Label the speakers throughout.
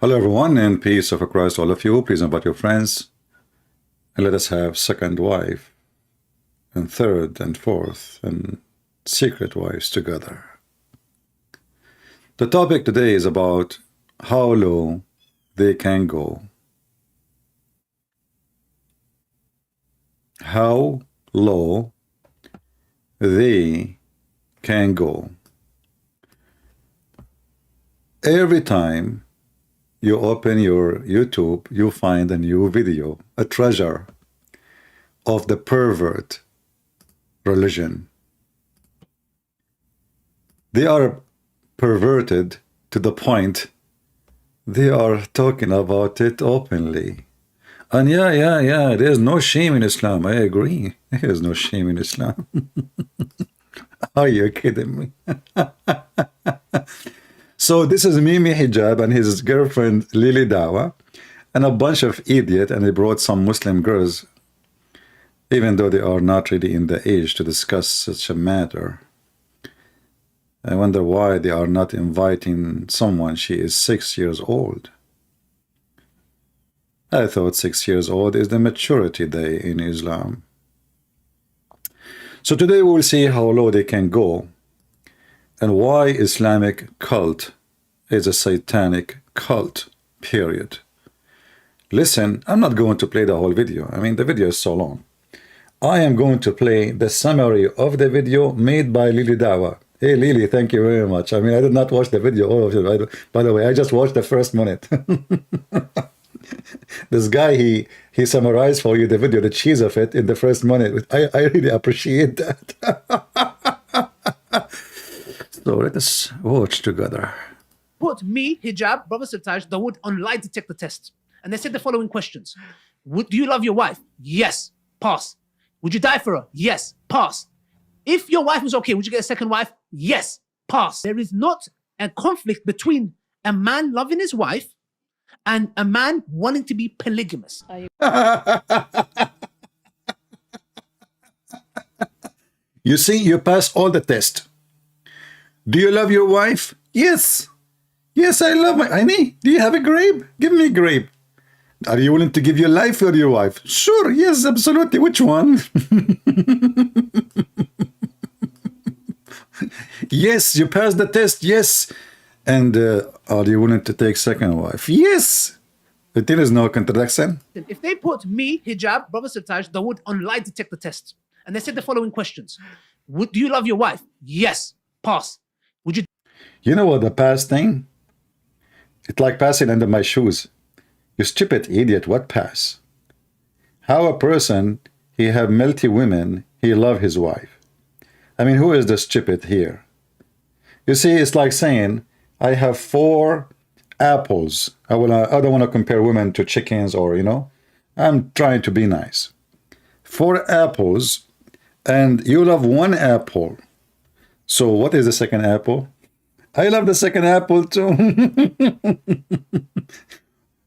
Speaker 1: Hello everyone, and peace of Christ all of you. Please invite your friends and let us have second wife and third and fourth and secret wives together. The topic today is about how low they can go. How low they can go. Every time you open your YouTube, you find a new video, a treasure of the pervert religion. They are perverted to the point they are talking about it openly. And yeah, there's no shame in Islam. I agree. There's no shame in Islam. Are you kidding me? So this is Mimi Hijab and his girlfriend Lily Dawah and a bunch of idiots, and they brought some Muslim girls, even though they are not really in the age to discuss such a matter. I wonder why they are not inviting someone. She is 6 years old. I thought 6 years old is the maturity day in Islam. So today we will see how low they can go and why Islamic cult is a satanic cult, period. Listen, I'm not going to play the whole video. I mean, the video is so long. I am going to play the summary of the video made by Lily Dawah. Hey Lily, thank you very much. I mean, I did not watch the video, all of it. By the way, I just watched the first minute. This guy, he summarized for you the video, the cheese of it in the first minute. I really appreciate that. So let us watch together.
Speaker 2: Put me, Hijab, Brother Sirtaj, Dawood on lie detector test. And they said the following questions. Do you love your wife? Yes. Pass. Would you die for her? Yes. Pass. If your wife was okay, would you get a second wife? Yes. Pass. There is not a conflict between a man loving his wife and a man wanting to be polygamous.
Speaker 1: You see, you pass all the tests. Do you love your wife? Yes. Yes, I love my... Honey, do you have a grape? Give me a grape. Are you willing to give your life for your wife? Sure, yes, absolutely. Which one? Yes, you passed the test, yes. And are you willing to take second wife? Yes. There is no contradiction.
Speaker 2: If they put me, Hijab, Brother Sirtaj, Dawood on lie detector test, and they said the following questions. Do you love your wife? Yes. Pass. Would you...
Speaker 1: You know what the pass thing? It's like passing under my shoes. You stupid idiot, what pass? How a person, he have multi women, he love his wife. I mean, who is the stupid here? You see, it's like saying, I have 4 apples. I don't want to compare women to chickens or, you know. I'm trying to be nice. 4 apples, and you love 1 apple. So what is the second apple? I love the second apple too.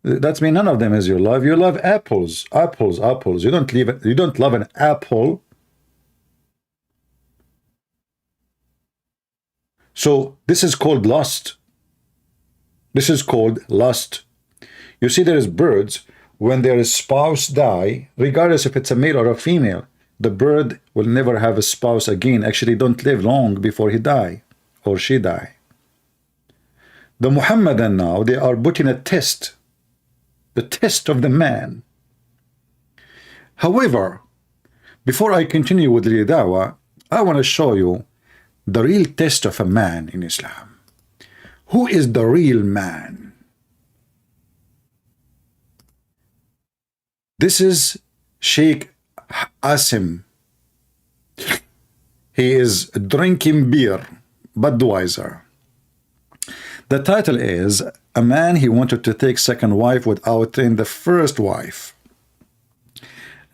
Speaker 1: That's mean none of them is your love. You love apples, apples, apples. You don't love an apple. So this is called lust. This is called lust. You see, there is birds, when their spouse die, regardless if it's a male or a female, the bird will never have a spouse again. Actually, don't live long before he die or she die. The Muhammadan now, they are putting a test, the test of the man. However, before I continue with the dawah, I want to show you the real test of a man in Islam. Who is the real man? This is Sheikh Asim. He is drinking beer, Budweiser. The title is A Man He Wanted to Take Second Wife Without Taking the First Wife.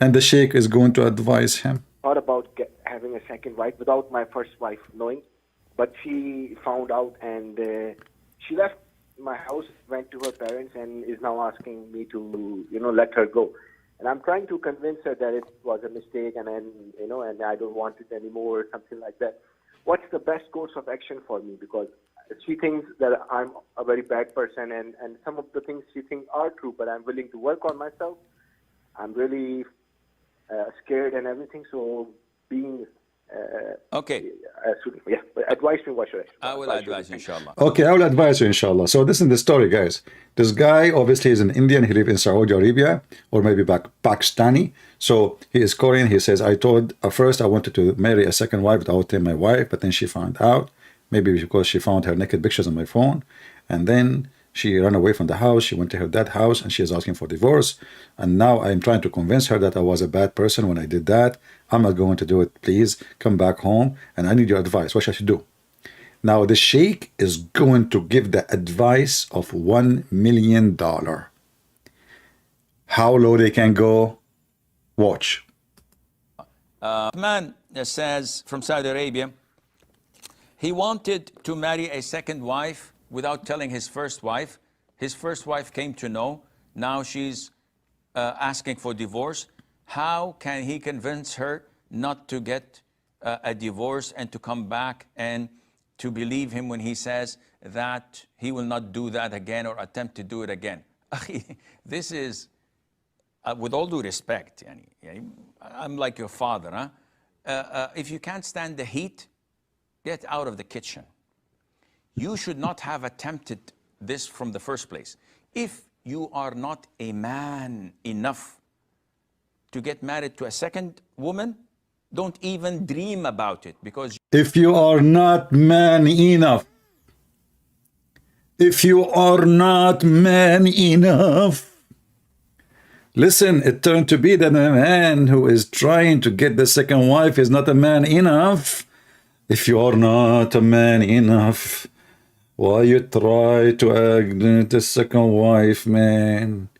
Speaker 1: And the Sheikh is going to advise him.
Speaker 3: Thought about having a second wife without my first wife knowing, but she found out and she left my house, went to her parents, and is now asking me to, let her go. And I'm trying to convince her that it was a mistake, and and I don't want it anymore, or something like that. What's the best course of action for me? Because she thinks that I'm a very bad person, and some of the things she thinks are true, but I'm willing to work on myself. I'm really scared and everything, so being
Speaker 4: Okay,
Speaker 3: advise me, what should I
Speaker 4: I will advise you, inshallah.
Speaker 1: Okay, I will advise you, inshallah. So this is the story, guys. This guy obviously is an Indian. He lives in Saudi Arabia, or maybe Pakistani. So he is Korean. He says, I told at first I wanted to marry a second wife without telling my wife, but then she found out, maybe because she found her naked pictures on my phone, and then she ran away from the house. She went to her dad's house, and she is asking for divorce. And now I'm trying to convince her that I was a bad person when I did that. I'm not going to do it. Please come back home, and I need your advice. What should I do? Now the sheikh is going to give the advice of $1 million. How low they can go? Watch.
Speaker 4: Man says from Saudi Arabia, he wanted to marry a second wife without telling his first wife. His first wife came to know. Now she's asking for divorce. How can he convince her not to get a divorce and to come back and to believe him when he says that he will not do that again or attempt to do it again? This is, with all due respect, I'm like your father. If you can't stand the heat, get out of the kitchen. You should not have attempted this from the first place. If you are not a man enough to get married to a second woman, don't even dream about it, because
Speaker 1: If you are not man enough, if you are not man enough, listen, it turned to be that a man who is trying to get the second wife is not a man enough. If you are not a man enough, why you try to act the second wife, man?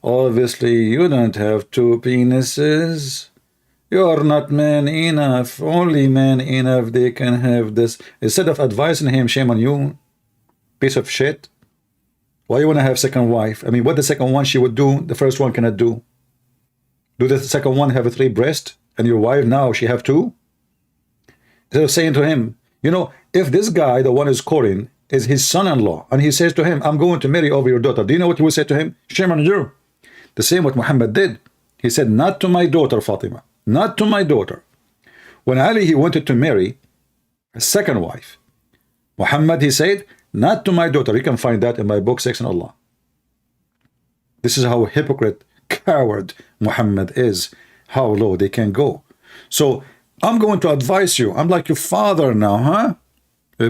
Speaker 1: Obviously, you don't have two penises. You are not man enough. Only man enough they can have this. Instead of advising him, shame on you, piece of shit. Why you want to have second wife? I mean, what the second one she would do, the first one cannot do. Do the second one have a 3 breast, and your wife now she have 2? Instead of saying to him, you know, if this guy, the one is Korean, is his son-in-law, and he says to him, I'm going to marry over your daughter, do you know what he will say to him? Shame on you. The same what Muhammad did. He said, not to my daughter Fatima, not to my daughter. When Ali, he wanted to marry a second wife, Muhammad, he said, not to my daughter. You can find that in my book, Sex and Allah. This is how hypocrite, coward Muhammad is, how low they can go. So I'm going to advise you. I'm like your father now, huh?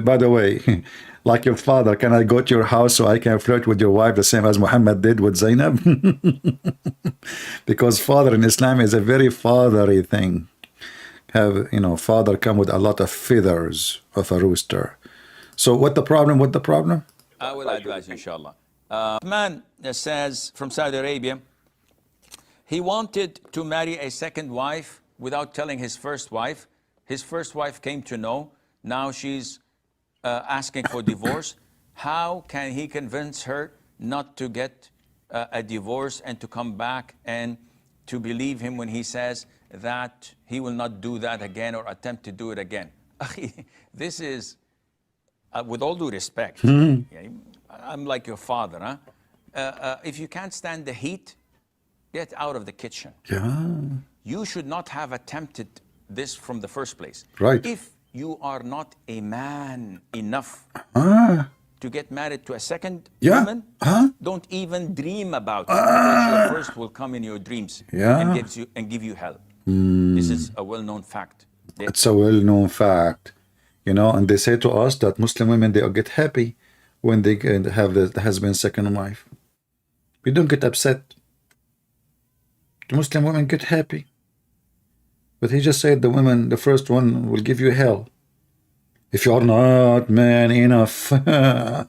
Speaker 1: By the way, like your father, can I go to your house so I can flirt with your wife the same as Muhammad did with Zainab? Because father in Islam is a very fatherly thing. Have, you know, father come with a lot of feathers of a rooster. So what the problem? What the problem?
Speaker 4: I will advise you, inshallah. Man says from Saudi Arabia, he wanted to marry a second wife without telling his first wife. His first wife came to know. Now she's asking for divorce. How can he convince her not to get a divorce and to come back and to believe him when he says that he will not do that again or attempt to do it again? This is, with all due respect, I'm like your father. If you can't stand the heat, get out of the kitchen.
Speaker 1: Yeah.
Speaker 4: You should not have attempted this from the first place.
Speaker 1: Right.
Speaker 4: If you are not a man enough to get married to a second woman, don't even dream about it, because your first will come in your dreams and give you hell. This is a well-known fact.
Speaker 1: It's a well-known fact. You know, and they say to us that Muslim women, they get happy when they have the husband's second wife. We don't get upset. The Muslim women get happy. But he just said the women, the first one will give you hell. If you are not man enough to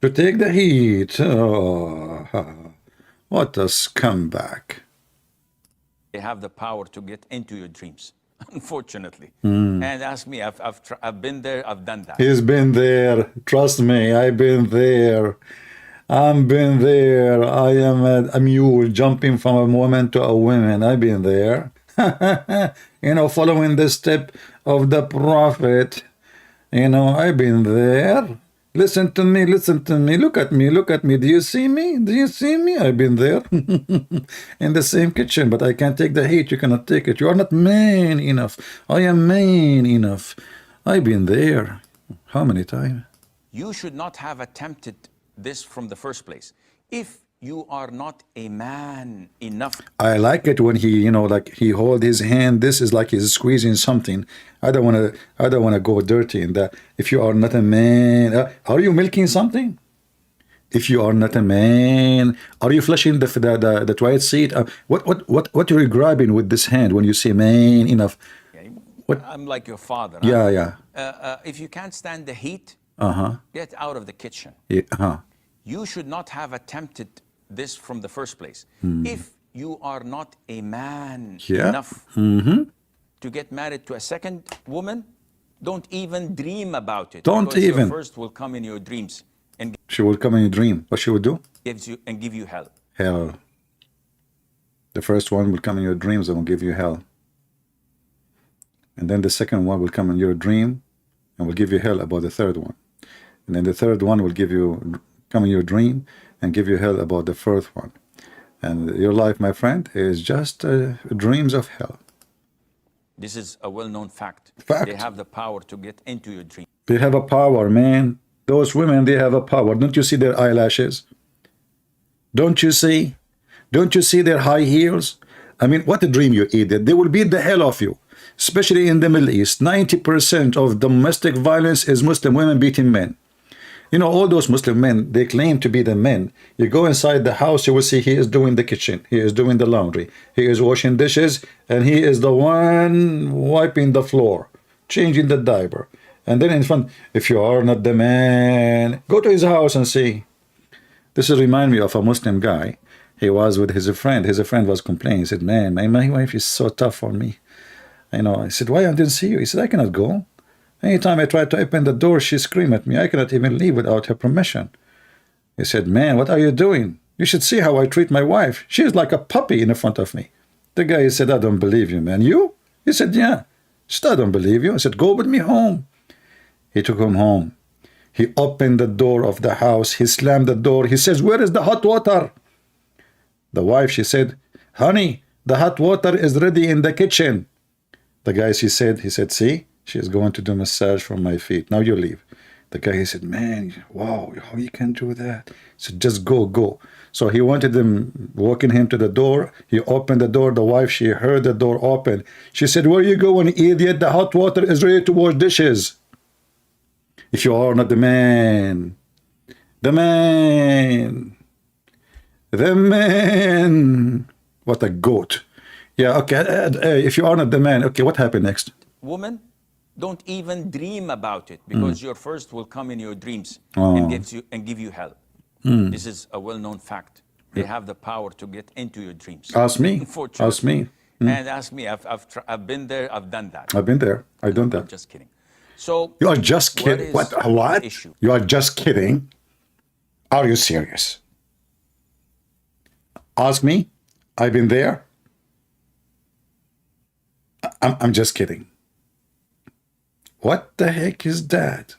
Speaker 1: take the heat. Oh, what a scumbag.
Speaker 4: They have the power to get into your dreams, unfortunately. And ask me, I've been there, I've done that.
Speaker 1: He's been there. Trust me, I've been there. I've been there. I am a mule jumping from a woman to a woman. I've been there. You know, following the step of the Prophet. You know, I've been there. Listen to me, listen to me. Look at me, look at me. Do you see me? Do you see me? I've been there in the same kitchen, but I can't take the heat. You cannot take it. You are not man enough. I am man enough. I've been there. How many times?
Speaker 4: You should not have attempted this from the first place. If you are not a man enough.
Speaker 1: I like it when he, you know, like he hold his hand. This is like he's squeezing something. I don't want to go dirty in that. If you are not a man, are you milking something? If you are not a man, are you flushing the toilet seat? What are you grabbing with this hand when you say man enough? What?
Speaker 4: I'm like your father.
Speaker 1: Yeah,
Speaker 4: huh?
Speaker 1: yeah.
Speaker 4: If you can't stand the heat, get out of the kitchen.
Speaker 1: Yeah,
Speaker 4: You should not have attempted this from the first place. If you are not a man enough to get married to a second woman, don't even dream about it.
Speaker 1: Don't
Speaker 4: because
Speaker 1: even.
Speaker 4: Your first will come in your dreams and
Speaker 1: She will come in your dream. What she will do?
Speaker 4: give you hell.
Speaker 1: Hell. The first one will come in your dreams and will give you hell. And then the second one will come in your dream and will give you hell about the third one. And then the third one will come in your dream and give you hell about the fourth one. And your life, my friend, is just dreams of hell.
Speaker 4: This is a well-known fact.
Speaker 1: Fact.
Speaker 4: They have the power to get into your dream.
Speaker 1: They have a power, man. Those women, they have a power. Don't you see their eyelashes? Don't you see? Don't you see their high heels? I mean, what a dream you idiot. They will beat the hell off you. Especially in the Middle East. 90% of domestic violence is Muslim women beating men. You know, all those Muslim men, they claim to be the men. You go inside the house, you will see he is doing the kitchen. He is doing the laundry. He is washing dishes. And he is the one wiping the floor, changing the diaper. And then in front, if you are not the man, go to his house and see. This reminds me of a Muslim guy. He was with his friend. His friend was complaining. He said, man, my wife is so tough on me. You know, I said, why I didn't see you? He said, I cannot go. Anytime I try to open the door, she screams at me. I cannot even leave without her permission. He said, man, what are you doing? You should see how I treat my wife. She is like a puppy in front of me. The guy said, I don't believe you, man. You? He said, yeah. He said, I don't believe you. I said, go with me home. He took him home. He opened the door of the house. He slammed the door. He says, where is the hot water? The wife, she said, honey, the hot water is ready in the kitchen. The guy, he said, see? She is going to do massage for my feet. Now you leave. The guy, he said, man, wow, how you can do that? He said, just go. So he wanted them, walking him to the door. He opened the door. The wife, she heard the door open. She said, where you going, idiot? The hot water is ready to wash dishes. If you are not the man, the man, what a goat. Yeah, okay, if you are not the man, okay, what happened next?
Speaker 4: Woman, don't even dream about it because your first will come in your dreams and give you hell. This is a well-known fact. They have the power to get into your dreams.
Speaker 1: Ask me. Ask me.
Speaker 4: And ask me. I've been there. I've done that.
Speaker 1: I've been there. I've done that.
Speaker 4: I'm just kidding. So
Speaker 1: you are just kidding. What?
Speaker 4: Issue?
Speaker 1: You are just kidding. Are you serious? Ask me. I've been there. I'm just kidding. What the heck is that?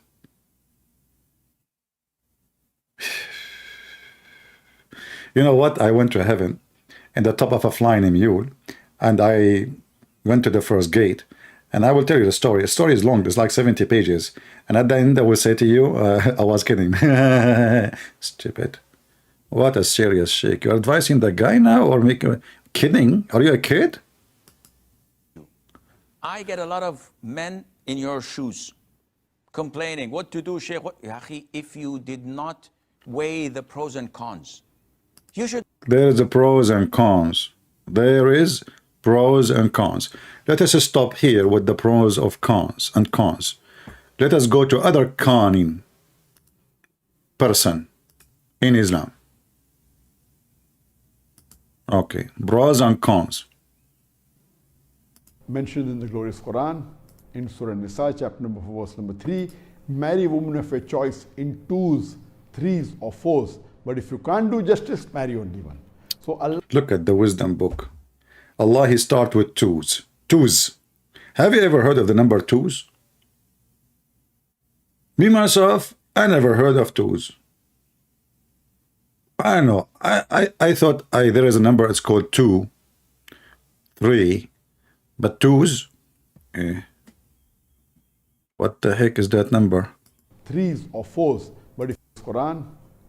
Speaker 1: You know what? I went to heaven in the top of a flying mule, and I went to the first gate. And I will tell you the story. The story is long. It's like 70 pages. And at the end, I will say to you, I was kidding. Stupid. What a serious shake. You're advising the guy now or kidding? Are you a kid?
Speaker 4: I get a lot of men in your shoes complaining, what to do, Sheikh? If you did not weigh the pros and cons, you should.
Speaker 1: There is a pros and cons. There is pros and cons. Let us stop here with the pros of cons and cons. Let us go to other conning person in Islam. Okay, pros and cons.
Speaker 5: Mentioned in the glorious Quran, in Surah Nisa, chapter number 4, verse number 3, marry women of your choice in twos, threes, or fours. But if you can't do justice, marry only one. So Allah.
Speaker 1: Look at the wisdom book. Allah, he start with twos. Twos. Have you ever heard of the number twos? Me, myself, I never heard of twos. I don't know. I thought there is a number, it's called 2, 3, but twos? What the heck is that number?
Speaker 5: 3s or 4s. But if Quran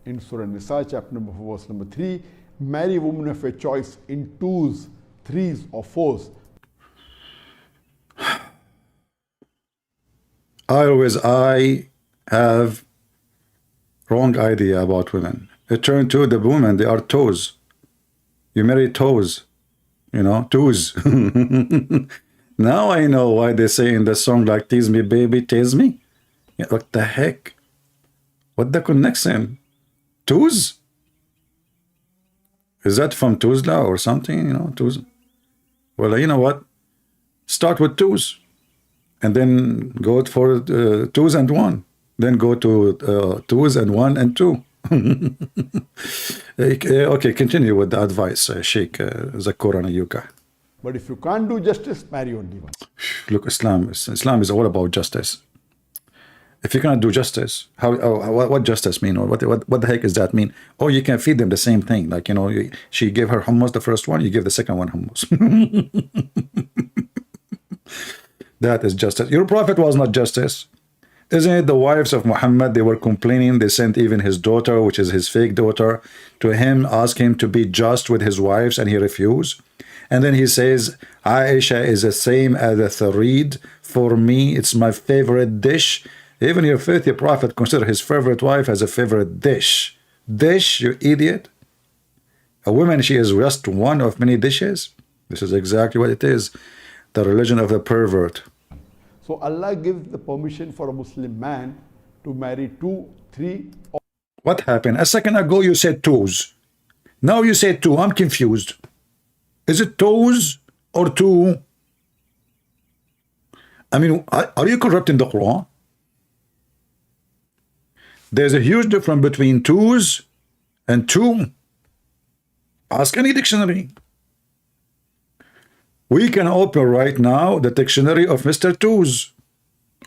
Speaker 5: in Surah Nisa chapter number 4 verse number 3, marry women of your choice in 2s, 3s or 4s.
Speaker 1: I have wrong idea about women. It turned to the women, they are toes. You marry toes, you know, twos. Now I know why they say in the song like, tease me, baby, tease me. Yeah, what the heck? What the connection? Twos? Is that from Tuzla or something? You know, twos. Well, you know what? Start with twos. And then go for 2s and 1. Then go to 2s and 1 and 2. Okay, continue with the advice, Sheikh Zakoran Ayuka.
Speaker 5: But if you can't do justice, marry only one.
Speaker 1: Look, Islam is all about justice. If you cannot do justice, what justice mean? Or what the heck does that mean? Oh, you can feed them the same thing. Like, you know, she gave her hummus the first one, you give the second one hummus. That is justice. Your prophet was not justice. Isn't it the wives of Muhammad, they were complaining, they sent even his daughter, which is his fake daughter, to him, ask him to be just with his wives, and he refused. And then he says, Aisha is the same as a tharid. For me, it's my favorite dish. Even your filthy prophet considered his favorite wife as a favorite dish. Dish, you idiot. A woman, she is just one of many dishes. This is exactly what it is. The religion of the pervert.
Speaker 5: So Allah gives the permission for a Muslim man to marry 2, 3 or
Speaker 1: What happened? A second ago you said toes. Now you said 2. I'm confused. Is it toes or 2? I mean, are you corrupting the Quran? There's a huge difference between twos and 2. Ask any dictionary. We can open right now the dictionary of Mr. Twos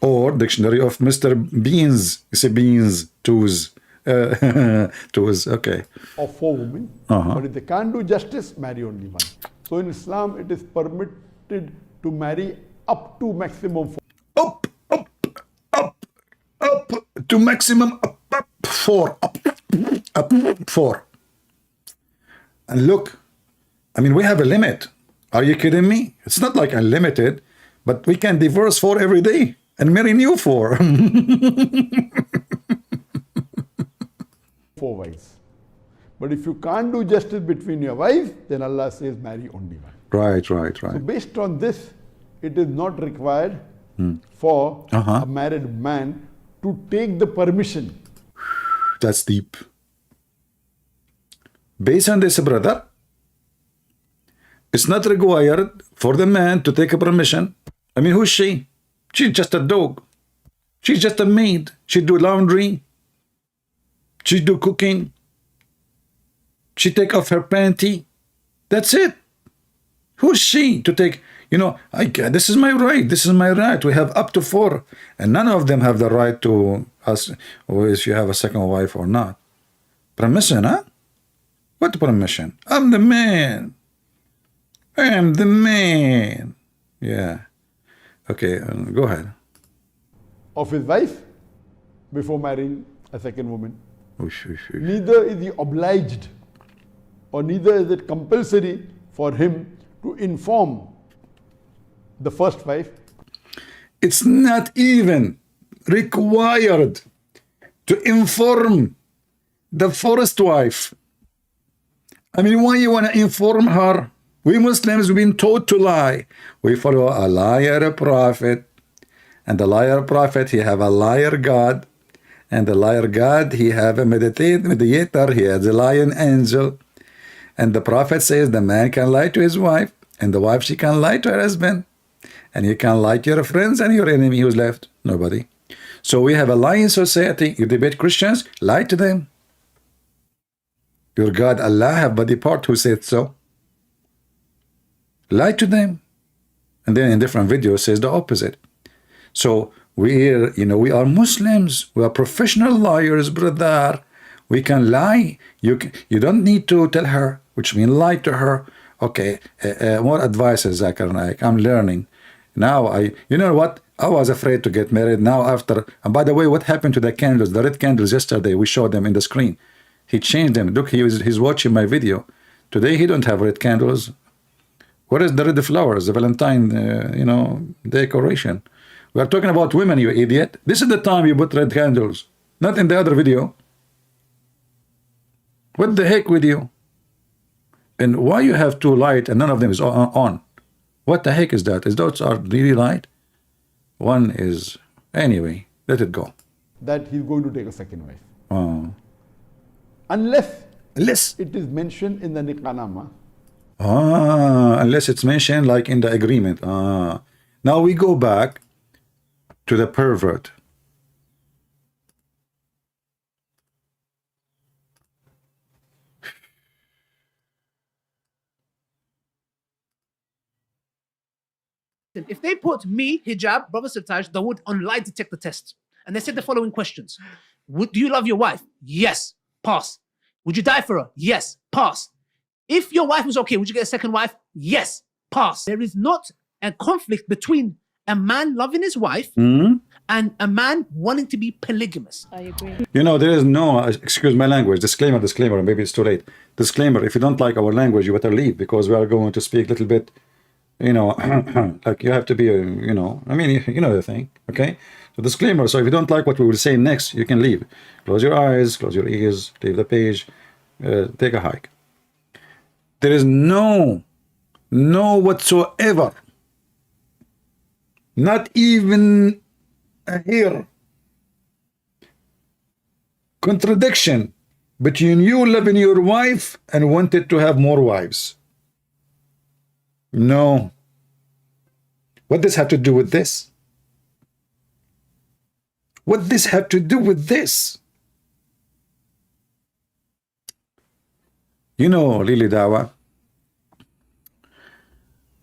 Speaker 1: or dictionary of Mr. Beans. You say beans, twos. Twos, okay.
Speaker 5: or 4 women. But if they can't do justice, marry only one. So in Islam, it is permitted to marry up to maximum 4.
Speaker 1: Up to maximum up 4. Up 4. And look, I mean, we have a limit. Are you kidding me? It's not like unlimited, but we can divorce 4 every day and marry new 4.
Speaker 5: 4 wives. But if you can't do justice between your wives, then Allah says marry only one.
Speaker 1: Right.
Speaker 5: So based on this, it is not required for a married man to take the permission.
Speaker 1: That's deep. Based on this, brother, it's not required for the man to take a permission. I mean, who's she? She's just a dog. She's just a maid. She do laundry. She do cooking. She take off her panty. That's it. Who's she to take, you know, this is my right. This is my right. We have up to 4. And none of them have the right to ask if you have a second wife or not. Permission, huh? What permission? I'm the man. I am the man. Yeah. Okay, go ahead.
Speaker 5: Of his wife before marrying a second woman.
Speaker 1: Oosh.
Speaker 5: Neither is he obliged or neither is it compulsory for him to inform the first wife.
Speaker 1: It's not even required to inform the first wife. I mean, why you want to inform her? We Muslims have been taught to lie. We follow a liar prophet. And the liar prophet, he have a liar God. And the liar God, he have a mediator. He has a lion angel. And the prophet says the man can lie to his wife. And the wife, she can lie to her husband. And you can lie to your friends and your enemy. Who's left? Nobody. So we have a lying society. You debate Christians, lie to them. Your God, Allah, have body part who said so. Lie to them. And then in different videos says the opposite. So we are Muslims. We are professional liars, brother. We can lie. You don't need to tell her, which means lie to her. Okay, more advices, Zakir Naik. I'm learning. Now, you know what? I was afraid to get married. Now after, and by the way, what happened to the candles? The red candles yesterday, we showed them in the screen. He changed them. Look, he's watching my video. Today, he don't have red candles. What is the red flowers, the Valentine, decoration? We are talking about women, you idiot. This is the time you put red candles, not in the other video. What the heck with you? And why you have two light and none of them is on? What the heck is that? Is those are really light? One is, anyway, let it go.
Speaker 5: That he's going to take a second wife.
Speaker 1: Oh.
Speaker 5: Unless
Speaker 1: Unless
Speaker 5: it is mentioned in the Nikah-nama.
Speaker 1: Unless it's mentioned like in the agreement. Now we go back to the pervert.
Speaker 2: If they put me, Hijab, Brother Sirtaj, Dawood on lie detector test, and they said the following questions: do you love your wife? Yes. Pass. Would you die for her? Yes. Pass. If your wife was okay, would you get a second wife? Yes. Pass. There is not a conflict between a man loving his wife and a man wanting to be polygamous.
Speaker 6: I agree.
Speaker 1: There is no, excuse my language, disclaimer, maybe it's too late. Disclaimer, if you don't like our language, you better leave, because we are going to speak a little bit, like you have to be, you know the thing, okay? So disclaimer, so if you don't like what we will say next, you can leave. Close your eyes, close your ears, leave the page, take a hike. There is no whatsoever, not even a hair, contradiction between you loving your wife and wanted to have more wives. No. What does have to do with this? What this have to do with this? Lily Dawah,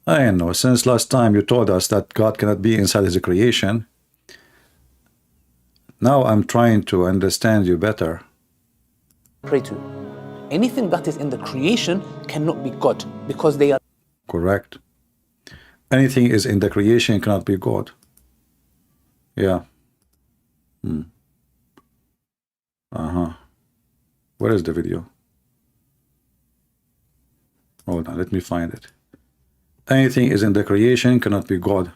Speaker 1: I know, since last time you told us that God cannot be inside his creation, now I'm trying to understand you better.
Speaker 2: Pray to. Anything that is in the creation cannot be God, because they are.
Speaker 1: Correct. Anything is in the creation cannot be God. Yeah. Where is the video? Hold on, let me find it. Anything is in the creation cannot be God.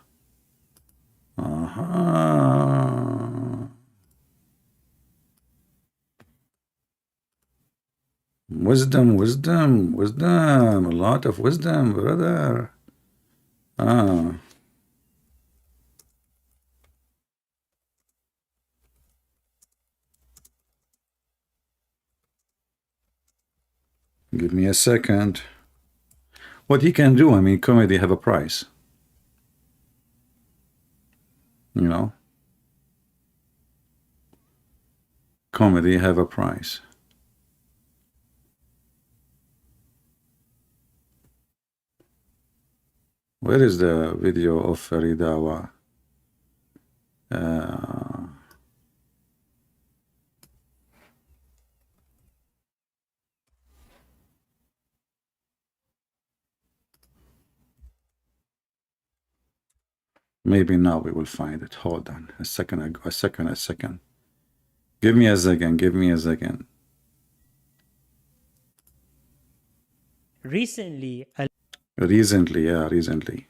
Speaker 1: Wisdom, a lot of wisdom, brother. Give me a second. What he can do, comedy have a price. Comedy have a price. Where is the video of Ali Dawah? Maybe now we will find it. Hold on a second. Give me a second.
Speaker 6: Recently,
Speaker 1: Recently.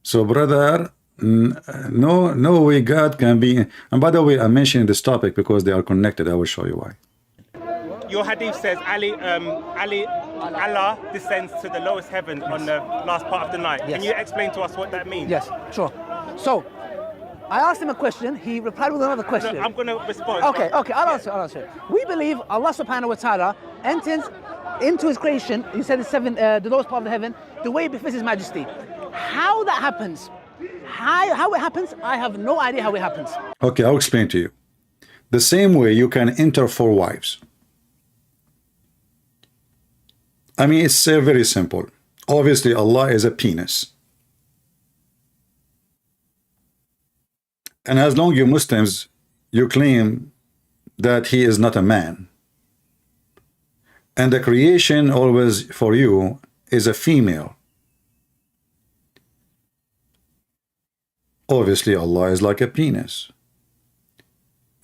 Speaker 1: So, brother, no way God can be. And by the way, I'm mentioning this topic because they are connected. I will show you why.
Speaker 7: Your hadith says Allah descends to the lowest heaven on the last part of the night.
Speaker 2: Yes.
Speaker 7: Can you explain to us what that means?
Speaker 2: Yes, sure. So, I asked him a question. He replied with another question.
Speaker 7: No, I'm going to respond.
Speaker 2: Okay, I'll answer. We believe Allah subhanahu wa ta'ala enters into his creation. He said the lowest part of the heaven, the way it befits his majesty. How that happens, how it happens, I have no idea how it happens.
Speaker 1: Okay, I'll explain to you. The same way you can enter 4 wives. It's very simple. Obviously, Allah is a penis. And as long you Muslims, you claim that he is not a man. And the creation always for you is a female. Obviously, Allah is like a penis.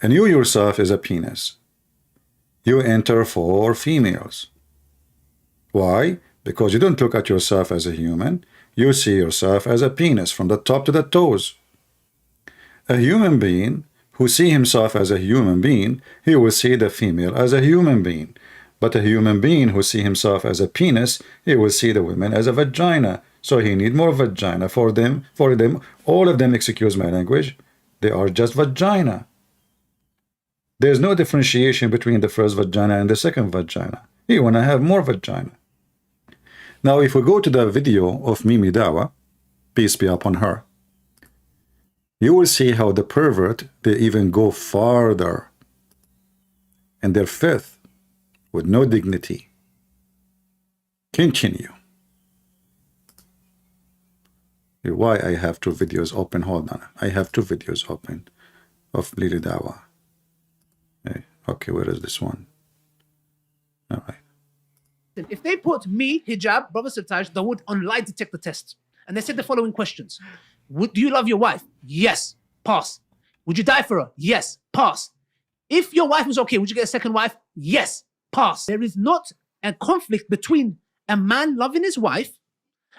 Speaker 1: And you yourself is a penis. You enter for females. Why? Because you don't look at yourself as a human. You see yourself as a penis from the top to the toes. A human being who see himself as a human being, he will see the female as a human being. But a human being who see himself as a penis, he will see the women as a vagina. So he need more vagina for them, all of them, excuse my language, they are just vagina. There's no differentiation between the first vagina and the second vagina. You want to have more vagina. Now, if we go to the video of Mimi Dawah, peace be upon her, you will see how the pervert, they even go farther in their filth with no dignity. Continue. Why I have two videos open? Hold on. I have two videos open of Lily Dawah. Okay, where is this one? All right.
Speaker 2: If they put me, Hijab, Brother Sirtaj, Dawood on lie detector test, and they said the following questions. Do you love your wife? Yes. Pass. Would you die for her? Yes. Pass. If your wife was okay, would you get a second wife? Yes. Pass. There is not a conflict between a man loving his wife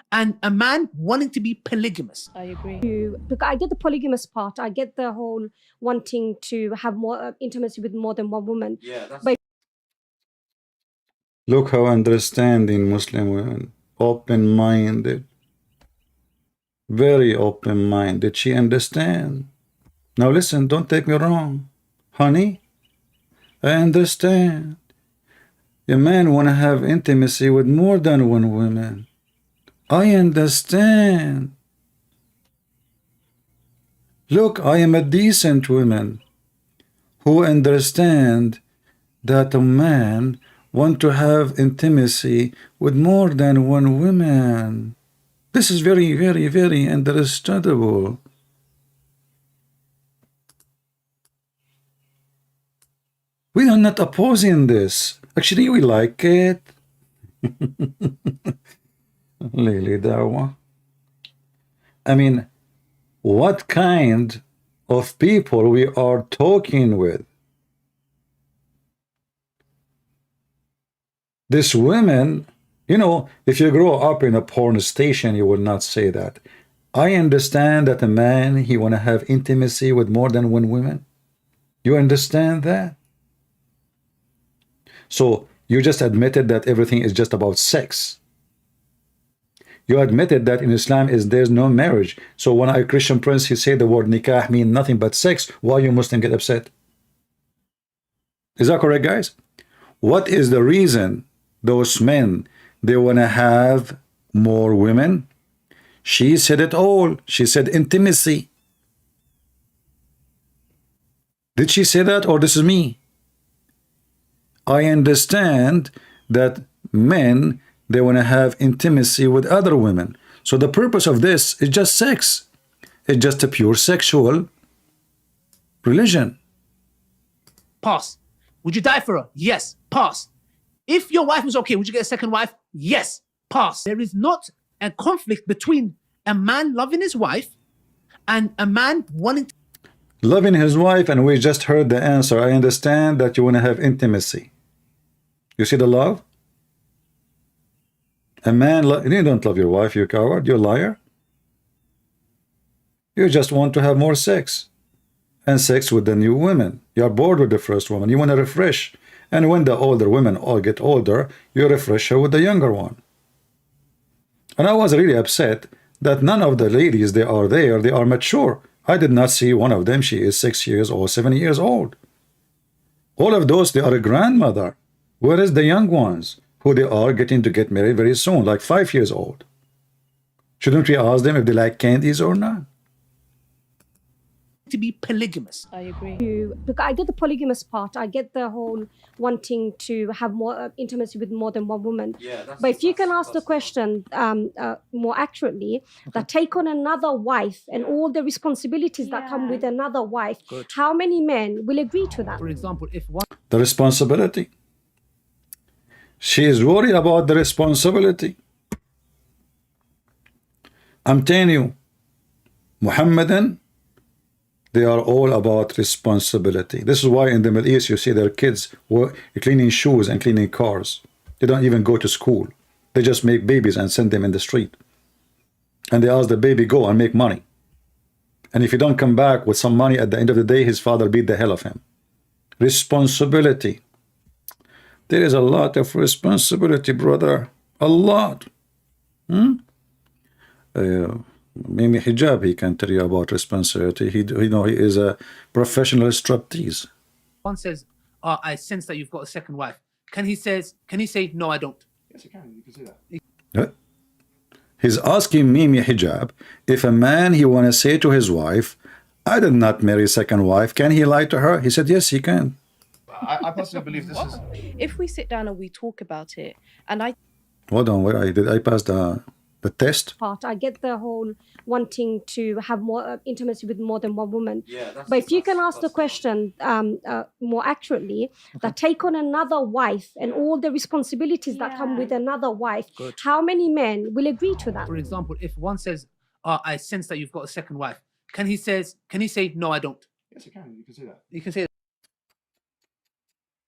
Speaker 2: and a man wanting to be polygamous.
Speaker 6: I agree. Look, I get the polygamous part. I get the whole wanting to have more intimacy with more than one woman. Yeah, but
Speaker 1: look how understanding Muslim women, open-minded, very open-minded. She understands. Now listen, don't take me wrong, honey. I understand. A man want to have intimacy with more than one woman. I understand. Look, I am a decent woman who understand that a man want to have intimacy with more than one woman. This is very, very, very understandable. We are not opposing this. Actually, we like it. Lily Dawah. I mean, what kind of people we are talking with? This women, you know, if you grow up in a porn station, you will not say that. I understand that a man, he want to have intimacy with more than one woman. You understand that? So you just admitted that everything is just about sex. You admitted that in Islam there's no marriage. So when a Christian prince, he said the word nikah mean nothing but sex, why you Muslim get upset? Is that correct, guys? What is the reason those men, they want to have more women? She said it all. She said intimacy. Did she say that, or this is me? I understand that men, they want to have intimacy with other women. So the purpose of this is just sex. It's just a pure sexual religion.
Speaker 2: Pass. Would you die for her? Yes. Pass. If your wife was okay, would you get a second wife? Yes. Pass. There is not a conflict between a man loving his wife and a man wanting to
Speaker 1: loving his wife, and we just heard the answer. I understand that you want to have intimacy. You see the love? A man, you don't love your wife, you coward, you're a liar. You just want to have more sex. And sex with the new women. You're bored with the first woman. You want to refresh. And when the older women all get older, you refresh her with the younger one. And I was really upset that none of the ladies, they are there, they are mature. I did not see one of them. She is 6 years or 7 years old. All of those, they are a grandmother. Where is the young ones who they are getting to get married very soon, like 5 years old? Shouldn't we ask them if they like candies or not?
Speaker 2: to be polygamous.
Speaker 8: I agree.
Speaker 6: Because I get the polygamous part. I get the whole wanting to have more intimacy with more than one woman. But if you can ask the question more accurately, that take on another wife and all the responsibilities that come with another wife, how many men will agree to that?
Speaker 2: For example, if one
Speaker 1: The responsibility. She is worried about the responsibility. I'm telling you, Muhammadan, they are all about responsibility. This is why in the Middle East you see their kids cleaning shoes and cleaning cars. They don't even go to school. They just make babies and send them in the street. And they ask the baby, go and make money. And if you don't come back with some money at the end of the day, his father beat the hell of him. Responsibility. There is a lot of responsibility, brother. A lot. Maybe Hijab, he can tell you about responsibility. He is a professional striptease.
Speaker 2: one says, I sense that you've got a second wife, can he say, no, I don't?
Speaker 7: Yes, you can. You can say that.
Speaker 1: He's asking Mimi Hijab, if a man he want to say to his wife, I did not marry a second wife, can he lie to her? He said, yes, he can.
Speaker 7: I personally believe this is.
Speaker 8: If we sit down and we talk about it, and I
Speaker 1: Hold on, did I pass the test?
Speaker 6: Part. I get the whole wanting to have more intimacy with more than one woman. But if you can ask the question more accurately, that take on another wife and all the responsibilities that come with another wife, how many men will agree to that?
Speaker 2: For example, if one says, I sense that you've got a second wife, can he say, no, I don't?
Speaker 7: Yes, you can. You can say that.
Speaker 2: You can say that.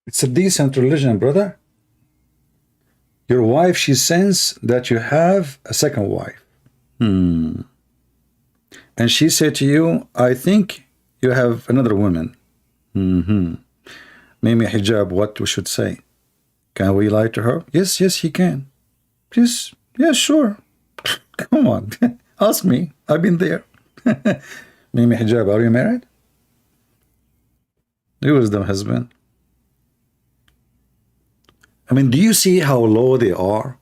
Speaker 1: It's a decent religion, brother. Your wife, she senses that you have a second wife. And she said to you, I think you have another woman. Mimi Hijab, what we should say? Can we lie to her? Yes, he can. Please, yeah, sure. Come on, ask me. I've been there. Mimi Hijab, are you married? Who is the husband? I mean, do you see how low they are?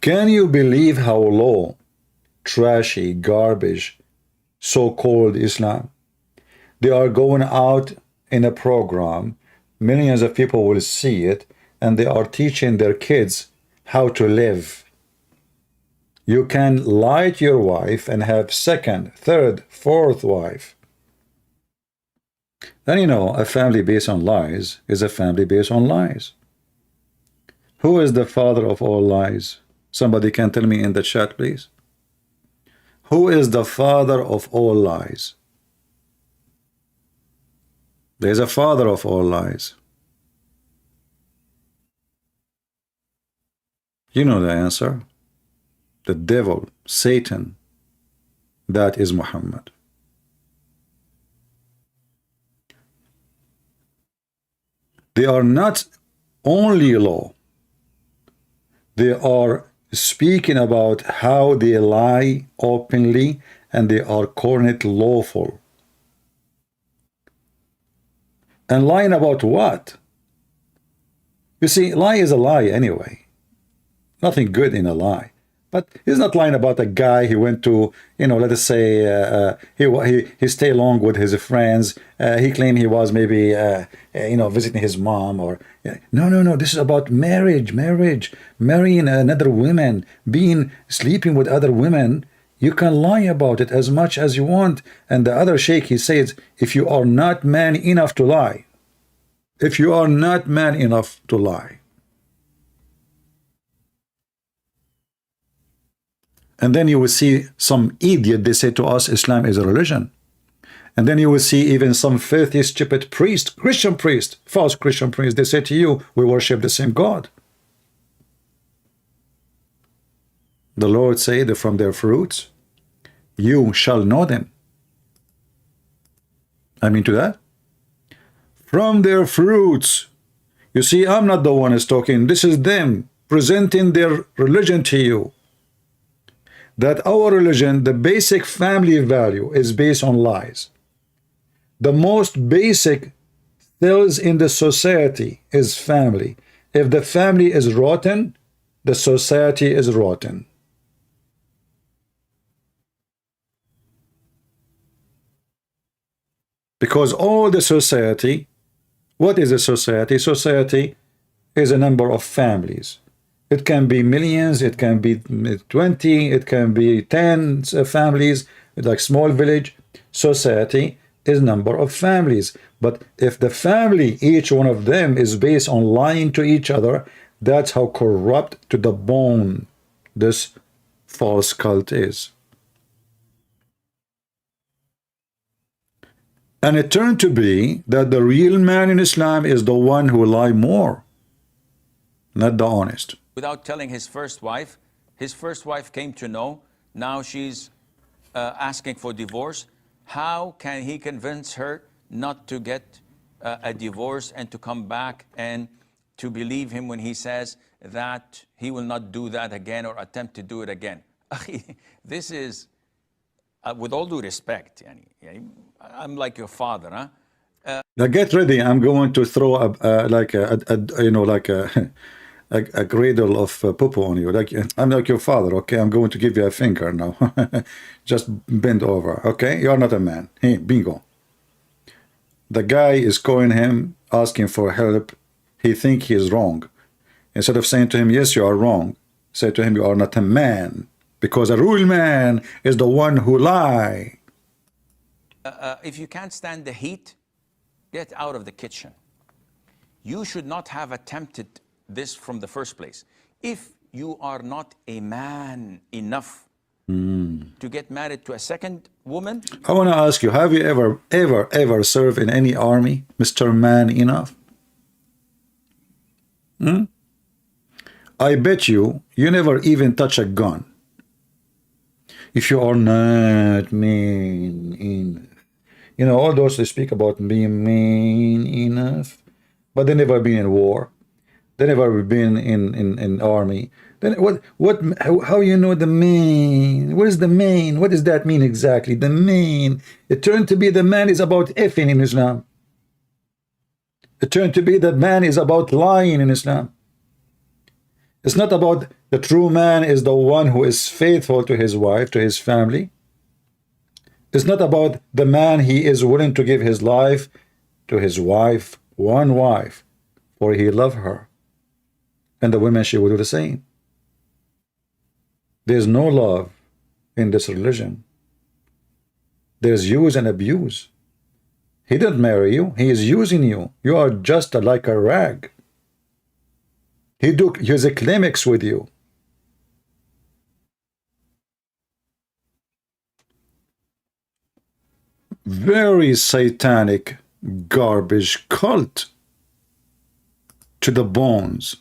Speaker 1: Can you believe how low, trashy, garbage, so-called Islam? They are going out in a program, millions of people will see it, and they are teaching their kids how to live. You can lie to your wife and have second, third, fourth wife. Then a family based on lies is a family based on lies. Who is the father of all lies? Somebody can tell me in the chat, please. Who is the father of all lies? There's a father of all lies. You know the answer. The devil, Satan, that is Muhammad. They are not only law, they are speaking about how they lie openly, and they are calling it lawful. And lying about what? You see, lie is a lie anyway. Nothing good in a lie. But he's not lying about a guy he went to, let us say, he stayed along with his friends. He claimed he was maybe, visiting his mom or... No. This is about marriage, marrying another woman, sleeping with other women. You can lie about it as much as you want. And the other sheikh, he says, if you are not man enough to lie, and then you will see some idiot, they say to us, Islam is a religion. And then you will see even some filthy, stupid priest, Christian priest, false Christian priest, they say to you, we worship the same God. The Lord said that from their fruits, you shall know them. I mean to that. From their fruits. You see, I'm not the one who's talking. This is them presenting their religion to you. That our religion, the basic family value is based on lies. The most basic things in the society is family. If the family is rotten, the society is rotten. Because all the society, what is a society? Society is a number of families. It can be millions, it can be 20, it can be 10 families, like small village. Society is number of families. But if the family, each one of them is based on lying to each other, that's how corrupt to the bone this false cult is. And it turned to be that the real man in Islam is the one who lie more, not the honest.
Speaker 4: Without telling his first wife came to know, now she's asking for divorce. How can he convince her not to get a divorce and to come back and to believe him when he says that he will not do that again or attempt to do it again? This is, with all due respect, I'm like your father, huh?
Speaker 1: Now get ready. I'm going to throw a cradle of poo-poo on you. Like I'm like your father. Okay, I'm going to give you a finger now. Just bend over. Okay, you are not a man. Hey, bingo. The guy is calling him, asking for help. He think he is wrong. Instead of saying to him, yes, you are wrong, say to him, you are not a man, because a real man is the one who lie.
Speaker 4: If you can't stand the heat, get out of the kitchen. You should not have attempted this from the first place. If you are not a man enough to get married to a second woman.
Speaker 1: I want to ask you, have you ever served in any army, Mr. Man Enough? I bet you never even touch a gun. If you are not man enough. You know, all those they speak about being man enough, but they never been in war. They never been in army. Then how you know the man? What is the man? What does that mean exactly? The man. It turned to be the man is about effing in Islam. It turned to be that man is about lying in Islam. It's not about the true man is the one who is faithful to his wife, to his family. It's not about the man he is willing to give his life to his wife, one wife, for he love her. And the women, she will do the same. There's no love in this religion. There's use and abuse. He didn't marry you. He is using you. You are just like a rag. He took his climax with you. Very satanic garbage cult to the bones.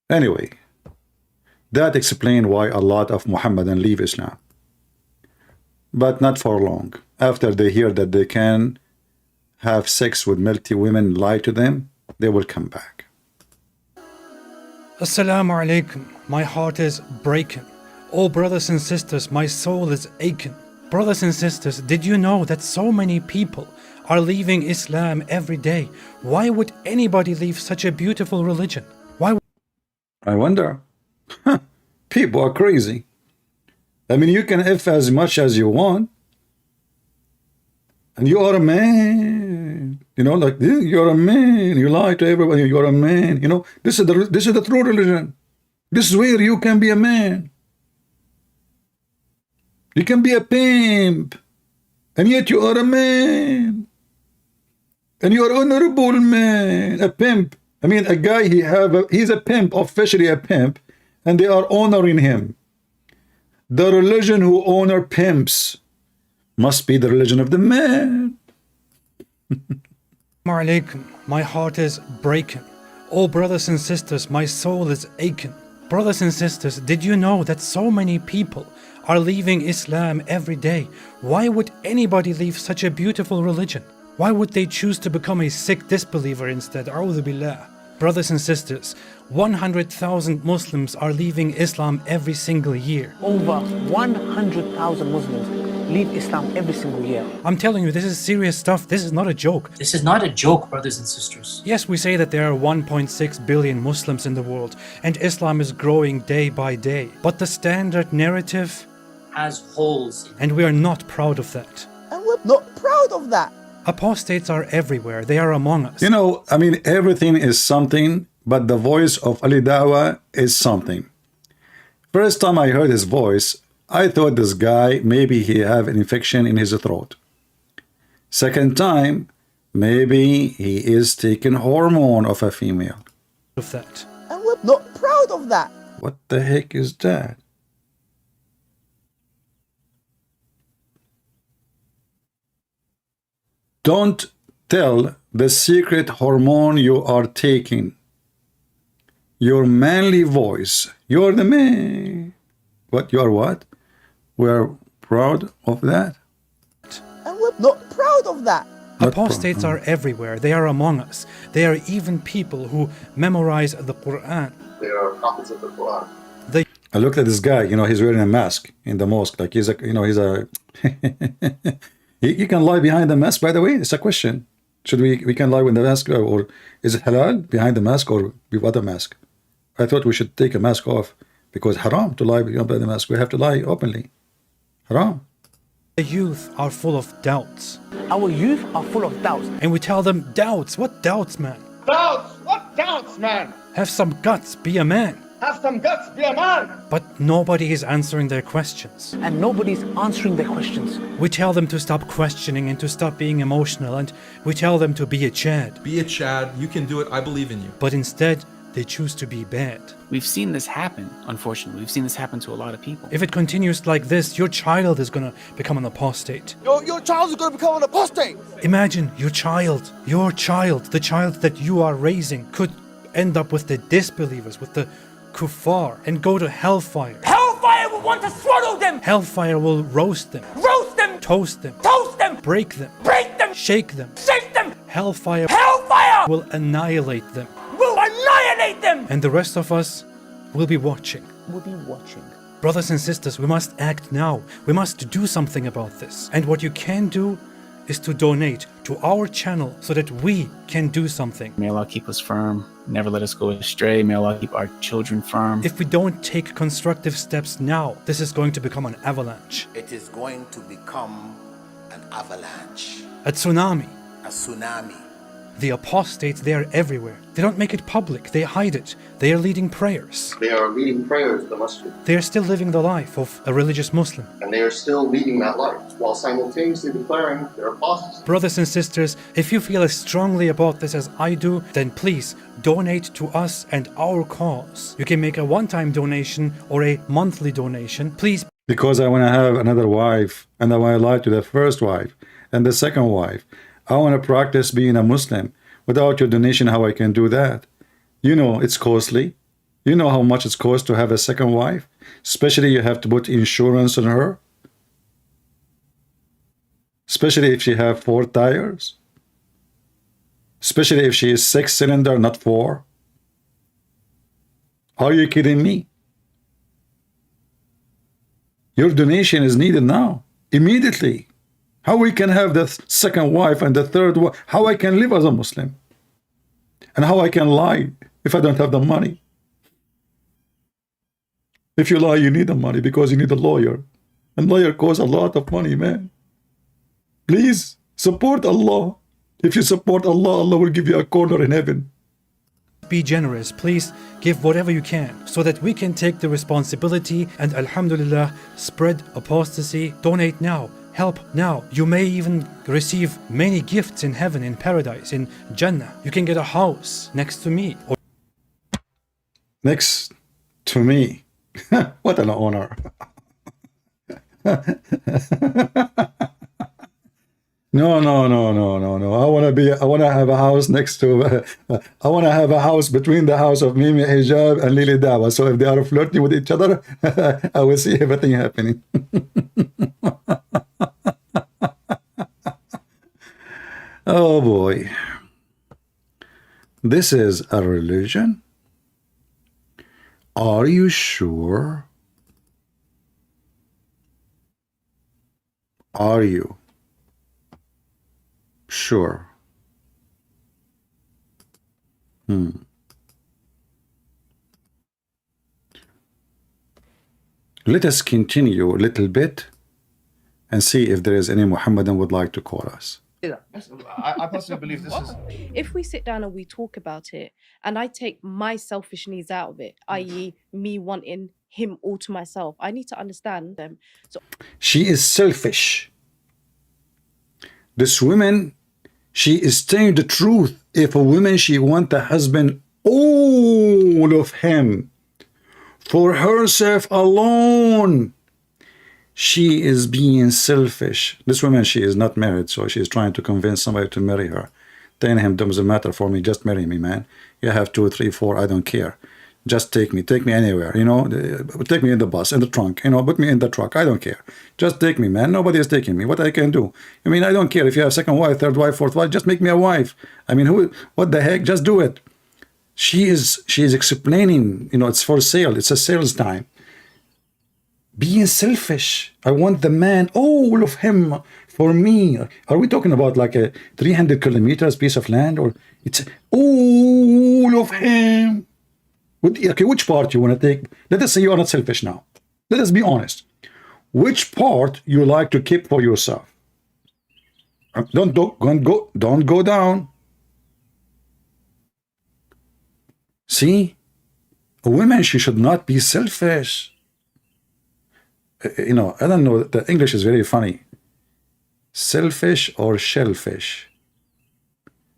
Speaker 1: Anyway, that explains why a lot of Muhammadan leave Islam. But not for long. After they hear that they can have sex with multi women, lie to them, they will come back.
Speaker 9: Assalamu alaikum. My heart is breaking. Oh, brothers and sisters, my soul is aching. Brothers and sisters, did you know that so many people are leaving Islam every day? Why would anybody leave such a beautiful religion? Why?
Speaker 1: I wonder. People are crazy. I mean, you can F as much as you want. And you are a man. You know, like, you're a man. You lie to everybody. You're a man. You know, this is the true religion. This is where you can be a man. You can be a pimp. And yet you are a man. And you are honorable man. A pimp. I mean, a guy, he's a pimp, officially a pimp. And they are honoring him. The religion who honor pimps must be the religion of the man.
Speaker 9: Alaikum. My heart is breaking. Oh, brothers and sisters, my soul is aching. Brothers and sisters, did you know that so many people are leaving Islam every day? Why would anybody leave such a beautiful religion? Why would they choose to become a sick disbeliever instead? A'udhu billah. Brothers and sisters, 100,000 Muslims are leaving Islam every single year.
Speaker 2: Over 100,000 Muslims leave Islam every single year.
Speaker 9: I'm telling you, this is serious stuff. This is not a joke.
Speaker 10: This is not a joke, brothers and sisters.
Speaker 9: Yes, we say that there are 1.6 billion Muslims in the world, and Islam is growing day by day. But the standard narrative
Speaker 10: Has holes.
Speaker 9: and we are not proud of that.
Speaker 11: And we're not proud of that.
Speaker 9: Apostates are everywhere. They are among us.
Speaker 1: You know, I mean, everything is something, but the voice of Ali Dawah is something. First time I heard his voice, I thought this guy, maybe he have an infection in his throat. Second time, maybe he is taking hormone of a female.
Speaker 9: Of that.
Speaker 11: And we're not proud of that.
Speaker 1: What the heck is that? Don't tell the secret hormone you are taking. Your manly voice. You're the man. What? You are what? We're proud of that.
Speaker 11: And we're not proud of that.
Speaker 9: Apostates are everywhere. They are among us. They are even people who memorize the Quran.
Speaker 12: They are prophets of the Quran.
Speaker 1: I looked at this guy, you know, he's wearing a mask in the mosque. Like he's a, you know, he's a... You can lie behind the mask, by the way. It's a question. Should we can lie with the mask, or is it halal behind the mask or without the mask? I thought we should take a mask off because haram to lie behind the mask. We have to lie openly. Haram.
Speaker 9: The youth are full of doubts.
Speaker 2: Our youth are full of doubts.
Speaker 9: And we tell them, doubts? What doubts, man?
Speaker 13: Doubts? What doubts, man?
Speaker 9: Have some guts, be a man.
Speaker 13: Have some guts, be a man.
Speaker 9: But nobody is answering their questions.
Speaker 2: And nobody's answering their questions.
Speaker 9: We tell them to stop questioning and to stop being emotional, and we tell them to be a Chad.
Speaker 14: Be a Chad, you can do it, I believe in you.
Speaker 9: But instead, they choose to be bad.
Speaker 15: We've seen this happen, unfortunately. We've seen this happen to a lot of people.
Speaker 9: If it continues like this, your child is gonna become an apostate.
Speaker 11: Your child is going to become an apostate.
Speaker 9: Imagine your child, the child that you are raising, could end up with the disbelievers, with the kuffar, and go to hellfire.
Speaker 16: Hellfire will want to swallow them!
Speaker 9: Hellfire will roast them.
Speaker 16: Roast them!
Speaker 9: Toast them.
Speaker 16: Toast them!
Speaker 9: Break them.
Speaker 16: Break them!
Speaker 9: Shake them.
Speaker 16: Shake them!
Speaker 9: Hellfire
Speaker 16: will
Speaker 9: annihilate them.
Speaker 16: Will annihilate them!
Speaker 9: And the rest of us will be watching.
Speaker 2: We'll be watching.
Speaker 9: Brothers and sisters, we must act now. We must do something about this. And what you can do is to donate to our channel so that we can do something.
Speaker 15: May Allah keep us firm, never let us go astray. May Allah keep our children firm.
Speaker 9: If we don't take constructive steps now, this is going to become an avalanche.
Speaker 17: It is going to become an avalanche.
Speaker 9: A tsunami.
Speaker 17: A tsunami.
Speaker 9: The apostates, they are everywhere. They don't make it public. They hide it. They are leading prayers.
Speaker 12: They are leading prayers in the masjid.
Speaker 9: They are still living the life of a religious Muslim.
Speaker 12: And they are still leading that life while simultaneously declaring their apostasy.
Speaker 9: Brothers and sisters, if you feel as strongly about this as I do, then please donate to us and our cause. You can make a one-time donation or a monthly donation. Please.
Speaker 1: Because I want to have another wife, and I want to lie to the first wife and the second wife. I want to practice being a Muslim. Without your donation, how I can do that? You know it's costly. You know how much it costs to have a second wife? Especially you have to put insurance on her. Especially if she have 4 tires. Especially if she is 6-cylinder, not 4. Are you kidding me? Your donation is needed now, immediately. How we can have the second wife and the third wife? How I can live as a Muslim? And how I can lie if I don't have the money? If you lie, you need the money because you need a lawyer. And lawyer costs a lot of money, man. Please, support Allah. If you support Allah, Allah will give you a corner in heaven.
Speaker 9: Be generous. Please give whatever you can so that we can take the responsibility and, alhamdulillah, spread apostasy. Donate now. Help now. You may even receive many gifts in heaven, in paradise, in Jannah. You can get a house next to me.
Speaker 1: Next to me. What an honor. No. I want to have a house next to, I want to have a house between the house of Mimi Hijab and Lili Dawah. So if they are flirting with each other, I will see everything happening. Oh boy. This is a religion? Are you sure? Are you sure? Let us continue a little bit and see if there is any Muhammadan would like to call us.
Speaker 7: Yes, I personally believe this is.
Speaker 8: If we sit down and we talk about it, and I take my selfish needs out of it, i.e., me wanting him all to myself, I need to understand them. So
Speaker 1: She is selfish. This woman, she is telling the truth. If a woman, she want the husband, all of him, for herself alone, she is being selfish. This woman, she is not married, so she is trying to convince somebody to marry her. Telling him, doesn't matter for me, just marry me, man. You have 2, 3, 4, I don't care. Just take me anywhere, you know. Take me in the bus, in the trunk, you know, put me in the truck, I don't care. Just take me, man. Nobody is taking me. What I can do? I mean, I don't care if you have second wife, third wife, fourth wife, just make me a wife. I mean, what the heck? Just do it. She is explaining, you know, it's for sale. It's a sales time. Being selfish. I want the man, all of him for me. Are we talking about like a 300 kilometers piece of land, or it's all of him? Okay, which part you want to take? Let us say you are not selfish now. Let us be honest. Which part you like to keep for yourself? Don't go down. See, a woman, she should not be selfish. You know, I don't know, the English is very funny. Selfish or shellfish?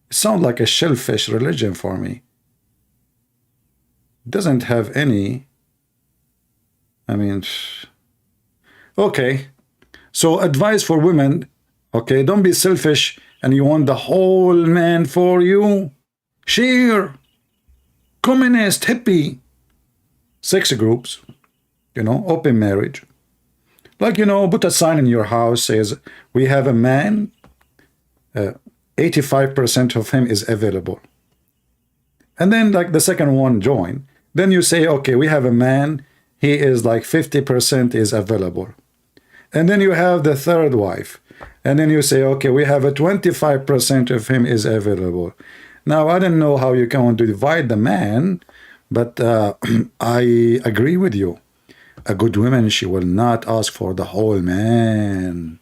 Speaker 1: It sounds like a shellfish religion for me. Doesn't have any, I mean, okay. So advice for women, okay, don't be selfish and you want the whole man for you. Share. Communist, hippie, sex groups, you know, open marriage. Like, you know, put a sign in your house, says, we have a man, 85% of him is available. And then like the second one join. Then you say, okay, we have a man, he is like 50% is available. And then you have the third wife. And then you say, okay, we have a 25% of him is available. Now, I don't know how you can divide the man, but I agree with you. A good woman, she will not ask for the whole man.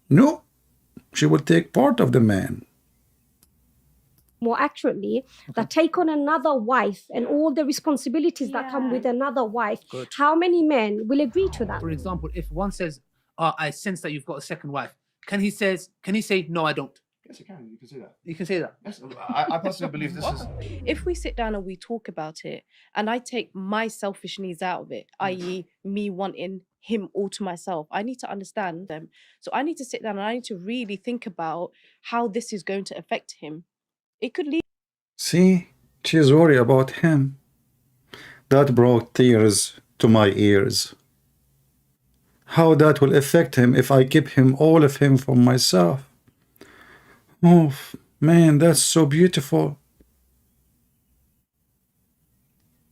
Speaker 1: No, she will take part of the man.
Speaker 6: More accurately, that take on another wife and all the responsibilities that come with another wife.
Speaker 2: Good.
Speaker 6: How many men will agree to that?
Speaker 2: For example, if one says, I sense that you've got a second wife, can he say, no, I don't?
Speaker 7: Yes, you can. You can say that.
Speaker 2: You can say that.
Speaker 7: Yes, I personally believe this is.
Speaker 8: if we sit down and we talk about it, and I take my selfish needs out of it, i.e., me wanting him all to myself, I need to understand them. So I need to sit down and I need to really think about how this is going to affect him. It could lead.
Speaker 1: See, she's worried about him. That brought tears to my ears. How that will affect him if I keep him, all of him, for myself. Oh, man, that's so beautiful.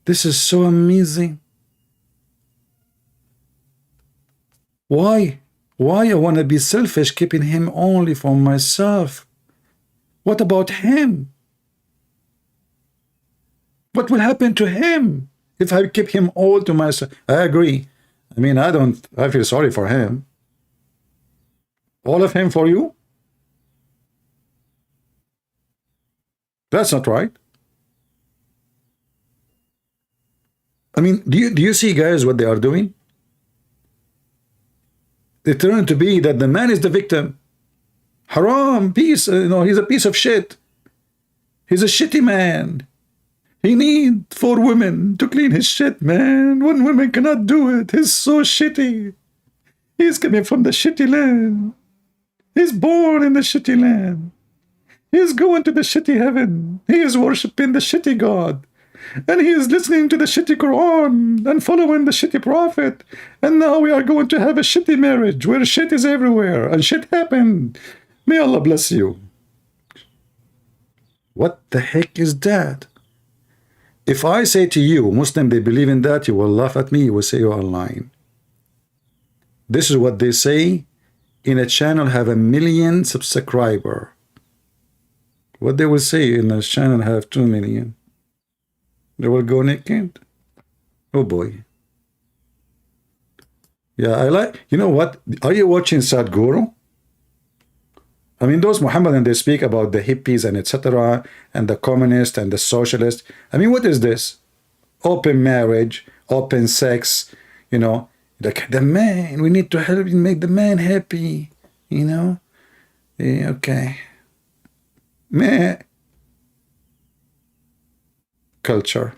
Speaker 1: This is so amazing. Why? Why I want to be selfish, keeping him only for myself? What about him? What will happen to him if I keep him all to myself? I agree. I mean, I feel sorry for him. All of him for you? That's not right. I mean, do you see, guys, what they are doing? They turn to be that the man is the victim. Haram, piece, he's a piece of shit. He's a shitty man. He needs 4 women to clean his shit, man. 1 woman cannot do it. He's so shitty. He's coming from the shitty land. He's born in the shitty land. He's going to the shitty heaven. He is worshipping the shitty God. And he is listening to the shitty Quran and following the shitty prophet. And now we are going to have a shitty marriage where shit is everywhere and shit happened. May Allah bless you. What the heck is that? If I say to you, Muslim, they believe in that, you will laugh at me. You will say you are lying. This is what they say in a channel have 1 million subscriber. What they will say in a channel have 2 million? They will go naked? Oh boy. Yeah, I like, you know what? Are you watching Sadhguru? I mean, those Muhammadan, they speak about the hippies and etc. and the communists and the socialists. I mean, what is this? Open marriage, open sex, you know, like the man, we need to help make the man happy, you know? Yeah, okay. Man. Culture.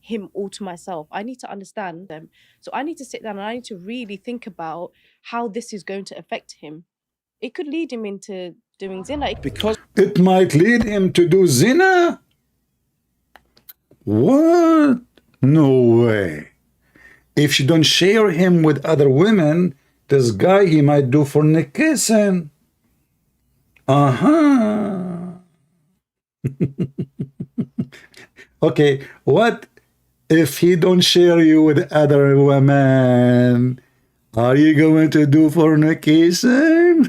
Speaker 8: Him all to myself. I need to understand them. So I need to sit down and I need to really think about how this is going to affect him. It could lead him into doing zina.
Speaker 1: Because it might lead him to do zina? What? No way. If you don't share him with other women, this guy, he might do fornication. Okay, what if he don't share you with other women? Are you going to do fornication?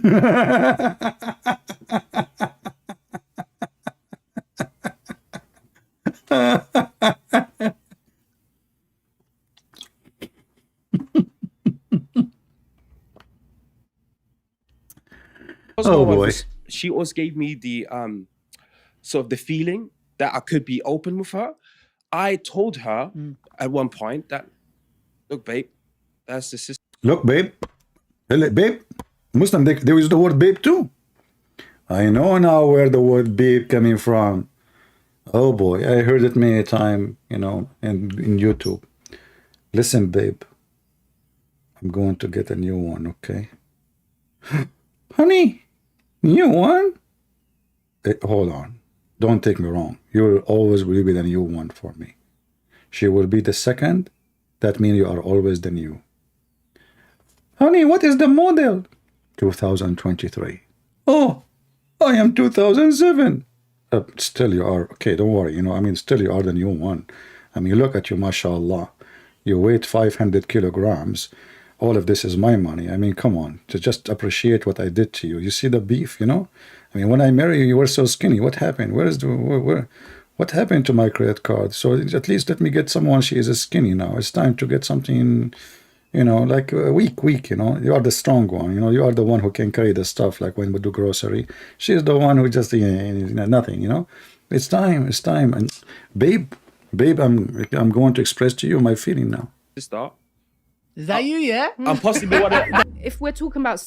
Speaker 1: Oh boy.
Speaker 18: She also gave me the sort of the feeling that I could be open with her. I told her at one point that, look, babe, that's the sister.
Speaker 1: Look, babe. Babe. Muslim, they use the word babe too. I know now where the word babe coming from. Oh boy, I heard it many times, you know, in YouTube. Listen, babe. I'm going to get a new one, okay? Honey, new one? Hold on. Don't take me wrong. You will always be the new one for me. She will be the second. That means you are always the new. Honey, what is the model? 2023. Oh, I am 2007. Still you are. Okay, don't worry. You know, I mean, still you are the new one. I mean, look at you, mashallah. You weigh 500 kilograms. All of this is my money. I mean, come on. To just appreciate what I did to you. You see the beef, you know? I mean, when I married you, you were so skinny. What happened? What happened to my credit card? So at least let me get someone. She is skinny now. It's time to get something, you know, like weak, you know. You are the strong one, you know. You are the one who can carry the stuff, like when we do grocery. She is the one who just, nothing, you know. It's time. And babe, I'm going to express to you my feeling now.
Speaker 18: Sister.
Speaker 2: Is that you, yeah?
Speaker 18: I'm possibly one of...
Speaker 8: If we're talking about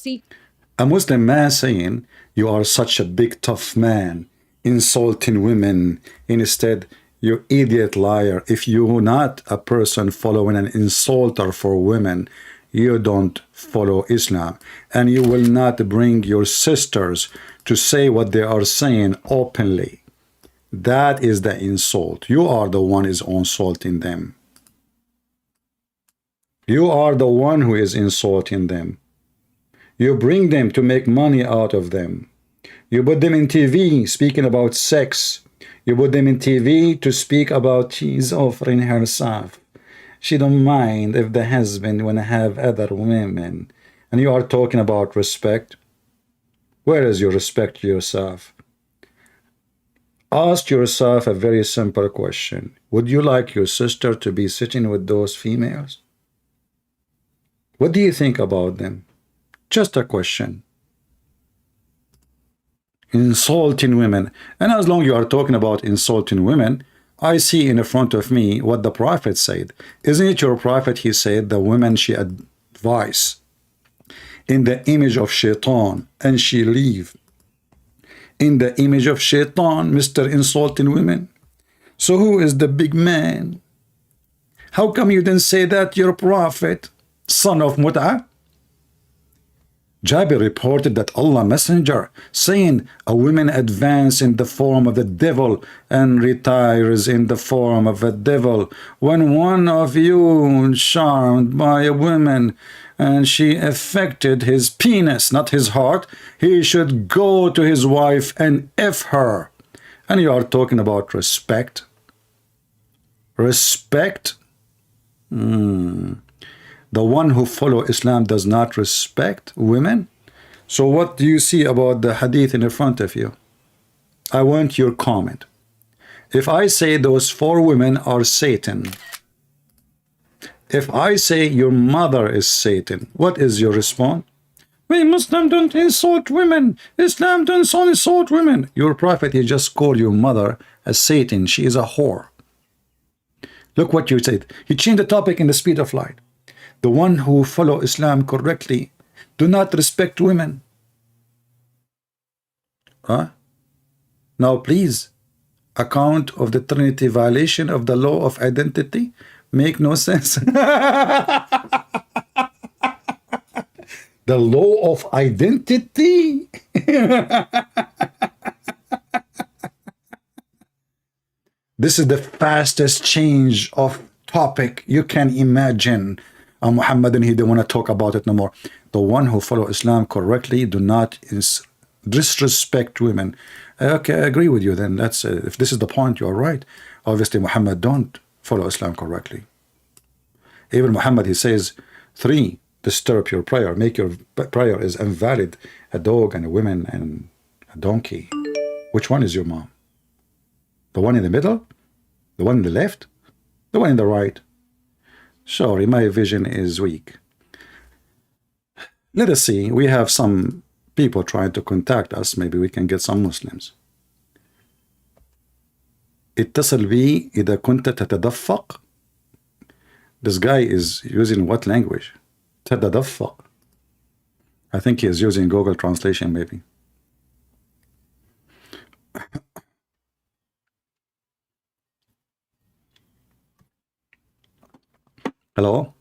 Speaker 1: a Muslim man saying, you are such a big tough man, insulting women. Instead, you idiot liar. If you're not a person following an insulter for women, you don't follow Islam. And you will not bring your sisters to say what they are saying openly. That is the insult. You are the one who is insulting them. You are the one who is insulting them. You bring them to make money out of them. You put them in TV speaking about sex. You put them in TV to speak about she's offering herself. She don't mind if the husband wanna have other women. And you are talking about respect. Where is your respect to yourself? Ask yourself a very simple question. Would you like your sister to be sitting with those females? What do you think about them? Just a question. Insulting women. And as long as you are talking about insulting women, I see in front of me what the Prophet said. Isn't it your Prophet? He said the women she advise in the image of shaitan and she leave in the image of shaitan, Mr. Insulting women. So who is the big man? How come you didn't say that, your Prophet, son of Mut'ah? Jabir reported that Allah Messenger saying a woman advance in the form of the devil and retires in the form of a devil. When one of you charmed by a woman and she affected his penis, not his heart, he should go to his wife and F her. And you are talking about respect. Respect? The one who follow Islam does not respect women. So what do you see about the hadith in front of you? I want your comment. If I say those 4 women are Satan, if I say your mother is Satan, what is your response? We Muslims don't insult women. Islam don't insult women. Your prophet, he just called your mother as Satan. She is a whore. Look what you said. He changed the topic in the speed of light. The one who follow Islam correctly do not respect women. Huh? Now please, account of the Trinity violation of the law of identity make no sense. The law of identity. This is the fastest change of topic you can imagine. Muhammadan, he don't want to talk about it no more. The one who follow Islam correctly do not disrespect women. Okay, I agree with you then. That's if this is the point, you're right. Obviously, Muhammad don't follow Islam correctly. Even Muhammad, he says, 3, disturb your prayer. Make your prayer is invalid. A dog and a woman and a donkey. Which one is your mom? The one in the middle? The one in the left? The one in the right? Sorry, my vision is weak. Let us see. We have some people trying to contact us. Maybe we can get some Muslims. اتصل بي إذا كنت تتدفق. This guy is using what language? تتدفق. I think he is using Google Translation maybe. Hello?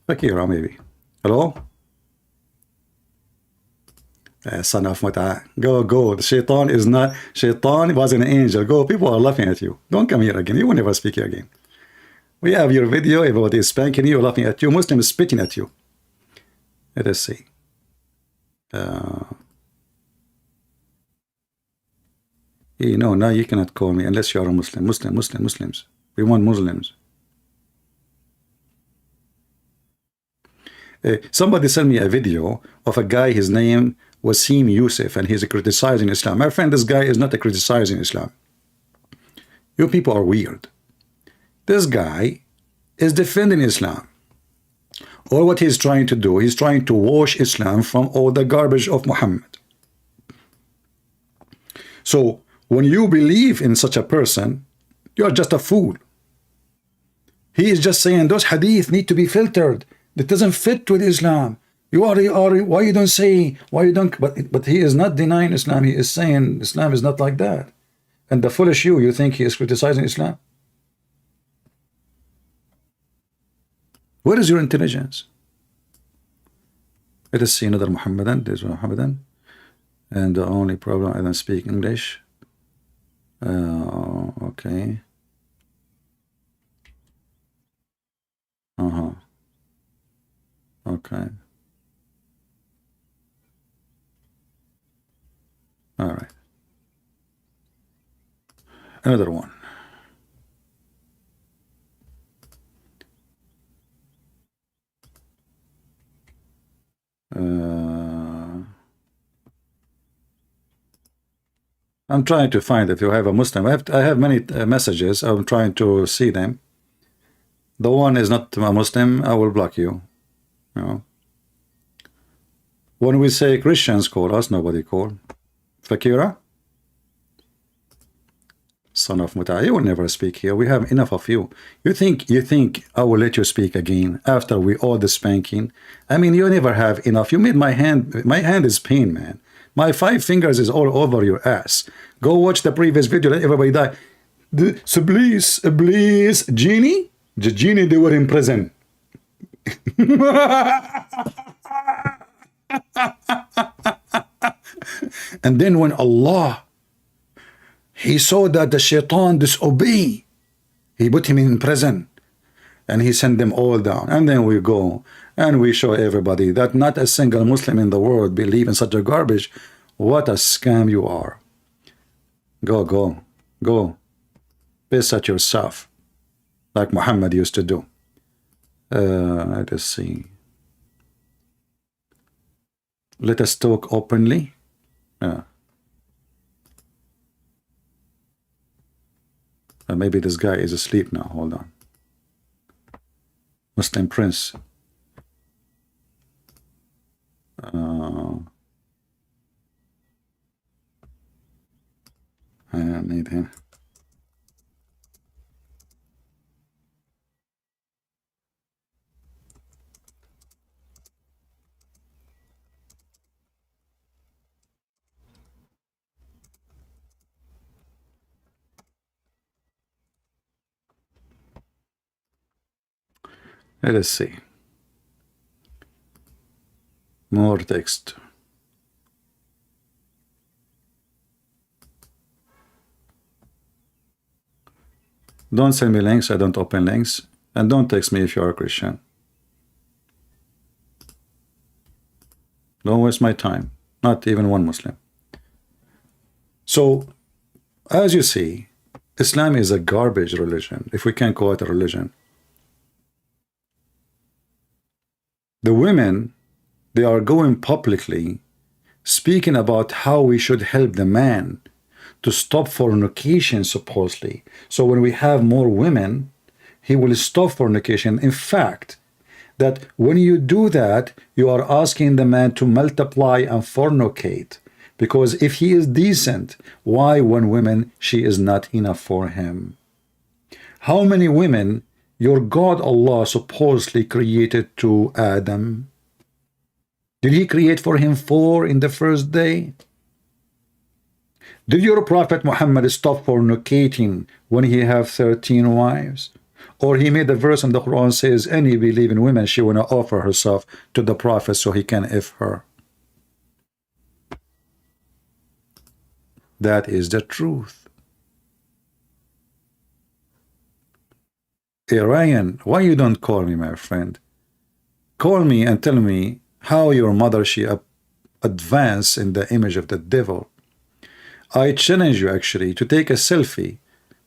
Speaker 1: Fakira maybe. Hello? Son of Mata. Go, go. The shaitan is not, shaitan was an angel. Go, people are laughing at you. Don't come here again. You will never speak here again. We have your video, everybody is spanking you, laughing at you. Muslim is spitting at you. Let us see. No, now you cannot call me unless you are a Muslim. Muslims. We want Muslims. Somebody sent me a video of a guy, his name Wasim Youssef, and he's criticizing Islam. My friend, this guy is not criticizing Islam. You people are weird. This guy is defending Islam. Or what he's trying to do, he's trying to wash Islam from all the garbage of Muhammad. So when you believe in such a person, you're just a fool. He is just saying those hadith need to be filtered. That doesn't fit with Islam. You are why you don't say, why you don't, but he is not denying Islam. He is saying Islam is not like that. And the foolish you think he is criticizing Islam? Where is your intelligence? Let us see another Muhammadan. There's Muhammadan. And the only problem, I don't speak English. Okay. Okay. All right. Another one. I'm trying to find if you have a Muslim. I have many messages. I'm trying to see them. The one is not a Muslim, I will block you. You know. When we say Christians call us, nobody call. Fakira? Son of Muta, you will never speak here. We have enough of you. You think I will let you speak again after we all the spanking? I mean, you never have enough. You made my hand is pain, man. My 5 fingers is all over your ass. Go watch the previous video, let everybody die. So please, Genie? The Genie, they were in prison. And then when Allah, he saw that the shaitan disobey, he put him in prison and he sent them all down. And then we go and we show everybody that not a single Muslim in the world believe in such a garbage. What a scam you are. Go piss at yourself like Muhammad used to do. Let us see. Let us talk openly. Maybe this guy is asleep now. Hold on. Muslim Prince. I need him. Let us see. More text. Don't send me links. I don't open links. And don't text me if you are a Christian. Don't waste my time. Not even one Muslim. So, as you see, Islam is a garbage religion, if we can call it a religion. The women, they are going publicly speaking about how we should help the man to stop fornication, supposedly. So when we have more women, he will stop fornication. In fact, that when you do that, you are asking the man to multiply and fornicate. Because if he is decent, why one woman, she is not enough for him? How many women your God Allah supposedly created to Adam? Did he create for him 4 in the first day? Did your Prophet Muhammad stop fornicating when he have 13 wives? Or he made a verse in the Quran says, any believing woman, she want to offer herself to the Prophet so he can if her. That is the truth. Hey, Ryan, why you don't call me, my friend? Call me and tell me how your mother, she advanced in the image of the devil. I challenge you actually to take a selfie,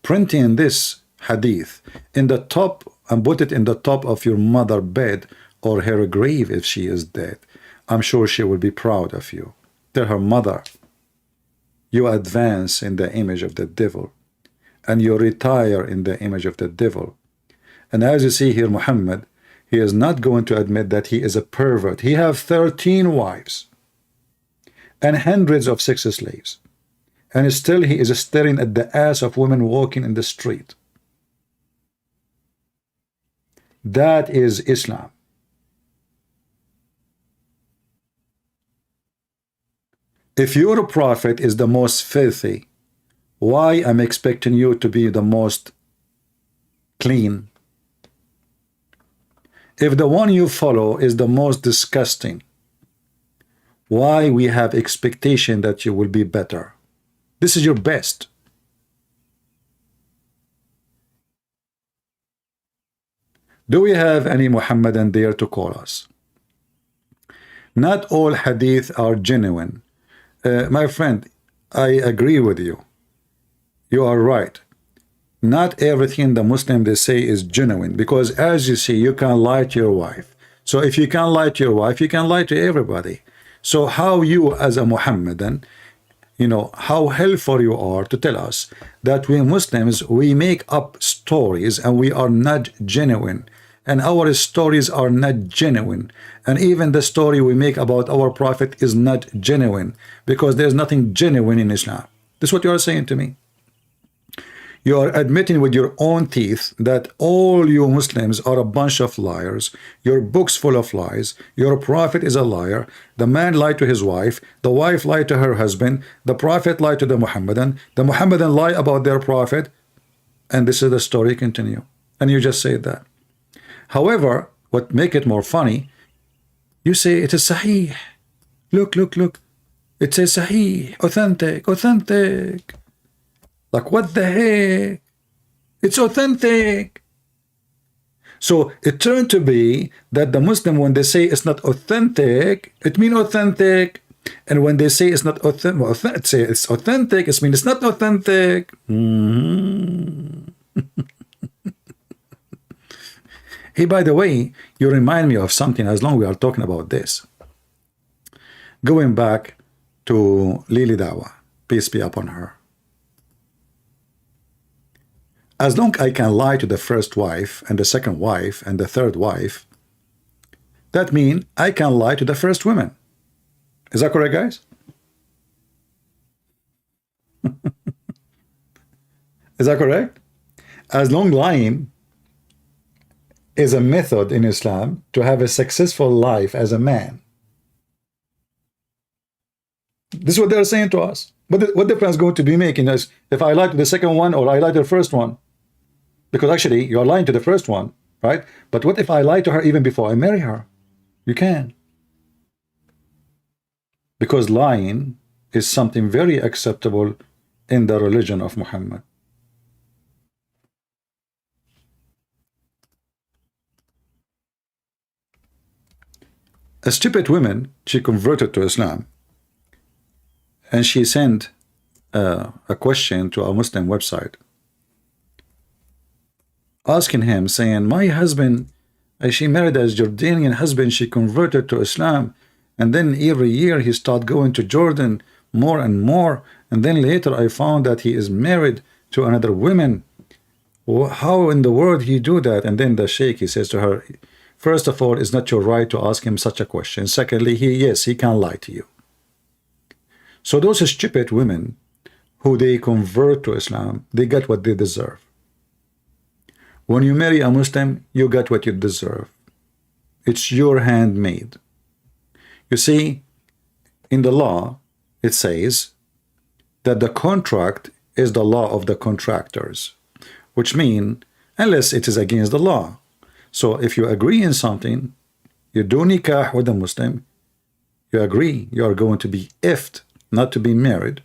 Speaker 1: printing this hadith in the top and put it in the top of your mother's bed or her grave if she is dead. I'm sure she will be proud of you. Tell her, mother, you advance in the image of the devil and you retire in the image of the devil. And as you see here, Muhammad, he is not going to admit that he is a pervert. He have 13 wives and hundreds of sex slaves. And still he is staring at the ass of women walking in the street. That is Islam. If your prophet is the most filthy, why I'm expecting you to be the most clean? If the one you follow is the most disgusting, why we have expectation that you will be better? This is your best. Do we have any Muhammadan there to call us? Not all hadith are genuine. My friend, I agree with you. You are right. Not everything the Muslim they say is genuine, because as you see, you can lie to your wife. So if you can lie to your wife, you can lie to everybody. So how you as a Muhammadan, you know, how helpful you are to tell us that we Muslims, we make up stories and we are not genuine. And our stories are not genuine. And even the story we make about our prophet is not genuine, because there's nothing genuine in Islam. This is what you are saying to me. You are admitting with your own teeth that all you Muslims are a bunch of liars. Your book's full of lies. Your prophet is a liar. The man lied to his wife. The wife lied to her husband. The prophet lied to the Muhammadan. The Muhammadan lie about their prophet. And this is the story continue. And you just say that. However, what make it more funny, you say it is sahih. Look, look, look. It says sahih, authentic, authentic. Like, what the heck? It's authentic. So it turned to be that the Muslim, when they say it's not authentic, it means authentic. And when they say it's not authentic, well, say it's authentic, it means it's not authentic. Hey, by the way, you remind me of something as long we are talking about this. Going back to Lili Dawah, peace be upon her. As long I can lie to the first wife and the second wife and the third wife, that means I can lie to the first woman. Is that correct, guys? Is that correct? As long lying is a method in Islam to have a successful life as a man. This is what they're saying to us. But what difference going to be making us if I lie to the second one or I lie to the first one? Because actually, you're lying to the first one, right? But what if I lie to her even before I marry her? You can. Because lying is something very acceptable in the religion of Muhammad. A stupid woman, she converted to Islam, and she sent a question to a Muslim website, asking him, saying, my husband, she married a Jordanian husband, she converted to Islam, and then every year he started going to Jordan more and more, and then later I found that he is married to another woman. How in the world he do that? And then the sheikh, he says to her, first of all, it's not your right to ask him such a question. Secondly, yes, he can lie to you. So those stupid women who they convert to Islam, they get what they deserve. When you marry a Muslim, you get what you deserve. It's your handmade. You see, in the law, it says that the contract is the law of the contractors, which means unless it is against the law. So if you agree in something, you do nikah with a Muslim, you agree you are going to be ifed, not to be married.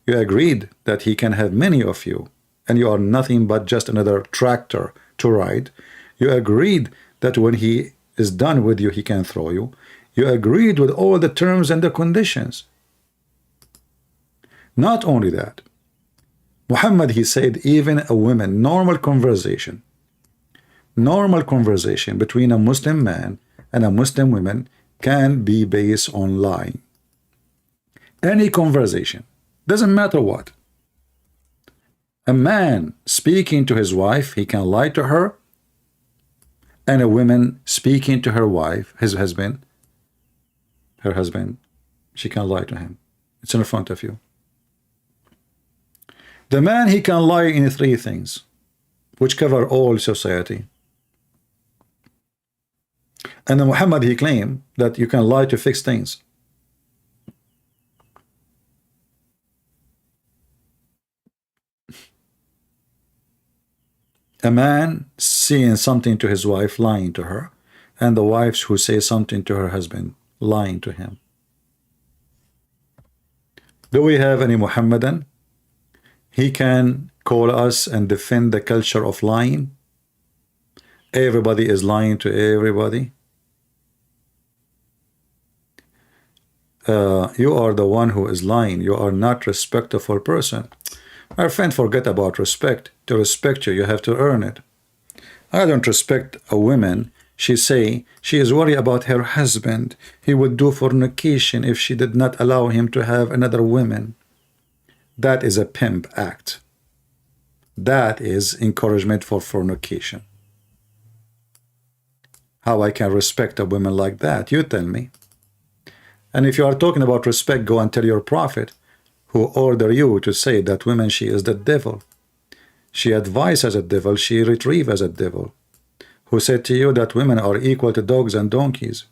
Speaker 1: You agreed that he can have many of you, and you are nothing but just another tractor to ride. You agreed that when he is done with you, he can throw you. You agreed with all the terms and the conditions. Not only that, Muhammad, he said, even a woman, normal conversation between a Muslim man and a Muslim woman can be based on lying. Any conversation, doesn't matter what. A man speaking to his wife, he can lie to her, and a woman speaking to her wife, her husband, she can lie to him. It's in front of you. The man, he can lie in 3 things, which cover all society. And then Muhammad, he claimed that you can lie to fix things. A man saying something to his wife, lying to her, and the wives who say something to her husband, lying to him. Do we have any Muhammadan? He can call us and defend the culture of lying. Everybody is lying to everybody. You are the one who is lying. You are not a respectful person. My friend, forget about respect. To respect you, you have to earn it. I don't respect a woman. She say she is worried about her husband. He would do fornication if she did not allow him to have another woman. That is a pimp act. That is encouragement for fornication. How I can respect a woman like that? You tell me. And if you are talking about respect, go and tell your prophet, who order you to say that woman, she is the devil. She advises as a devil, she retrieve as a devil. Who said to you that women are equal to dogs and donkeys.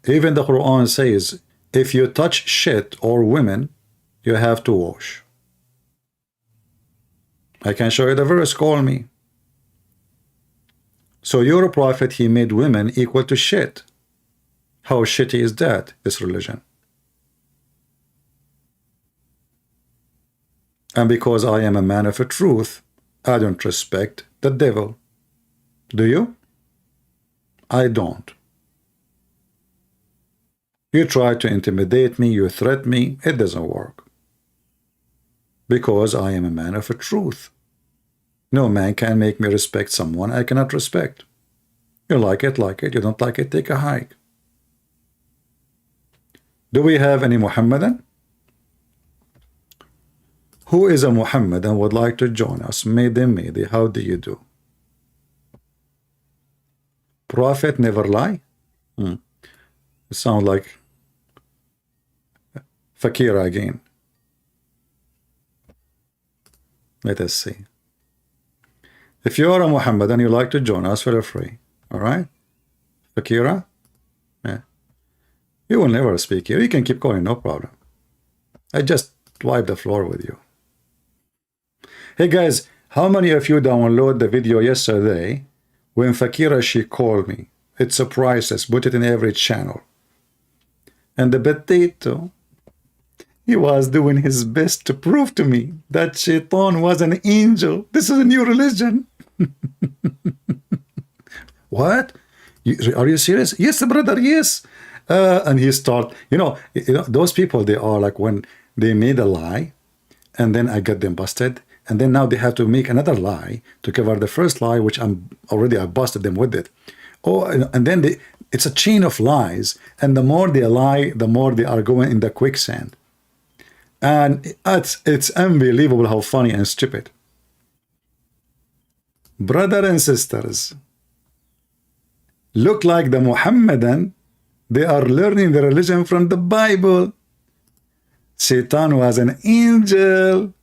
Speaker 1: Even the Quran says, if you touch shit or women, you have to wash. I can show you the verse, call me. So your prophet, he made women equal to shit. How shitty is that, this religion? And because I am a man of a truth, I don't respect the devil. Do you? I don't. You try to intimidate me, you threaten me, it doesn't work. Because I am a man of a truth. No man can make me respect someone I cannot respect. You like it, like it. You don't like it, take a hike. Do we have any Muhammadan? Who is a Muhammadan would like to join us? Mayday, how do you do? Prophet never lie? It sounds like Fakira again. Let us see. If you are a Muhammadan, you like to join us, feel free. All right? Fakira? Yeah. You will never speak here. You can keep going, no problem. I just wipe the floor with you. Hey guys, how many of you downloaded the video yesterday when Fakira, she called me? It's a priceless. Put it in every channel. And the potato, he was doing his best to prove to me that Shaitan was an angel. This is a new religion. What? Are you serious? Yes, brother, yes. And he start, you know, those people, they are like when they made a lie and then I got them busted. And then now they have to make another lie to cover the first lie, which I busted them with it. Oh, and then it's a chain of lies. And the more they lie, the more they are going in the quicksand. And it's unbelievable how funny and stupid. Brother and sisters, look like the Muhammadan, they are learning the religion from the Bible. Satan was an angel.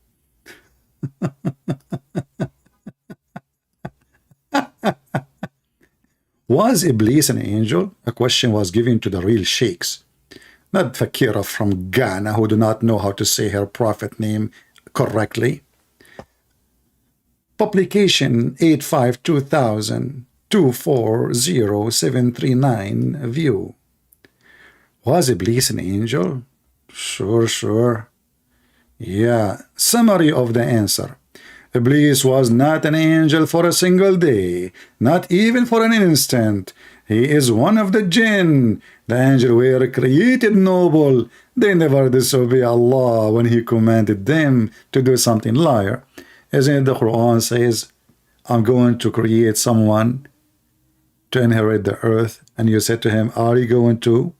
Speaker 1: Was Iblis an angel? A question was given to the real sheikhs, not Fakira from Ghana who do not know how to say her prophet name correctly. Publication 85-2000-240739 view. Was Iblis an angel? Sure. Yeah. Summary of the answer. Iblis was not an angel for a single day, not even for an instant. He is one of the jinn. The angels were created noble. They never disobey Allah when He commanded them to do something liar. Isn't it the Quran says, I'm going to create someone to inherit the earth, and you said to him, are you going to?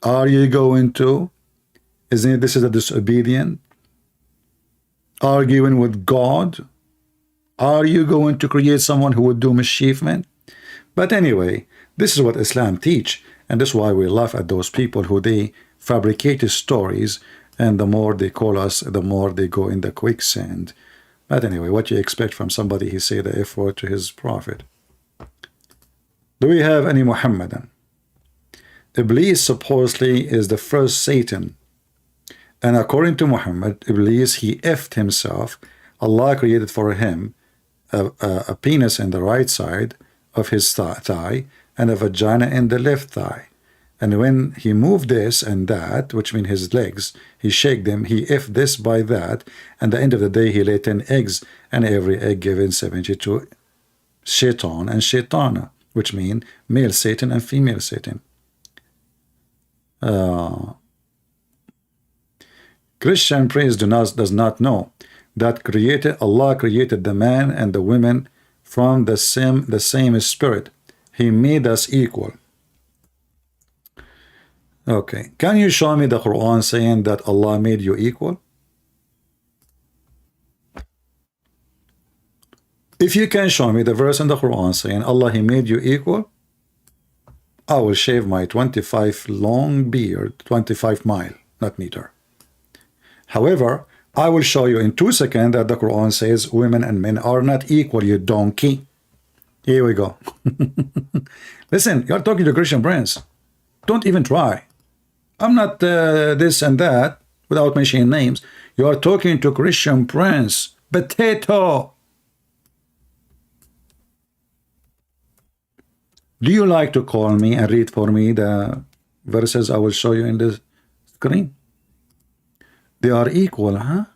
Speaker 1: Are you going to? Isn't it this is a disobedient? Arguing with God? Are you going to create someone who would do mischievement? But anyway, this is what Islam teach, and this is why we laugh at those people who they fabricate stories, and the more they call us, the more they go in the quicksand. But anyway, what you expect from somebody he say the F word to his prophet? Do we have any Muhammadan? Iblis supposedly is the first Satan. And according to Muhammad, Iblis, he effed himself. Allah created for him a penis in the right side of his thigh and a vagina in the left thigh. And when he moved this and that, which means his legs, he shake them, he effed this by that, and at the end of the day, he laid 10 eggs, and every egg given 72 shaitan and shaitana, which mean male Satan and female Satan. Christian priest does not know that Allah created the man and the women from the same spirit. He made us equal. Okay, can you show me the Quran saying that Allah made you equal? If you can show me the verse in the Quran saying Allah, He made you equal, I will shave my 25 long beard, 25 mile, not meter. However, I will show you in 2 seconds that the Quran says women and men are not equal, you donkey. Here we go. Listen, you're talking to Christian friends. Don't even try. I'm not this and that without mentioning names. You are talking to Christian prince. Potato. Do you like to call me and read for me the verses I will show you in the screen? They are equal, huh?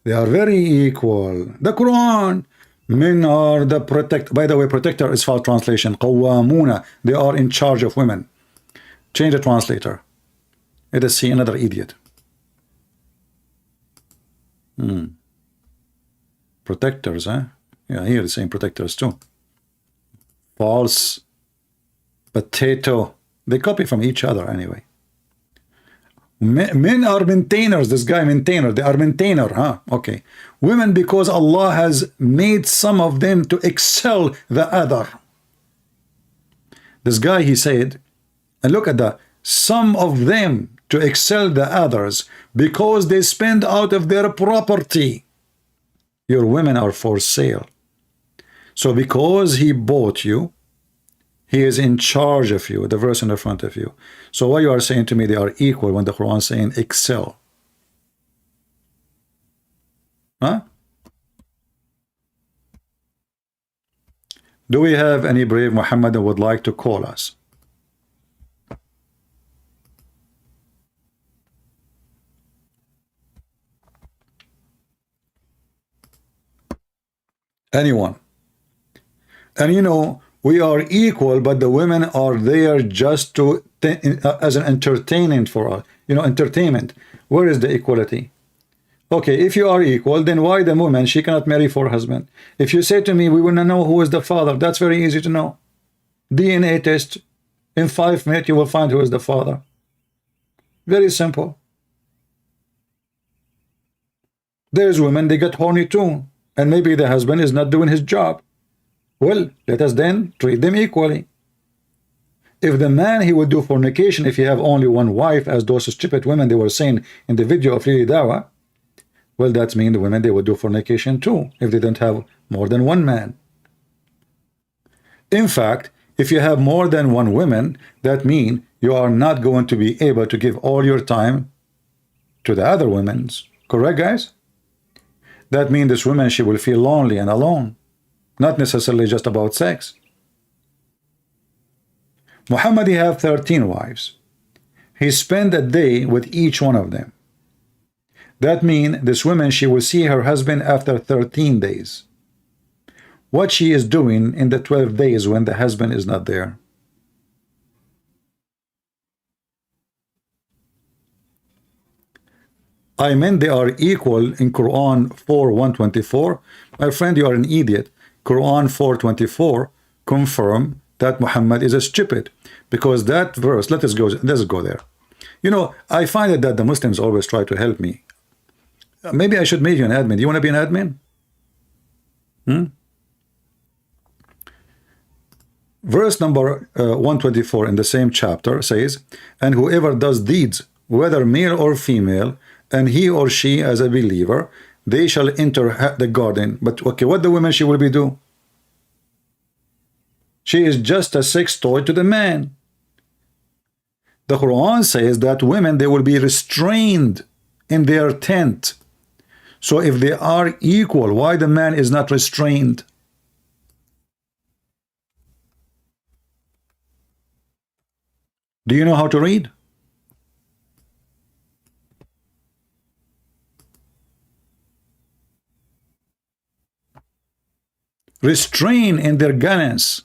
Speaker 1: They are very equal. The Quran. Men are the protect. By the way, protector is false translation. Qawwamuna. They are in charge of women. Change the translator. Let us see another idiot. Protectors, huh? Yeah, here it's saying protectors too. False. Potato. They copy from each other anyway. Men are maintainers. This guy maintainer. They are maintainer, huh? Okay. Women, because Allah has made some of them to excel the other. This guy, he said, and look at that, some of them to excel the others because they spend out of their property. Your women are for sale. So because he bought you, he is in charge of you, the verse in the front of you. So why you are saying to me they are equal when the Quran is saying excel? Huh? Do we have any brave Muhammad that would like to call us? Anyone? And you know, we are equal, but the women are there just to as an entertainment for us. You know, entertainment. Where is the equality? Okay, if you are equal, then why the woman, she cannot marry for husband? If you say to me, we want to know who is the father, that's very easy to know. DNA test. In 5 minutes, you will find who is the father. Very simple. There's women, they get horny too. And maybe the husband is not doing his job. Well, let us then treat them equally. If the man, he would do fornication if he have only one wife, as those stupid women they were saying in the video of Hijab Ali Dawah, well, that means the women, they would do fornication too, if they don't have more than one man. In fact, if you have more than one woman, that means you are not going to be able to give all your time to the other women's. Correct, guys? That means this woman, she will feel lonely and alone. Not necessarily just about sex. Muhammad, he have 13 wives. He spent a day with each one of them. That means this woman, she will see her husband after 13 days. What she is doing in the 12 days when the husband is not there? I meant they are equal in Quran 4:124. My friend, you are an idiot. Quran 4:24 confirm that Muhammad is a stupid, because that verse, let's go there. You know, I find it that the Muslims always try to help me. Maybe I should make you an admin. Do you want to be an admin? Verse number 124 in the same chapter says, and whoever does deeds, whether male or female, and he or she as a believer, they shall enter the garden. But okay, what the woman she will be do? She is just a sex toy to the man. The Quran says that women, they will be restrained in their tent. So if they are equal, why the man is not restrained? Do you know how to read? Restrain in their guidance.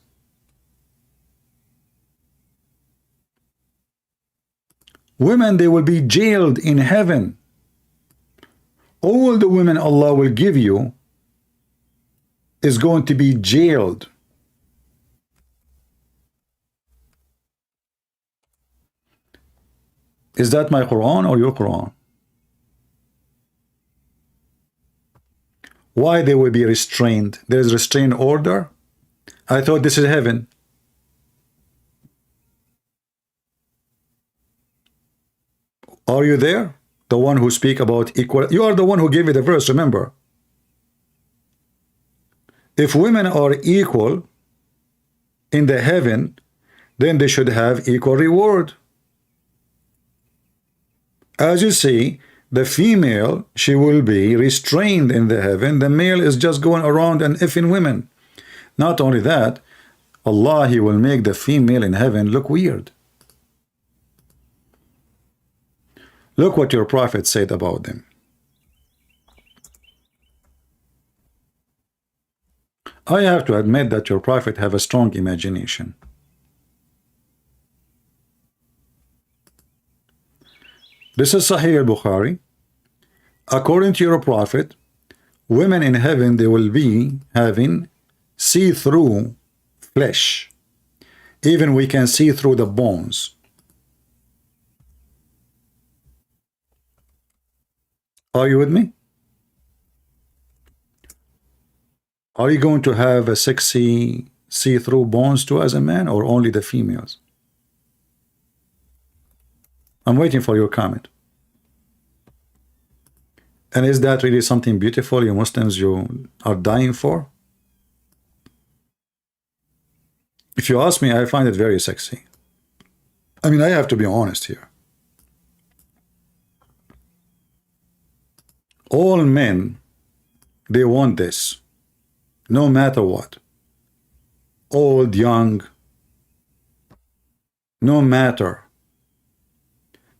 Speaker 1: Women, they will be jailed in heaven. All the women Allah will give you is going to be jailed. Is that my Quran or your Quran? Why they will be restrained? There is restraint order. I thought this is heaven. Are you there? The one who speak about equal. You are the one who gave me the verse, remember. If women are equal in the heaven, then they should have equal reward. As you see, the female, she will be restrained in the heaven. The male is just going around and effing women. Not only that, Allah, he will make the female in heaven look weird. Look what your prophet said about them. I have to admit that your prophet have a strong imagination. This is Sahih al-Bukhari. According to your prophet, women in heaven, they will be having see-through flesh. Even we can see through the bones. Are you with me? Are you going to have a sexy see-through bones too as a man, or only the females? I'm waiting for your comment. And is that really something beautiful, you Muslims, you are dying for? If you ask me, I find it very sexy. I mean, I have to be honest here. All men, they want this, no matter what. Old, young, no matter.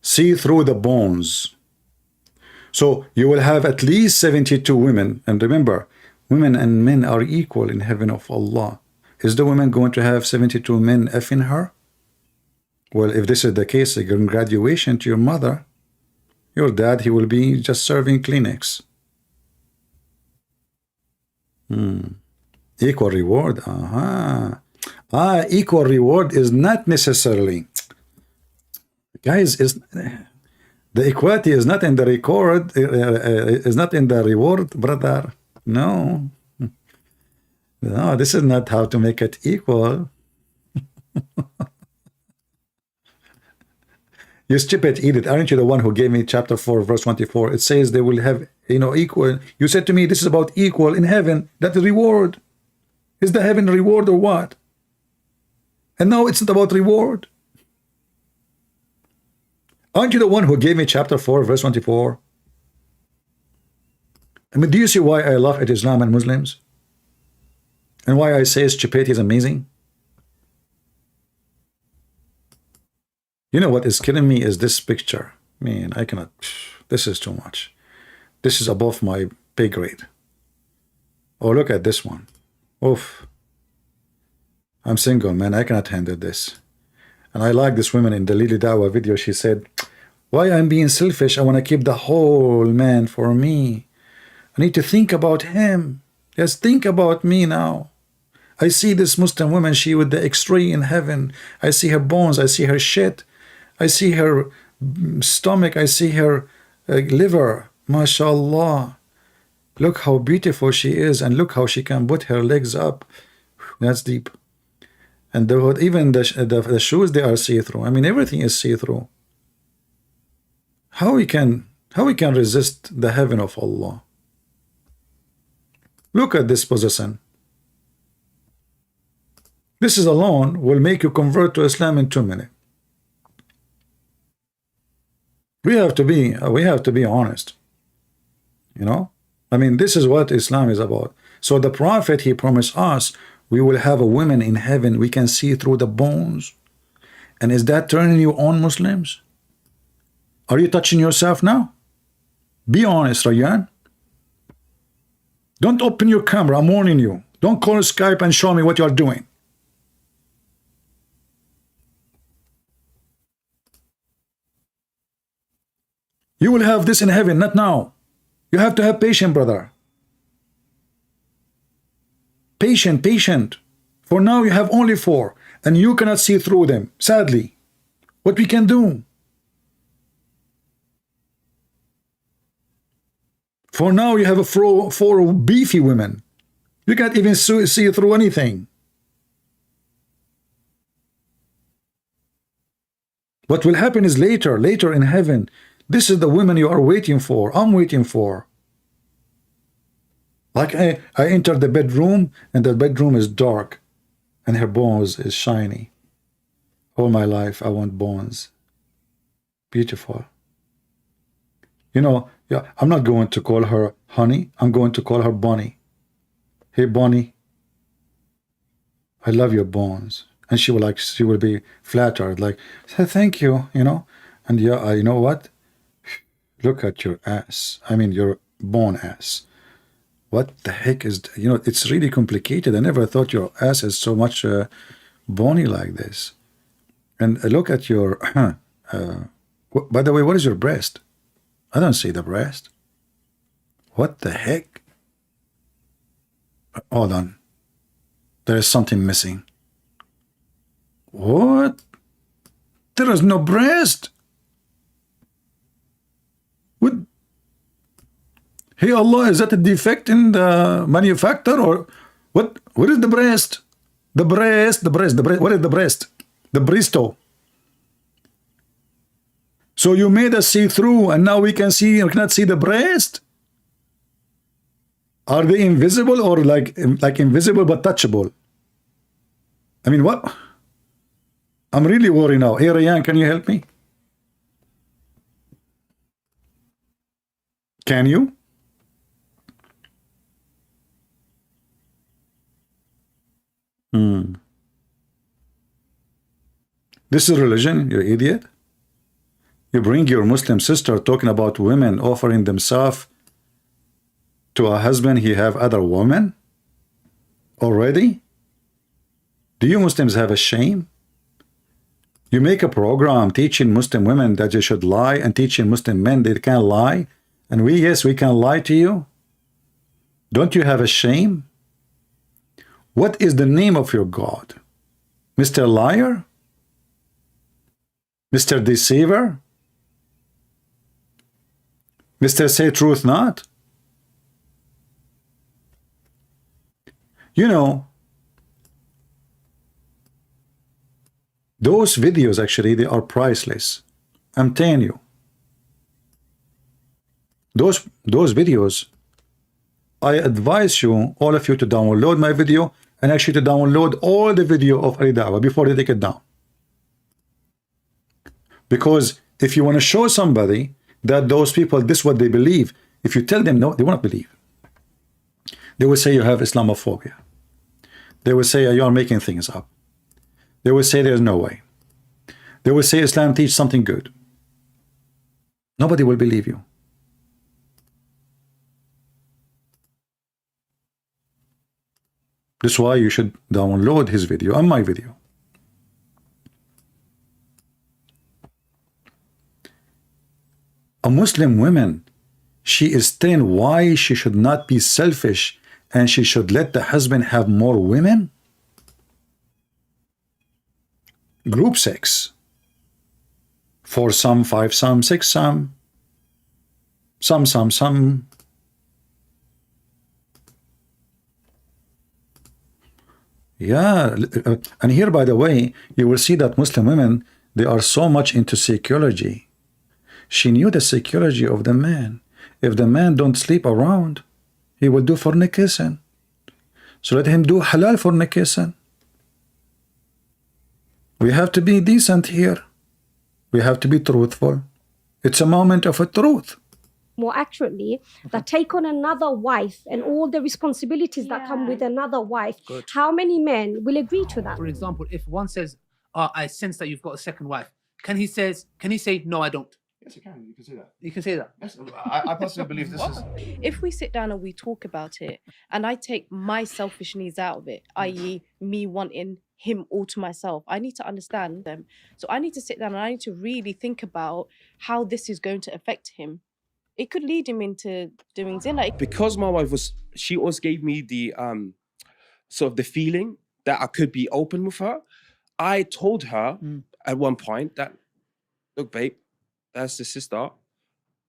Speaker 1: See through the bones. So you will have at least 72 women. And remember, women and men are equal in heaven of Allah. Is the woman going to have 72 men effing her? Well, if this is the case, a graduation to your mother. Your dad, he will be just serving Kleenex. Equal reward. Equal reward is not necessarily. Guys, is the equality is not in the record, is not in the reward, brother. No. No, this is not how to make it equal. You stupid idiot, aren't you the one who gave me chapter 4 verse 24? It says they will have, equal. You said to me this is about equal in heaven. That is reward. Is the heaven reward or what? And now it's not about reward. Aren't you the one who gave me chapter 4 verse 24? I mean, do you see why I laugh at Islam and Muslims? And why I say stupidity is amazing? You know what is killing me is this picture. Man, I cannot. This is too much. This is above my pay grade. Oh, look at this one. Oof. I'm single, man. I cannot handle this. And I like this woman in the Hijab Ali Dawah video. She said, why I'm being selfish? I want to keep the whole man for me. I need to think about him. Yes, think about me now. I see this Muslim woman, she with the X-ray in heaven. I see her bones. I see her shit. I see her stomach. I see her liver. MashaAllah. Look how beautiful she is. And look how she can put her legs up. That's deep. And even the shoes, they are see-through. I mean, everything is see-through. How we can resist the heaven of Allah? Look at this position. This is alone will make you convert to Islam in 2 minutes. We have to be honest. I mean, this is what Islam is about. So the Prophet, he promised us, we will have a woman in heaven, we can see through the bones. And is that turning you on, Muslims? Are you touching yourself now? Be honest, Rayyan. Don't open your camera, I'm warning you. Don't call Skype and show me what you are doing. You will have this in heaven, not now. You have to have patience, brother. Patient. For now you have only 4, and you cannot see through them, sadly. What we can do? For now you have 4 beefy women. You can't even see through anything. What will happen is later in heaven. This is the women you are waiting for. I'm waiting for. Like I entered the bedroom, and the bedroom is dark, and her bones is shiny. All my life I want bones. Beautiful. Yeah, I'm not going to call her honey. I'm going to call her Bonnie. Hey, Bonnie, I love your bones. And she will be flattered, like, thank you, And yeah, you know what? Look at your ass. I mean, your bone ass. What the heck is, it's really complicated. I never thought your ass is so much bony like this. And look at your, by the way, what is your breast? I don't see the breast. What the heck? Hold on. There is something missing. What? There is no breast. What? Hey Allah, is that a defect in the manufacturer or what? What is the breast? The breast. What is the breast? The bristo. So you made us see through, and now we cannot see the breast. Are they invisible or like invisible but touchable? I mean, what? I'm really worried now. Hey, Rayyan, can you help me? Can you? This is religion, you idiot. You bring your Muslim sister talking about women offering themselves to a husband he have other women already? Do you Muslims have a shame? You make a program teaching Muslim women that they should lie and teaching Muslim men they can't lie, and yes, we can lie to you. Don't you have a shame? What is the name of your God? Mr. Liar? Mr. Deceiver? Mr. Say Truth Not? You know, those videos actually, they are priceless. I'm telling you. Those videos, I advise you, all of you, to download my video and actually to download all the video of Ali Dawah before they take it down. Because if you want to show somebody that those people, this is what they believe, if you tell them no, they won't believe. They will say you have Islamophobia. They will say you are making things up. They will say there's no way. They will say Islam teaches something good. Nobody will believe you. That's why you should download his video and my video. A Muslim woman, she is telling why she should not be selfish and she should let the husband have more women? Group sex. 4 some, 5 some, 6 some. Some. Yeah, and here, by the way, you will see that Muslim women, they are so much into psychology. She knew the psychology of the man. If the man don't sleep around, he will do fornication. So let him do halal fornication. We have to be decent here. We have to be truthful. It's a moment of a truth.
Speaker 6: More accurately, that take on another wife and all the responsibilities that come with another wife.
Speaker 2: Good.
Speaker 6: How many men will agree to that?
Speaker 2: For example, if one says, I sense that you've got a second wife, can he say, no, I don't?
Speaker 19: Yes, you can. You can say that.
Speaker 2: You can say that.
Speaker 19: Yes, I personally believe this is.
Speaker 8: If we sit down and we talk about it, and I take my selfish needs out of it, i.e., me wanting him all to myself, I need to understand them. So I need to sit down and I need to really think about how this is going to affect him. It could lead him into doing zina.
Speaker 18: Because my wife she always gave me the sort of the feeling that I could be open with her. I told her at one point that, look, babe, that's the sister.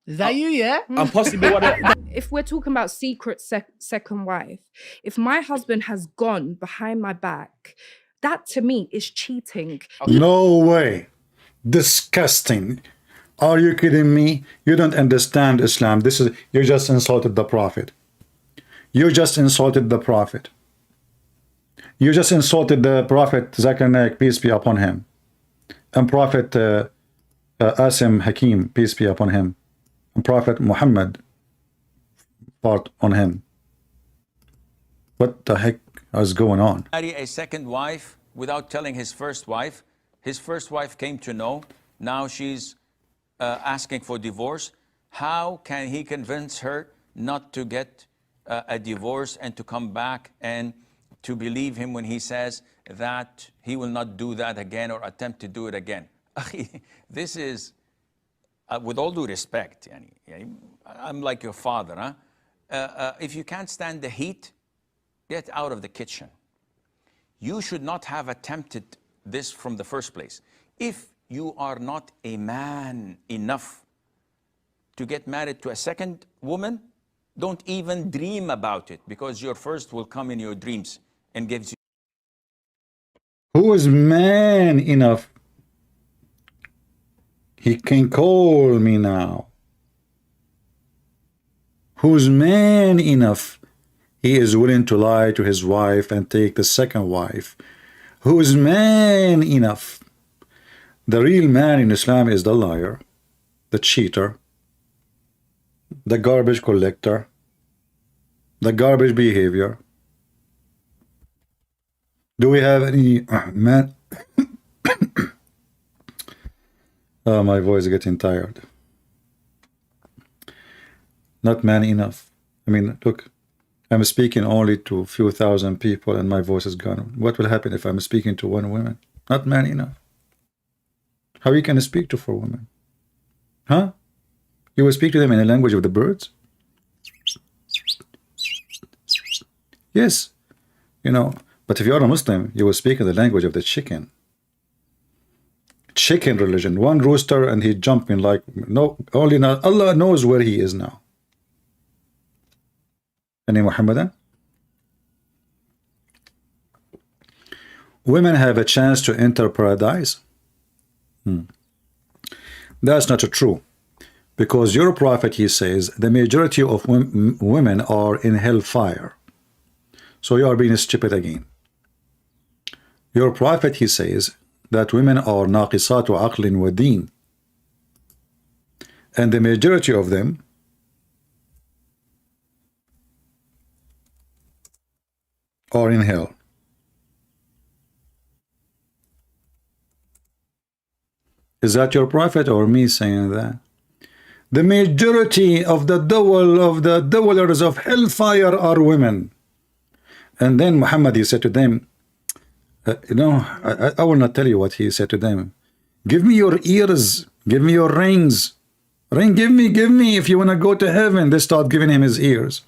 Speaker 2: Is that you, yeah?
Speaker 18: I'm possibly one of...
Speaker 20: If we're talking about secret second wife, if my husband has gone behind my back, that to me is cheating.
Speaker 1: No way. Disgusting. Are you kidding me? You don't understand Islam. You just insulted the Prophet. You just insulted the Prophet. You just insulted the Prophet Zakaria, peace be upon him, and Prophet Asim Hakim, peace be upon him, and Prophet Muhammad, part on him. What the heck is going on?
Speaker 4: Marry a second wife without telling his first wife. His first wife came to know. Now she's asking for divorce. How can he convince her not to get a divorce and to come back and to believe him when he says that he will not do that again or attempt to do it again? This is, with all due respect, I'm like your father. Huh? If you can't stand the heat, get out of the kitchen. You should not have attempted this from the first place. If you are not a man enough to get married to a second woman, don't even dream about it, because your first will come in your dreams and gives you.
Speaker 1: Who is man enough? He can call me now. Who's man enough? He is willing to lie to his wife and take the second wife. Who is man enough? The real man in Islam is the liar, the cheater, the garbage collector, the garbage behavior. Do we have any man? Oh, my voice is getting tired. Not man enough. I mean, look, I'm speaking only to a few thousand people and my voice is gone. What will happen if I'm speaking to one woman? Not man enough. How you can speak to 4 women? Huh? You will speak to them in the language of the birds? Yes. You know, but if you are a Muslim, you will speak in the language of the chicken. Chicken religion. One rooster and he jumping like, no, only not, Allah knows where he is now. Any Muhammadan? Women have a chance to enter paradise? That's not true. Because your prophet, he says, the majority of women are in hellfire. So you are being stupid again. Your prophet, he says, that women are naqisatu aqlin wa deen. And the majority of them are in hell. Is that your prophet or me saying that? The majority of the dwellers of hellfire are women. And then Muhammad, he said to them, I will not tell you what he said to them. Give me your ears, give me your rings. Give me if you want to go to heaven. They start giving him his ears.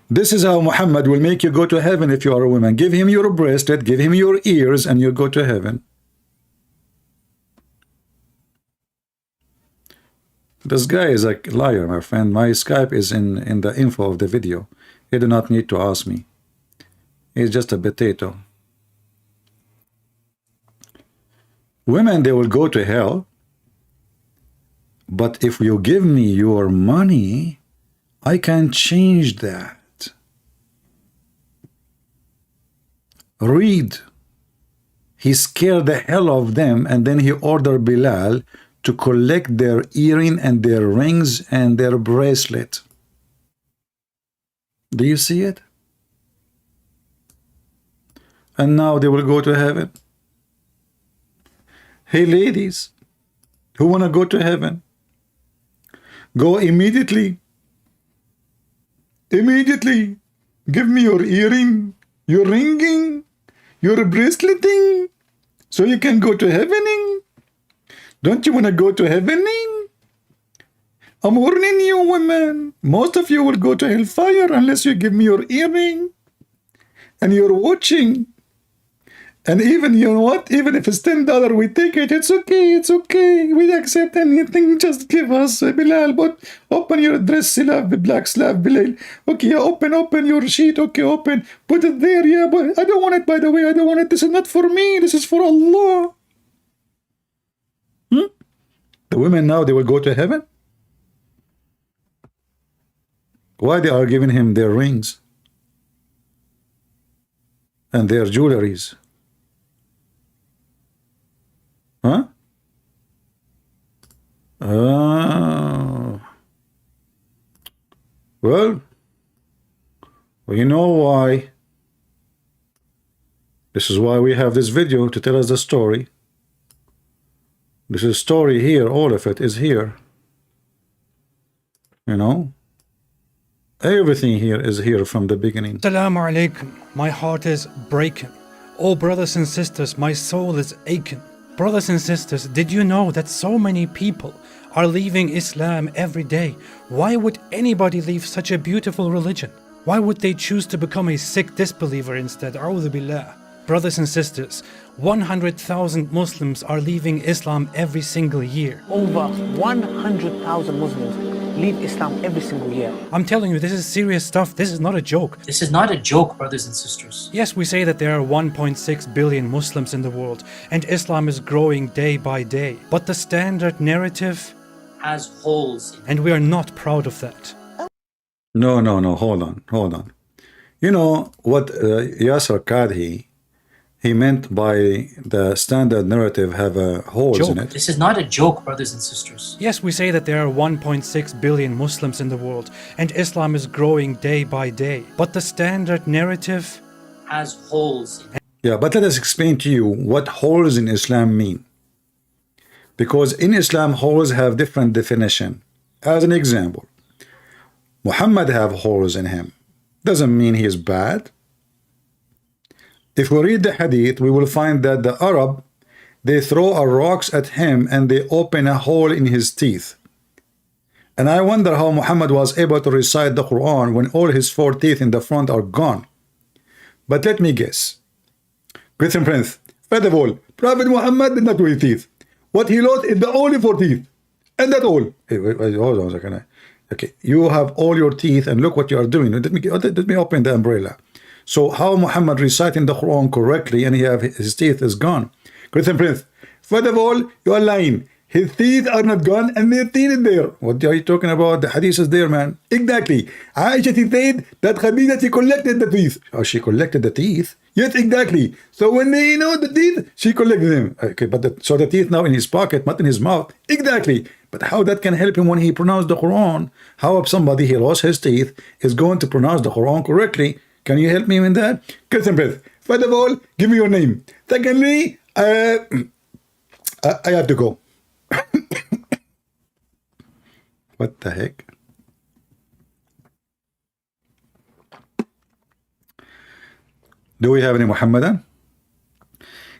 Speaker 1: This is how Muhammad will make you go to heaven if you are a woman. Give him your bracelet, give him your ears, and you go to heaven. This guy is a liar, my friend. My Skype is in the info of the video. You do not need to ask me. He's just a potato. Women, they will go to hell. But if you give me your money, I can change that. Read. He scared the hell of them, and then he ordered Bilal to collect their earring and their rings and their bracelet. Do you see it? And now they will go to heaven. Hey ladies, who want to go to heaven? Go immediately. Immediately. Give me your earring, your ringing, your braceleting, so you can go to heavening. Don't you want to go to heavening? I'm warning you, women. Most of you will go to hellfire unless you give me your earring and your watching. And even, you know what? Even if it's $10, we take it. It's okay. It's okay. We accept anything. Just give us, Bilal. But open your dress, slave, black slave, Bilal. Okay, open your sheet. Okay, open. Put it there. Yeah, but I don't want it, by the way. I don't want it. This is not for me. This is for Allah. The women now, they will go to heaven? Why they are giving him their rings and their jewelries? Huh? Well, you know why. This is why we have this video, to tell us the story. This is story here, all of it is here. You know? Everything here is here from the beginning.
Speaker 9: Assalamu alaikum. My heart is breaking. Oh brothers and sisters, my soul is aching. Brothers and sisters, did you know that so many people are leaving Islam every day? Why would anybody leave such a beautiful religion? Why would they choose to become a sick disbeliever instead? A'udhu billah. Brothers and sisters, 100,000 Muslims are leaving Islam every single year.
Speaker 21: Over 100,000 Muslims leave Islam every single year.
Speaker 9: I'm telling you, this is serious stuff. This is not a joke.
Speaker 10: This is not a joke, brothers and sisters.
Speaker 9: Yes, we say that there are 1.6 billion Muslims in the world and Islam is growing day by day. But the standard narrative
Speaker 10: has holes in it.
Speaker 9: And we are not proud of that.
Speaker 1: No, hold on. You know what Yasser Qadhi, he meant by the standard narrative have holes in it.
Speaker 10: This is not a joke, brothers and sisters.
Speaker 9: Yes, we say that there are 1.6 billion Muslims in the world and Islam is growing day by day. But the standard narrative
Speaker 10: has holes in it.
Speaker 1: Yeah, but let us explain to you what holes in Islam mean. Because in Islam, holes have different definition. As an example, Muhammad have holes in him. Doesn't mean he is bad. If we read the hadith, we will find that the Arab, they throw rocks at him and they open a hole in his teeth. And I wonder how Muhammad was able to recite the Quran when all his 4 teeth in the front are gone. But let me guess. Question Prince, first of all, Prophet Muhammad did not do his teeth. What he lost is the only 4 teeth. And that's all. Hey, wait, hold on a second. Okay, you have all your teeth and look what you are doing. Let me open the umbrella. So how Muhammad reciting the Quran correctly and his teeth is gone? Christian Prince, first of all, you are lying. His teeth are not gone and their teeth is there. What are you talking about? The hadith is there, man. Exactly. Aisha said that Khadija, she collected the teeth. Oh, she collected the teeth? Yes, exactly. So when they know the teeth, she collected them. Okay, but so the teeth now in his pocket, not in his mouth. Exactly. But how that can help him when he pronounced the Quran? How if somebody, he lost his teeth, is going to pronounce the Quran correctly? Can you help me with that? Christian Prince, first of all, give me your name. Secondly, I have to go. What the heck? Do we have any Muhammadan?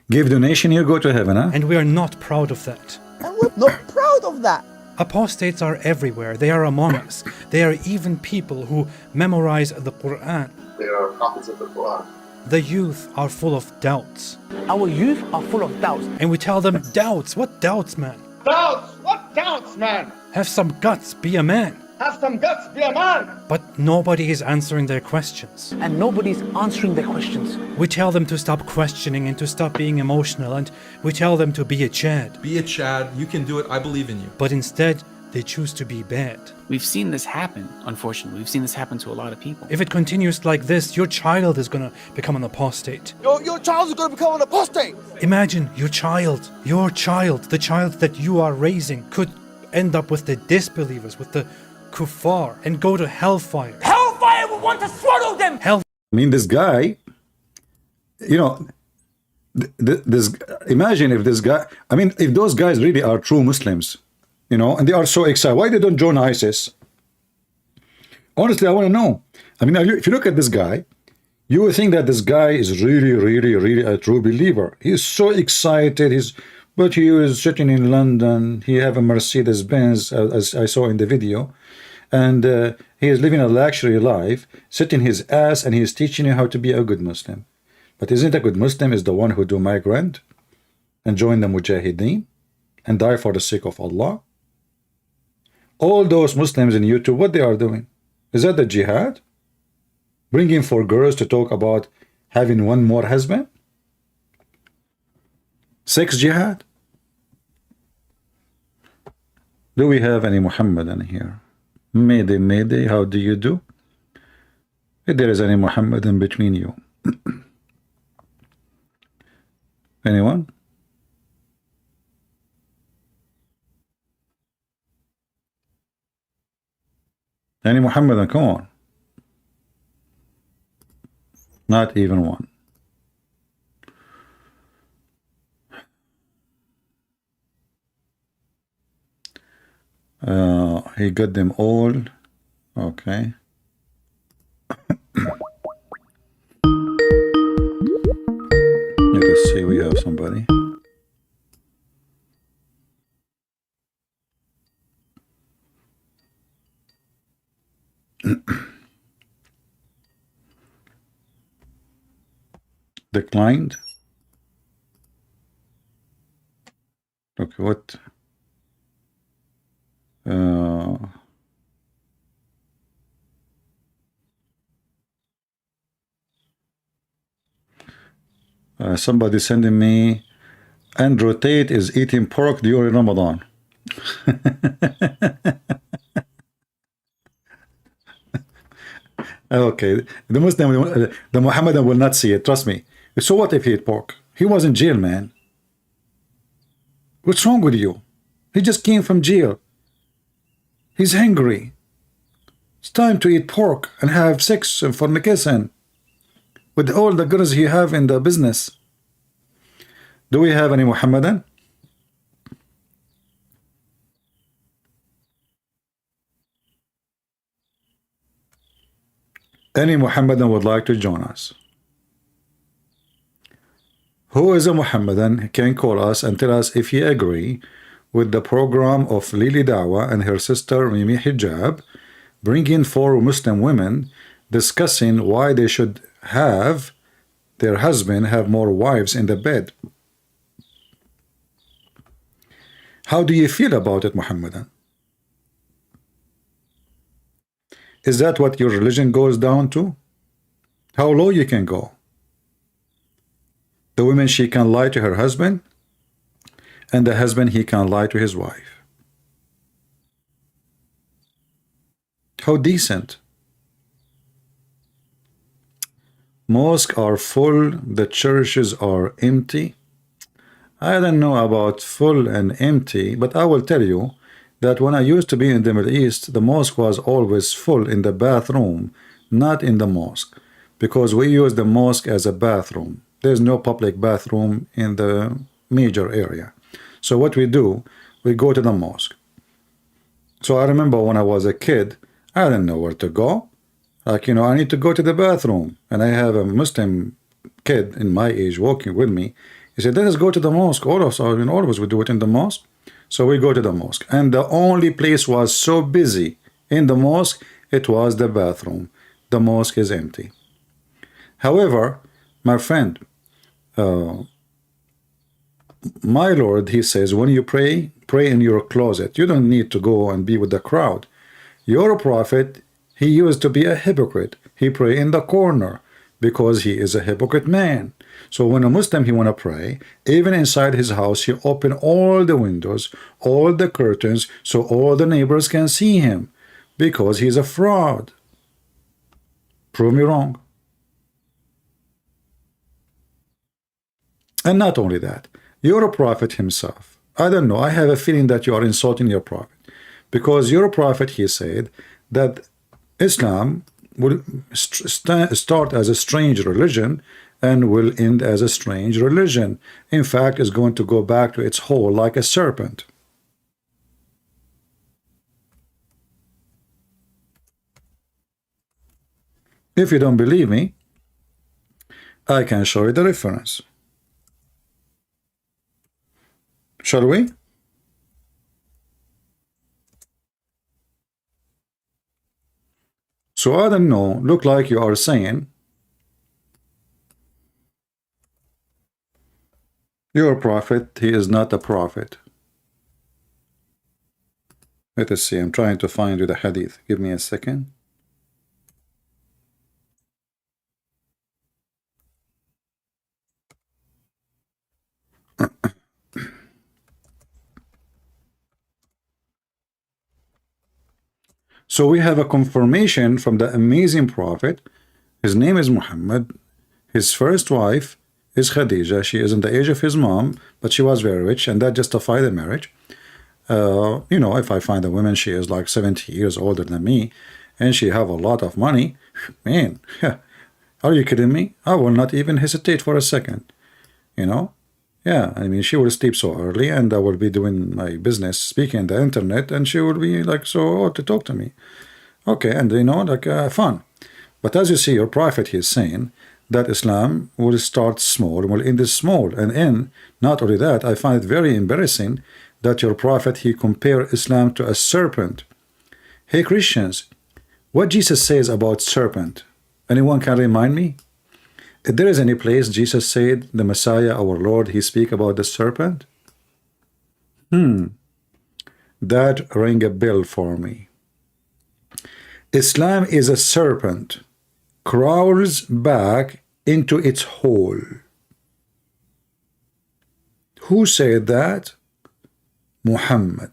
Speaker 1: Give donation, you go to heaven, huh?
Speaker 9: And we are not proud of that.
Speaker 11: And we're not proud of that.
Speaker 9: Apostates are everywhere. They are among us. They are even people who memorize the Quran.
Speaker 12: They are copies of the Quran.
Speaker 9: The youth are full of doubts.
Speaker 11: Our youth are full of doubts.
Speaker 9: And we tell them, doubts? What doubts, man?
Speaker 13: Doubts? What doubts, man?
Speaker 9: Have some guts, be a man.
Speaker 13: Have some guts, be a man.
Speaker 9: But nobody is answering their questions.
Speaker 11: And nobody's answering their questions.
Speaker 9: We tell them to stop questioning and to stop being emotional, and we tell them to be a Chad.
Speaker 14: Be a Chad, you can do it, I believe in you.
Speaker 9: But instead, they choose to be bad.
Speaker 15: We've seen this happen, unfortunately. We've seen this happen to a lot of people.
Speaker 9: If it continues like this, your child is going to become an apostate.
Speaker 11: Your child is going to become an apostate.
Speaker 9: Imagine your child, the child that you are raising, could end up with the disbelievers, with the kuffar, and go to hellfire.
Speaker 16: Hellfire will want to swallow them!
Speaker 1: I mean, this guy, you know, imagine if this guy, I mean, if those guys really are true Muslims, you know, and they are so excited, why they don't join ISIS? Honestly, I want to know. I mean, if you look at this guy, you would think that this guy is really a true believer. He's so excited. But he was sitting in London. He have a Mercedes Benz, as I saw in the video, and he is living a luxury life, sitting his ass, and he is teaching you how to be a good Muslim. But isn't a good Muslim is the one who do migrant and join the Mujahideen and die for the sake of Allah? All those Muslims in YouTube, what they are doing? Is that the jihad? Bringing for girls to talk about having one more husband? Sex jihad? Do we have any Muhammadan here? Mayday, how do you do? If there is any Muhammadan between you. Anyone? Any Muhammadan, come on. Not even one. He got them all. Okay. Let us see, we have somebody. Declined. Okay, what? Somebody sending me, Andrew Tate is eating pork during Ramadan. Okay, the Muslim, the Muhammadan will not see it, trust me. So what if he ate pork? He was in jail, man. What's wrong with you? He just came from jail. He's hungry. It's time to eat pork and have sex and fornication with all the girls he have in the business. Do we have any Muhammadan? Any Muhammadan would like to join us? Who is a Muhammadan can call us and tell us if he agree with the program of Lili Dawah and her sister Mimi Hijab, bringing 4 Muslim women discussing why they should have their husband have more wives in the bed. How do you feel about it, Muhammadan? Is that what your religion goes down to? How low you can go? The woman, she can lie to her husband, and the husband, he can lie to his wife. How decent. Mosques are full, the churches are empty. I don't know about full and empty, but I will tell you that when I used to be in the Middle East, the mosque was always full in the bathroom, not in the mosque, because we use the mosque as a bathroom. There's no public bathroom in the major area. So what we do, we go to the mosque. So I remember when I was a kid, I didn't know where to go. Like, you know, I need to go to the bathroom. And I have a Muslim kid in my age walking with me. He said, let us go to the mosque. Always we do it in the mosque. So we go to the mosque. And the only place was so busy in the mosque, it was the bathroom. The mosque is empty. However, my friend, my Lord, he says, when you pray, pray in your closet. You don't need to go and be with the crowd. Your prophet, he used to be a hypocrite. He pray in the corner because he is a hypocrite man. So when a Muslim, he want to pray, even inside his house, he open all the windows, all the curtains, so all the neighbors can see him, because he's a fraud. Prove me wrong. And not only that, your prophet himself, I don't know, I have a feeling that you are insulting your prophet, because your prophet, he said that Islam will start as a strange religion and will end as a strange religion. In fact, it's going to go back to its hole like a serpent. If you don't believe me, I can show you the reference. Shall we? So I don't know, look like you are saying your prophet, he is not a prophet. Let us see, I'm trying to find you the hadith. Give me a second. So we have a confirmation from the amazing prophet. His name is Muhammad. His first wife is Khadija. She is in the age of his mom, but she was very rich, and that justified the marriage. You know, if I find a woman, she is like 70 years older than me, and she have a lot of money, man, are you kidding me? I will not even hesitate for a second, you know? Yeah, I mean, she will sleep so early, and I will be doing my business, speaking on the internet, and she will be like so to talk to me. Okay, and you know, like fun. But as you see, your prophet, he is saying that Islam will start small and will end small. And in not only that, I find it very embarrassing that your prophet, he compared Islam to a serpent. Hey Christians, what Jesus says about serpent. Anyone can remind me? If there is any place Jesus said, the Messiah, our Lord, he speak about the serpent? That ring a bell for me. Islam is a serpent, crawls back into its hole. Who said that? Muhammad.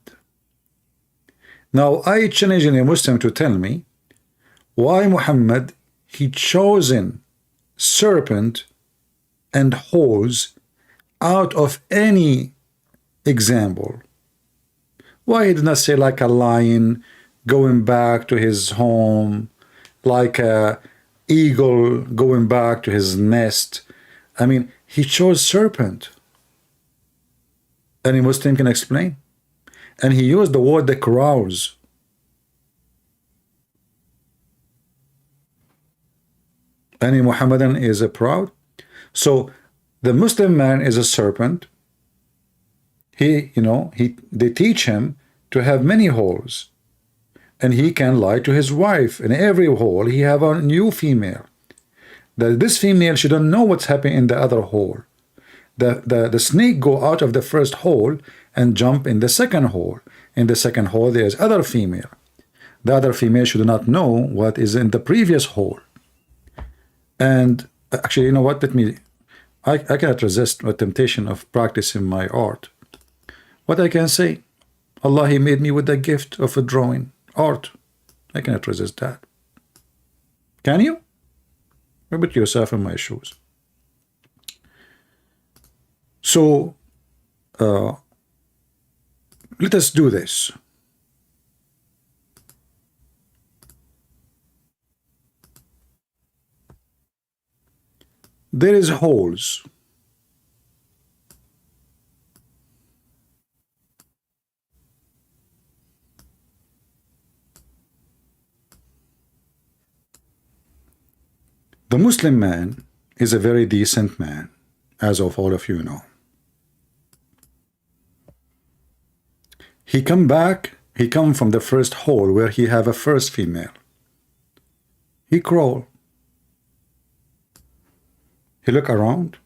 Speaker 1: Now I challenge any Muslim to tell me why Muhammad, he chosen serpent and holes out of any example. Why he did not say like a lion going back to his home, like a eagle going back to his nest? I mean, he chose serpent. Any Muslim can explain? And he used the word that crawls. Any Muhammadan is a proud. So the Muslim man is a serpent. They teach him to have many holes, and he can lie to his wife. In every hole, he have a new female. That this female, she don't know what's happening in the other hole. The snake go out of the first hole and jump in the second hole. In the second hole, there is other female. The other female should not know what is in the previous hole. And actually, you know what? I cannot resist the temptation of practicing my art. What I can say, Allah, he made me with the gift of a drawing, art. I cannot resist that. Can you? Put yourself in my shoes. So, let us do this. There is holes. The Muslim man is a very decent man, as of all of you know. He come from the first hole where he have a first female. He crawl. He look around.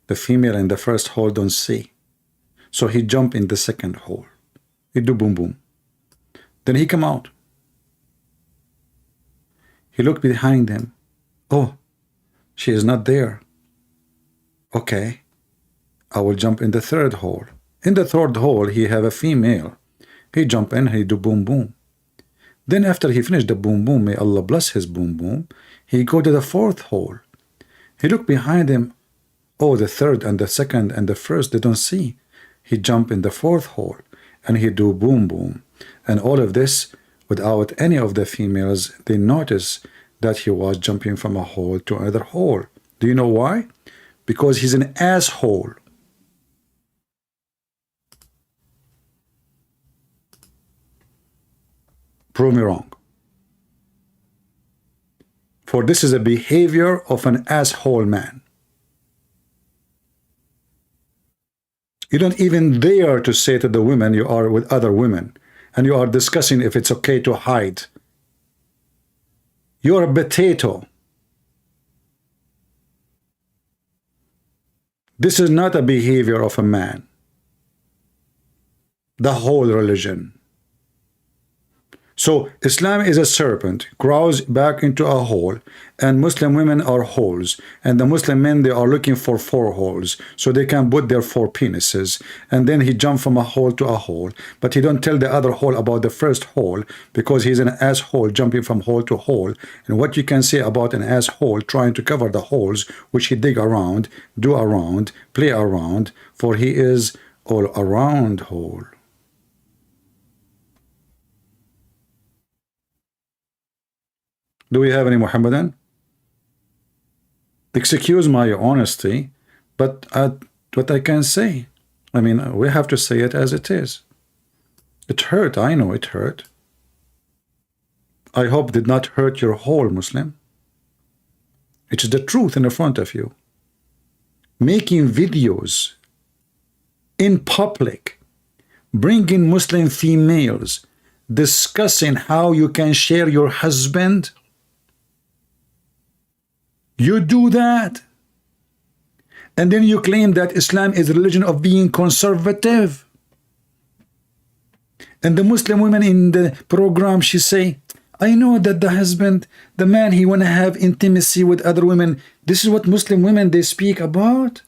Speaker 1: The female in the first hole don't see. So he jump in the second hole. He do boom boom. Then he come out. He look behind him. Oh, she is not there. Okay, I will jump in the third hole. In the third hole, he have a female. He jump in, he do boom boom. Then after he finish the boom boom, may Allah bless his boom boom, he go to the fourth hole. He look behind him. Oh, the third and the second and the first, they don't see. He jump in the fourth hole and he do boom boom. And all of this without any of the females, they notice that he was jumping from a hole to another hole. Do you know why? Because he's an asshole. Prove me wrong. For this is a behavior of an asshole man. You don't even dare to say to the women you are with other women, and you are discussing if it's okay to hide. You're a potato. This is not a behavior of a man. The whole religion. So Islam is a serpent, crawls back into a hole, and Muslim women are holes, and the Muslim men, they are looking for 4 holes so they can put their 4 penises, and then he jump from a hole to a hole, but he don't tell the other hole about the first hole because he's an asshole jumping from hole to hole. And what you can say about an asshole trying to cover the holes which he dig around, do around, play around, for he is all around hole. Do we have any Muhammadan? Excuse my honesty, but what I can say, I mean, we have to say it as it is. It hurt, I know it hurt. I hope it did not hurt your whole Muslim. It is the truth in front of you. Making videos in public, bringing Muslim females, discussing how you can share your husband? You do that. And then you claim that Islam is a religion of being conservative. And the Muslim woman in the program, she say, I know that the husband, the man, he want to have intimacy with other women. This is what Muslim women, they speak about.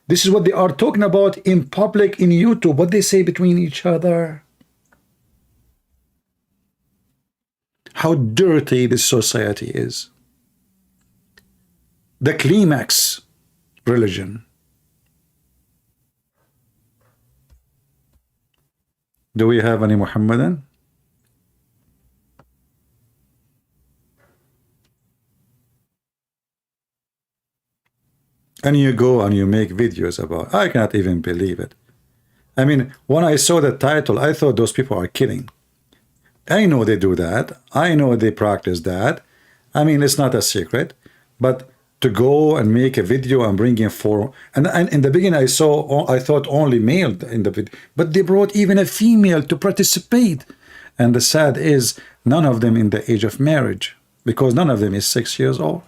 Speaker 1: This is what they are talking about in public, in YouTube, what they say between each other. How dirty this society is. The climax religion. Do we have any Muhammadan? And you go and you make videos about, I cannot even believe it. I mean, when I saw the title, I thought those people are kidding. I know they do that. I know they practice that. I mean, it's not a secret. But to go and make a video and bring in four, and in the beginning I thought only male in the video, but they brought even a female to participate. And the sad is, none of them in the age of marriage, because none of them is 6 years old.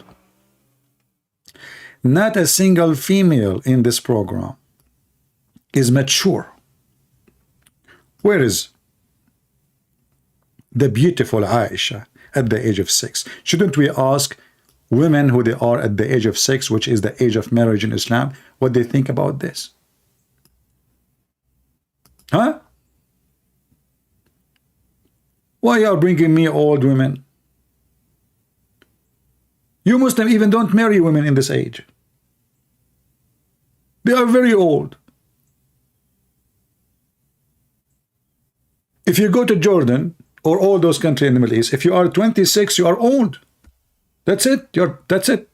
Speaker 1: Not a single female in this program is mature. Where is the beautiful Aisha at the age of 6? Shouldn't we ask women who they are at the age of 6, which is the age of marriage in Islam, what they think about this? Huh? Why are you bringing me old women? You Muslim even don't marry women in this age. They are very old. If you go to Jordan or all those countries in the Middle East, if you are 26, you are old. That's it. That's it.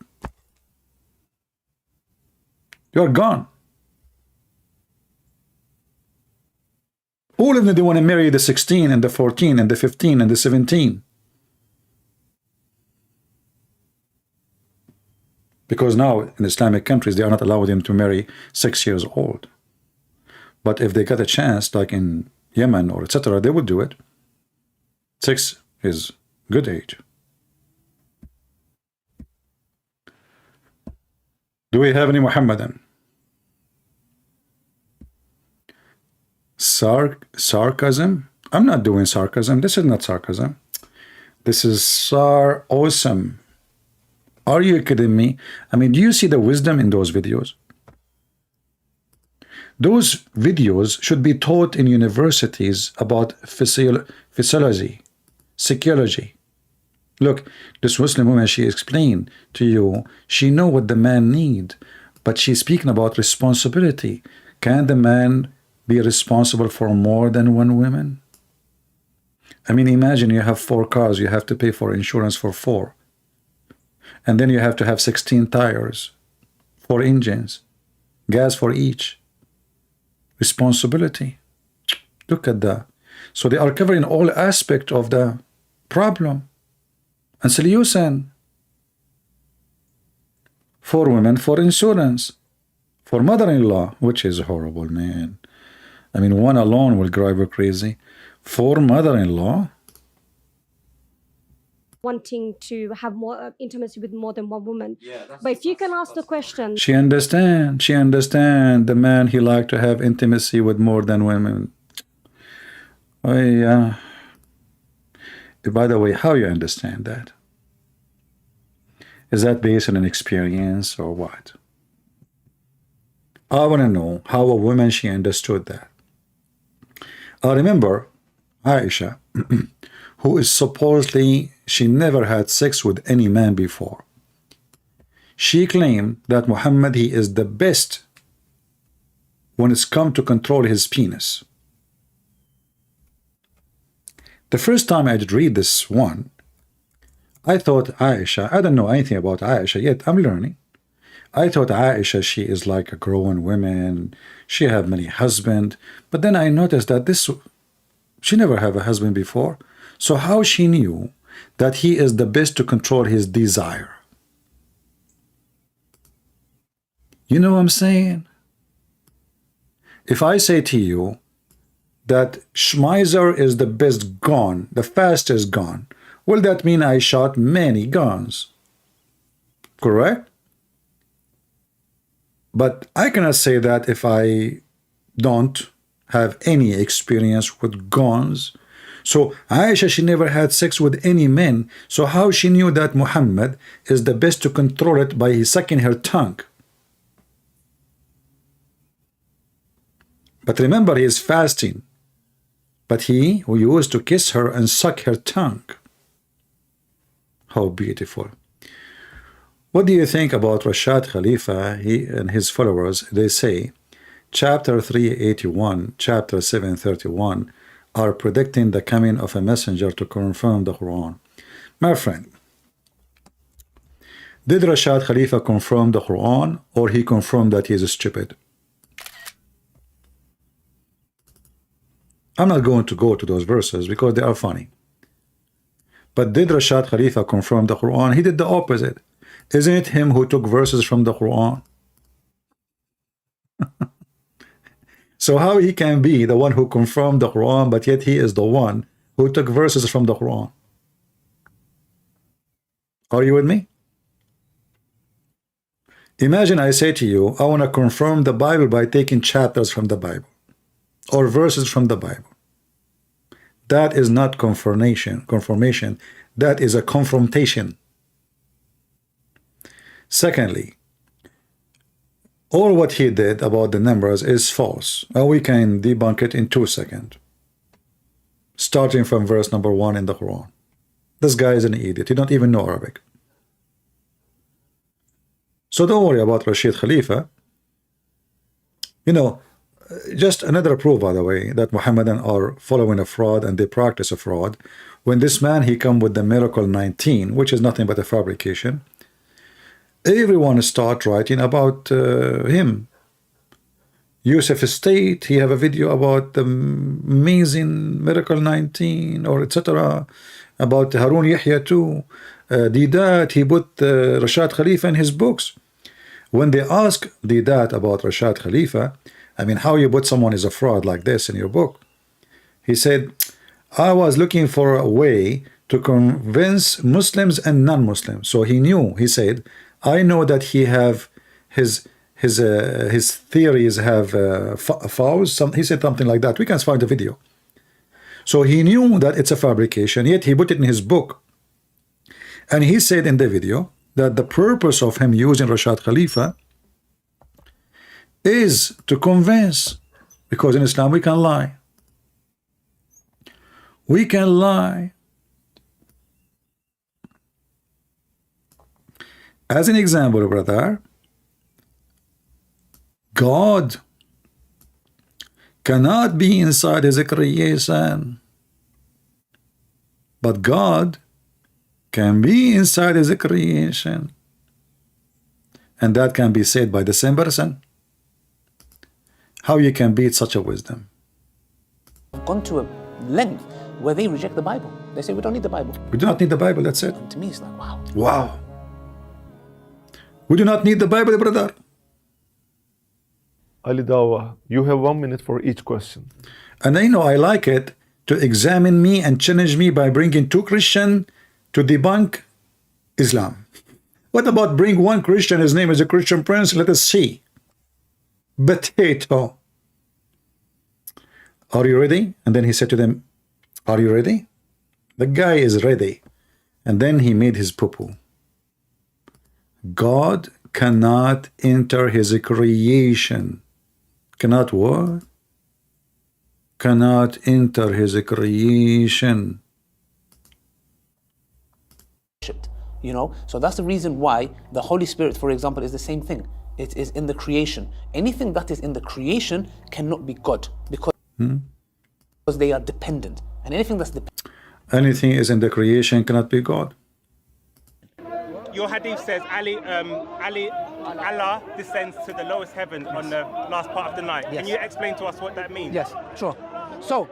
Speaker 1: You're gone. All of them, they want to marry the 16 and the 14 and the 15 and the 17. Because now in Islamic countries, they are not allowing them to marry 6 years old. But if they got a chance, like in Yemen or etc., they would do it. 6 is good age. Do we have any Muhammadan? Sarcasm? I'm not doing sarcasm. This is not sarcasm. This is awesome. Are you kidding me? I mean, do you see the wisdom in those videos? Those videos should be taught in universities about physiology, psychology. Look, this Muslim woman, she explained to you, she know what the man need, but she's speaking about responsibility. Can the man be responsible for more than one woman? I mean, imagine you have 4 cars, you have to pay for insurance for 4. And then you have to have 16 tires, 4 engines, gas for each. Responsibility. Look at that. So they are covering all aspects of the problem. And solution. 4 women for insurance. For mother-in-law, which is horrible, man. I mean, one alone will drive her crazy. 4 mother-in-law.
Speaker 6: Wanting to have more intimacy with more than one woman. But if you can ask the question,
Speaker 1: She understand the man, he like to have intimacy with more than women. Oh yeah. By the way, how you understand that? Is that based on an experience or what? I want to know how a woman, she understood that. I remember Aisha, who is supposedly, she never had sex with any man before. She claimed that Muhammad, he is the best when it's come to control his penis. The first time I did read this one, I thought Aisha, I don't know anything about Aisha yet, I'm learning. I thought Aisha, she is like a grown woman, she have many husbands, but then I noticed that she never have a husband before. So how she knew that he is the best to control his desire? You know what I'm saying? If I say to you that Schmeiser is the best gun, the fastest gun. Will that mean I shot many guns? Correct? But I cannot say that if I don't have any experience with guns. So Aisha, she never had sex with any men. So how she knew that Muhammad is the best to control it by sucking her tongue? But remember, he is fasting. But he who used to kiss her and suck her tongue. How beautiful. What do you think about Rashad Khalifa? He and his followers, they say, chapter 381, chapter 731 are predicting the coming of a messenger to confirm the Quran. My friend, did Rashad Khalifa confirm the Quran, or he confirmed that he is stupid? I'm not going to go to those verses because they are funny. But did Rashad Khalifa confirm the Quran? He did the opposite. Isn't it him who took verses from the Quran? So how he can be the one who confirmed the Quran, but yet he is the one who took verses from the Quran? Are you with me? Imagine I say to you, I want to confirm the Bible by taking chapters from the Bible or verses from the Bible. That is not confirmation. That is a confrontation. Secondly, all what he did about the numbers is false, and we can debunk it in 2 seconds. Starting from verse number 1 in the Quran. This guy is an idiot. He don't even know Arabic. So don't worry about Rashid Khalifa. You know, just another proof, by the way, that Muhammadan are following a fraud and they practice a fraud. When this man, he come with the miracle 19, which is nothing but a fabrication, everyone start writing about him. Yusuf State, he have a video about the amazing miracle 19 or etc. About Harun Yahya too. Didat, he put Rashad Khalifa in his books. When they ask Didat about Rashad Khalifa, I mean, how you put someone is a fraud like this in your book? He said, I was looking for a way to convince Muslims and non-Muslims. So he knew, he said, I know that he have his theories have flaws. He said something like that. We can find the video. So he knew that it's a fabrication, yet he put it in his book. And he said in the video that the purpose of him using Rashad Khalifa is to convince, because in Islam we can lie. We can lie. As an example, brother, God cannot be inside his creation, but God can be inside his creation, and that can be said by the same person. How you can beat such a wisdom?
Speaker 21: Gone to a length where they reject the Bible. They say we don't need the Bible.
Speaker 1: We do not need the Bible, that's it.
Speaker 21: And to me, it's like, wow.
Speaker 1: Wow. We do not need the Bible, brother.
Speaker 3: Ali Dawah, you have 1 minute for each question.
Speaker 1: And I know I like it to examine me and challenge me by bringing 2 Christians to debunk Islam. What about bring 1 Christian, his name is a Christian Prince, let us see. Potato. Are you ready? And then he said to them, are you ready? The guy is ready. And then he made his poo-poo. God cannot enter his creation. Cannot what? Cannot enter his creation.
Speaker 21: You know, so that's the reason why the Holy Spirit, for example, is the same thing. It is in the creation. Anything that is in the creation cannot be God because they are dependent. And anything that's dependent.
Speaker 1: Anything is in the creation cannot be God.
Speaker 7: Your hadith says Allah descends to the lowest heaven on the last part of the night.
Speaker 2: Yes.
Speaker 7: Can you explain to us what that means?
Speaker 2: Yes, sure. So,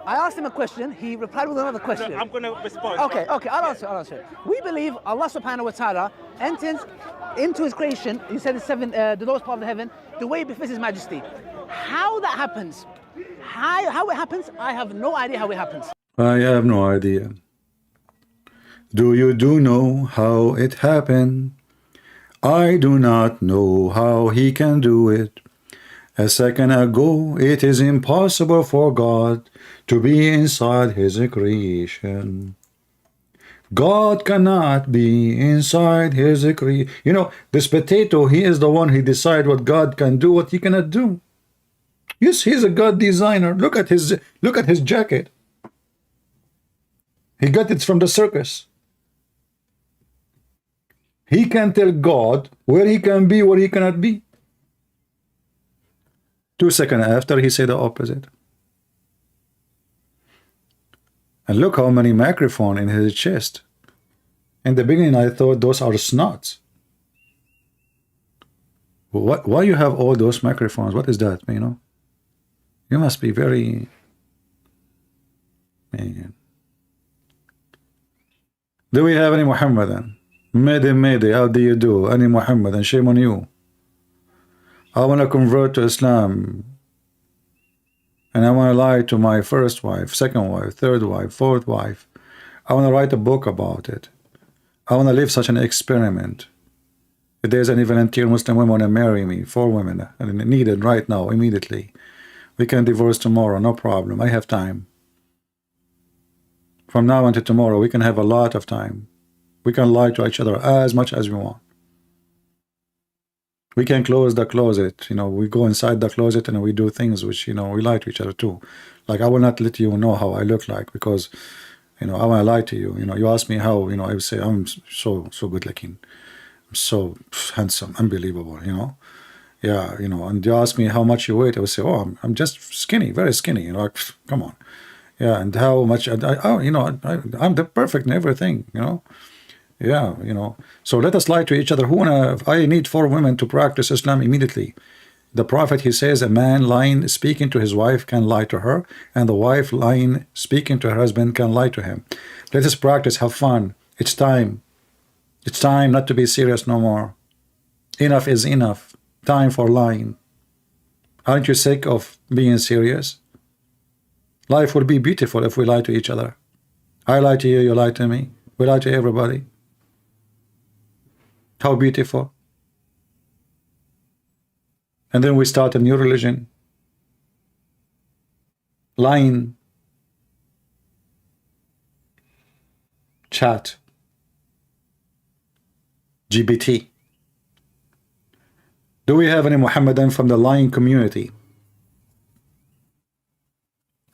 Speaker 2: I asked him a question, he replied with another question.
Speaker 7: No, I'm going to respond.
Speaker 2: Okay, I'll answer. We believe Allah subhanahu wa ta'ala enters into his creation, he said the lowest part of the heaven, the way it befits his majesty. How that happens,
Speaker 11: How it happens, I have no idea how it happens.
Speaker 1: I have no idea. Do you know how it happened? I do not know how he can do it. A second ago, it is impossible for God to be inside his creation. God cannot be inside his creation. You know, this potato, he is the one who decides what God can do, what he cannot do. Yes, he's a God designer. Look at his jacket. He got it from the circus. He can tell God where he can be, where he cannot be. 2 seconds after, he said the opposite. And look how many microphones in his chest. In the beginning, I thought those are snots. Why you have all those microphones? What is that, you know? You must be very... Man. Do we have any Muhammadan? Mayday, how do you do? Any Muhammadan? Shame on you. I want to convert to Islam. And I want to lie to my first wife, second wife, third wife, fourth wife. I want to write a book about it. I want to live such an experiment. If there's any volunteer Muslim women want to marry me, 4 women, and needed right now, immediately. We can divorce tomorrow, no problem. I have time. From now until tomorrow, we can have a lot of time. We can lie to each other as much as we want. We can close the closet, you know, we go inside the closet and we do things which, you know, we lie to each other too. Like, I will not let you know how I look like because, you know, I want to lie to you. You know, you ask me how, you know, I would say I'm so good looking. I'm so handsome, unbelievable, you know. Yeah, you know, and you ask me how much you weigh, I would say, oh, I'm just skinny, very skinny, you know, like, come on. Yeah, and how much, you know, I'm the perfect in everything, you know. Yeah, you know. So let us lie to each other. I need 4 women to practice Islam immediately. The Prophet, he says, a man lying, speaking to his wife can lie to her, and the wife lying, speaking to her husband can lie to him. Let us practice, have fun. It's time. It's time not to be serious no more. Enough is enough. Time for lying. Aren't you sick of being serious? Life will be beautiful if we lie to each other. I lie to you, you lie to me. We lie to everybody. How beautiful. And then we start a new religion. Lying. Chat. GBT. Do we have any Muhammadan from the lying community?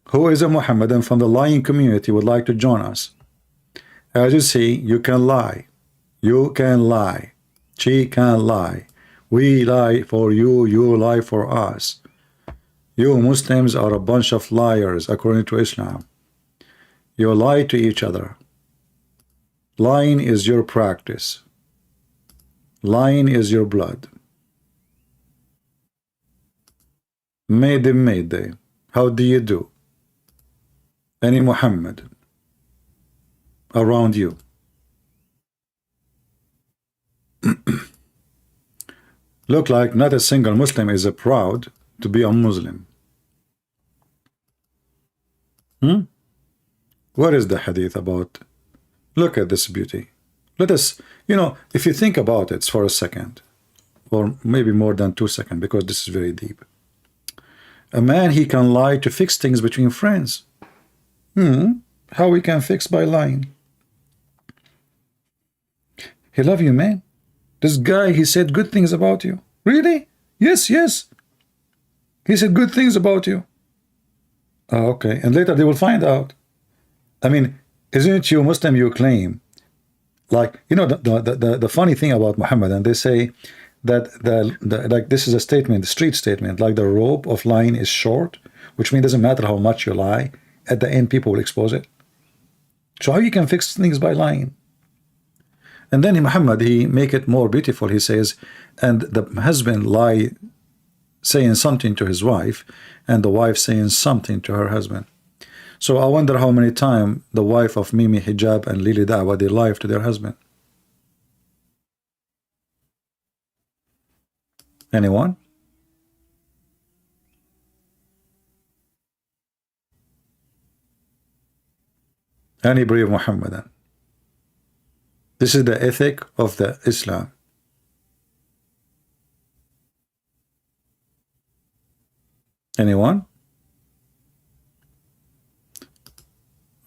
Speaker 1: Who is a Muhammadan from the lying community would like to join us? As you see, you can lie. You can lie. She can lie. We lie for you, you lie for us. You Muslims are a bunch of liars according to Islam. You lie to each other. Lying is your practice. Lying is your blood. Mayday. How do you do? Any Muhammad around you? Look like not a single Muslim is proud to be a Muslim. What is the hadith about? Look at this beauty. Let us, you know, if you think about it for a second, or maybe more than 2 seconds, because this is very deep. A man, he can lie to fix things between friends. How we can fix by lying? He love you, man. This guy, he said good things about you. Really? Yes. He said good things about you. Oh, okay. And later they will find out. I mean, isn't you Muslim, you claim? Like, you know, the funny thing about Muhammad, and they say that like this is a statement, a street statement, like the rope of lying is short, which means it doesn't matter how much you lie, at the end people will expose it. So how you can fix things by lying? And then Muhammad, he make it more beautiful. He says, and the husband lie saying something to his wife, and the wife saying something to her husband. So I wonder how many times the wife of Mimi Hijab and Lili Dawah, they lie to their husband. Anyone? Any brave Muhammadan. This is the ethic of the Islam. Anyone?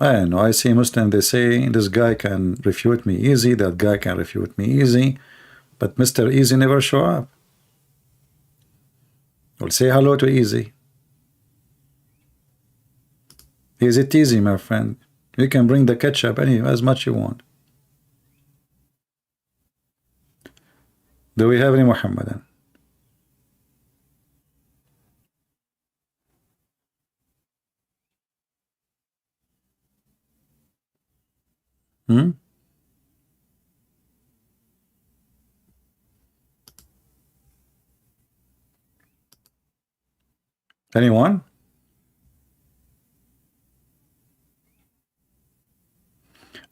Speaker 1: I don't know. I see Muslim, they say this guy can refute me easy, that guy can refute me easy, but Mr. Easy never show up. Well, say hello to Easy. Is it easy, my friend? You can bring the ketchup as much you want. Do we have any Muhammadan? Hmm? Anyone?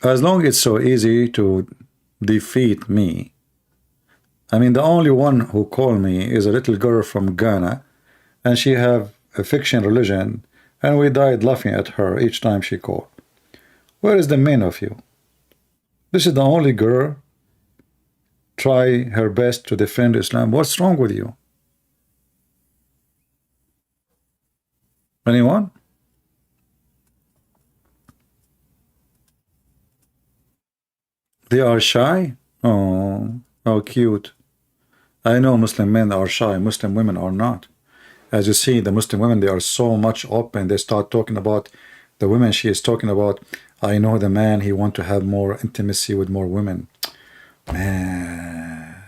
Speaker 1: As long as it's so easy to defeat me. I mean, the only one who called me is a little girl from Ghana, and she have a fiction religion, and we died laughing at her each time she called. Where is the man of you? This is the only girl try her best to defend Islam. What's wrong with you? Anyone? They are shy? Oh, how cute. I know Muslim men are shy, Muslim women are not. As you see, the Muslim women, they are so much open. They start talking about the women she is talking about. I know the man, he want to have more intimacy with more women. Man,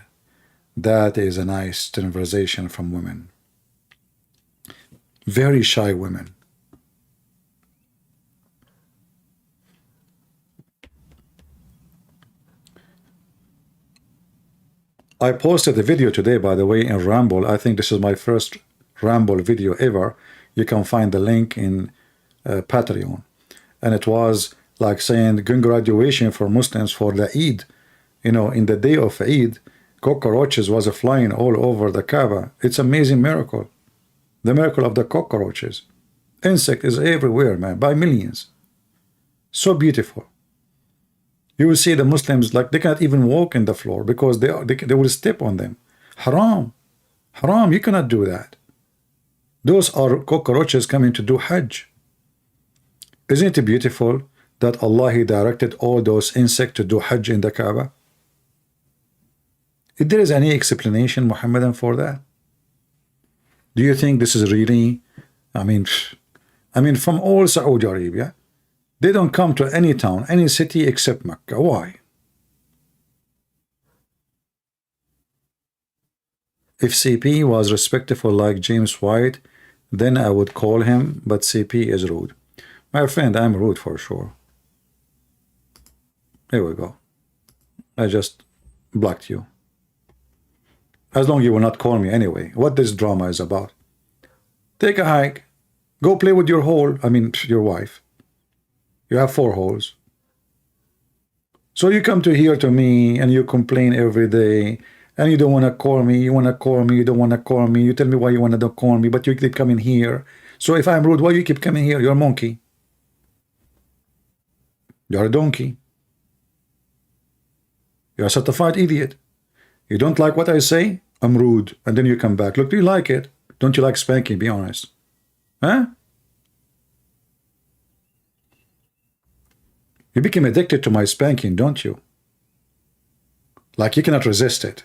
Speaker 1: that is a nice conversation from women. Very shy women. I posted a video today, by the way, in Ramble. I think this is my first Ramble video ever. You can find the link in Patreon. And it was like saying congratulations for Muslims for the Eid. You know, in the day of Eid, cockroaches was flying all over the Kaaba. It's an amazing miracle. The miracle of the cockroaches. Insect is everywhere, man, by millions. So beautiful. You will see the Muslims, like, they cannot even walk in the floor because they will step on them. Haram. Haram, you cannot do that. Those are cockroaches coming to do Hajj. Isn't it beautiful that Allah, He directed all those insects to do Hajj in the Kaaba? If there is any explanation, Muhammadan, for that? Do you think this is really, I mean, from all Saudi Arabia, they don't come to any town, any city except Mecca. Why? If CP was respectful like James White, then I would call him, but CP is rude. My friend, I'm rude for sure. Here we go. I just blocked you. As long as you will not call me anyway. What this drama is about. Take a hike. Go play with your your wife. You have 4 holes. So you come to here to me and you complain every day and you don't want to call me, you want to call me, you don't want to call me, you tell me why you want to call me, but you keep coming here. So if I'm rude, why you keep coming here? You're a monkey. You're a donkey. You're a certified idiot. You don't like what I say? I'm rude. And then you come back. Look, do you like it? Don't you like spanking? Be honest. Huh? You became addicted to my spanking, don't you? Like you cannot resist it.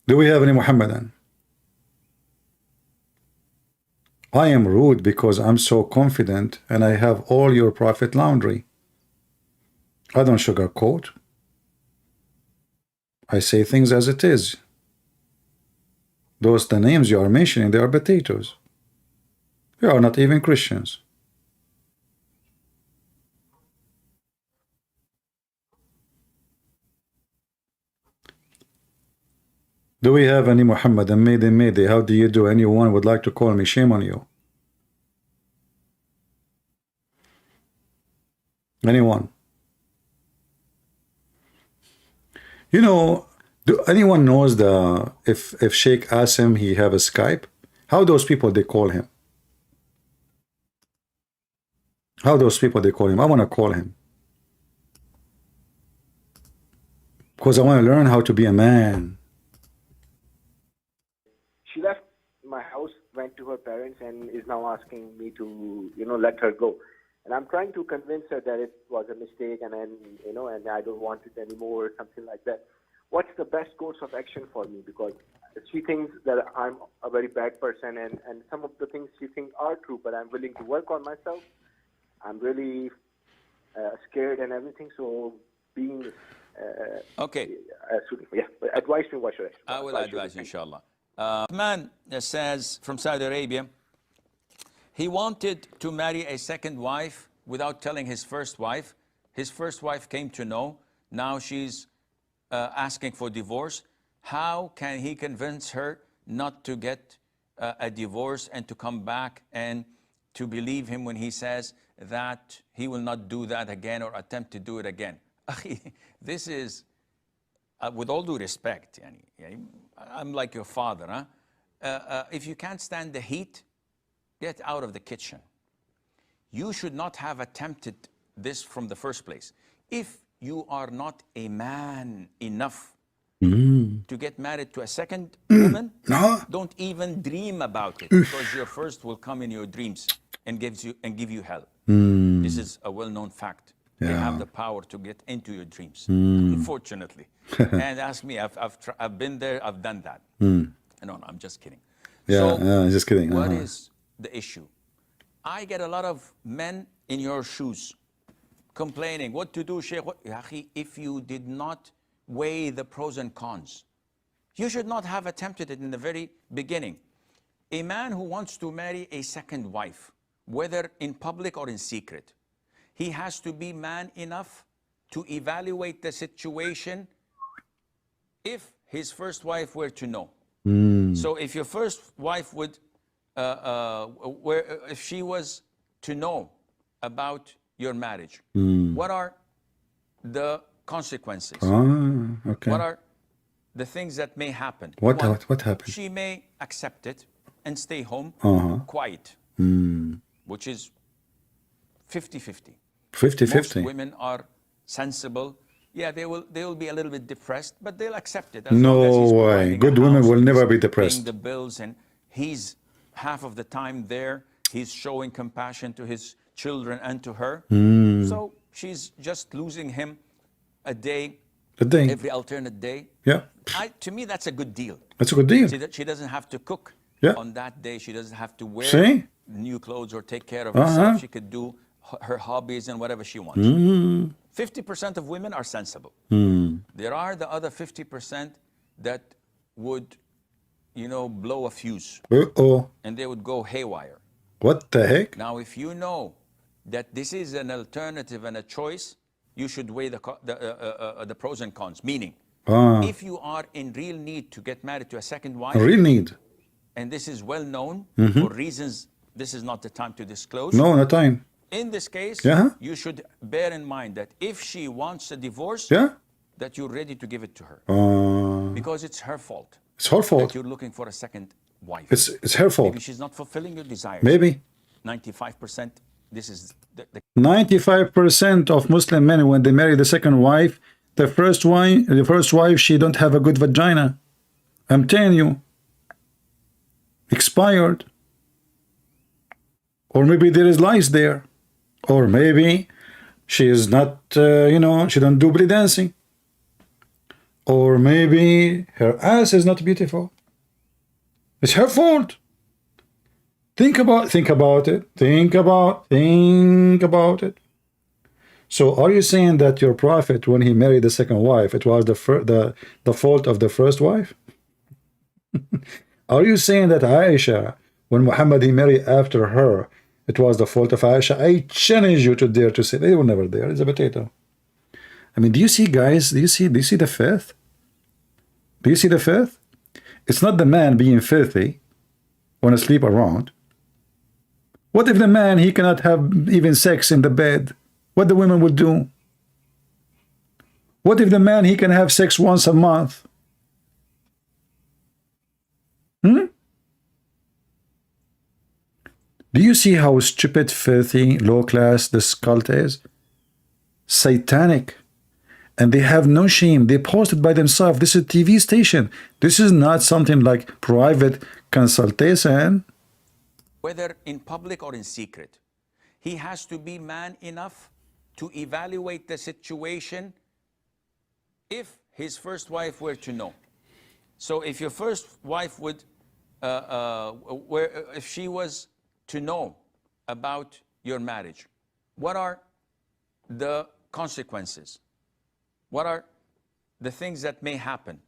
Speaker 1: Do we have any Muhammadan? I am rude because I'm so confident and I have all your Prophet laundry. I don't sugarcoat. I say things as it is. The names you are mentioning, they are potatoes. They are not even Christians. Do we have any Muhammadan? Mayday. How do you do? Anyone would like to call me? Shame on you. Anyone? You know, Do anyone knows if Sheikh asks him he have a Skype? How those people they call him? How those people they call him? I want to call him. Because I want to learn how to be a man.
Speaker 5: She left my house, went to her parents, and is now asking me to, let her go. And I'm trying to convince her that it was a mistake, and then, and I don't want it anymore, or something like that. What's the best course of action for me? Because she thinks that I'm a very bad person, and some of the things she thinks are true, but I'm willing to work on myself. I'm really scared and everything, so being...
Speaker 4: okay.
Speaker 5: Advise me, what should
Speaker 4: I will advise you, inshallah. A man says from Saudi Arabia, he wanted to marry a second wife without telling his first wife. His first wife came to know. Now she's asking for divorce. How can he convince her not to get a divorce and to come back and to believe him when he says that he will not do that again or attempt to do it again? This is, with all due respect, I'm like your father. Huh? If you can't stand the heat, get out of the kitchen. You should not have attempted this from the first place. If you are not a man enough to get married to a second woman, don't even dream about it, because your first will come in your dreams and give you hell. This is a well-known fact. They have the power to get into your dreams, unfortunately. And ask me, I've been there, I've done that. No, I'm just kidding.
Speaker 1: Just kidding.
Speaker 4: What is the issue? I get a lot of men in your shoes complaining, what to do, Sheikh? If you did not weigh the pros and cons, you should not have attempted it in the very beginning. A man who wants to marry a second wife, whether in public or in secret, he has to be man enough to evaluate the situation if his first wife were to know. So if your first wife would, if she was to know about your marriage, what are the consequences?
Speaker 1: Okay.
Speaker 4: What are the things that may happen?
Speaker 1: What happened?
Speaker 4: She may accept it and stay home quiet, which is 50-50.
Speaker 1: 50-50.
Speaker 4: Most women are sensible. Yeah, they will be a little bit depressed, but they'll accept it.
Speaker 1: No way. Good women will never be depressed.
Speaker 4: Paying the bills, and he's half of the time there. He's showing compassion to his children and to her. So she's just losing him a day, every alternate day.
Speaker 1: Yeah.
Speaker 4: To me, that's a good deal.
Speaker 1: That's a good deal.
Speaker 4: She doesn't have to cook on that day. She doesn't have to wear new clothes or take care of herself. She could do her hobbies and whatever she wants. 50% of women are sensible. There are the other 50% that would, blow a fuse. And they would go haywire.
Speaker 1: What the heck?
Speaker 4: Now, if you know that this is an alternative and a choice, you should weigh the pros and cons. Meaning, if you are in real need to get married to a second wife,
Speaker 1: real need,
Speaker 4: and this is well known for reasons this is not the time to disclose.
Speaker 1: No, no time.
Speaker 4: In this case, you should bear in mind that if she wants a divorce, that you're ready to give it to her. Because it's her fault.
Speaker 1: It's her fault.
Speaker 4: That you're looking for a second wife.
Speaker 1: It's her fault.
Speaker 4: Maybe she's not fulfilling your desires.
Speaker 1: Maybe.
Speaker 4: 95%, this is the
Speaker 1: 95% of Muslim men, when they marry the second wife, the first wife, she don't have a good vagina. I'm telling you. Expired. Or maybe there is lice there. Or maybe she is not, she don't do belly dancing. Or maybe her ass is not beautiful. It's her fault. Think about it. Think about it. So are you saying that your prophet, when he married the second wife, it was the fault of the first wife? Are you saying that Aisha, when Muhammad he married after her, it was the fault of Aisha? I challenge you to dare to say they were never there. It's a potato. I mean, do you see, guys? Do you see the faith? Do you see the faith? It's not the man being filthy when sleep around. What if the man, he cannot have even sex in the bed? What the women would do? What if the man, he can have sex once a month? Hmm? Do you see how stupid, filthy, low class this cult is? Satanic. And they have no shame. They post it by themselves. This is a TV station. This is not something like private consultation.
Speaker 4: Whether in public or in secret, he has to be man enough to evaluate the situation if his first wife were to know. So if your first wife would, if she was to know about your marriage, what are the consequences? What are the things that may happen?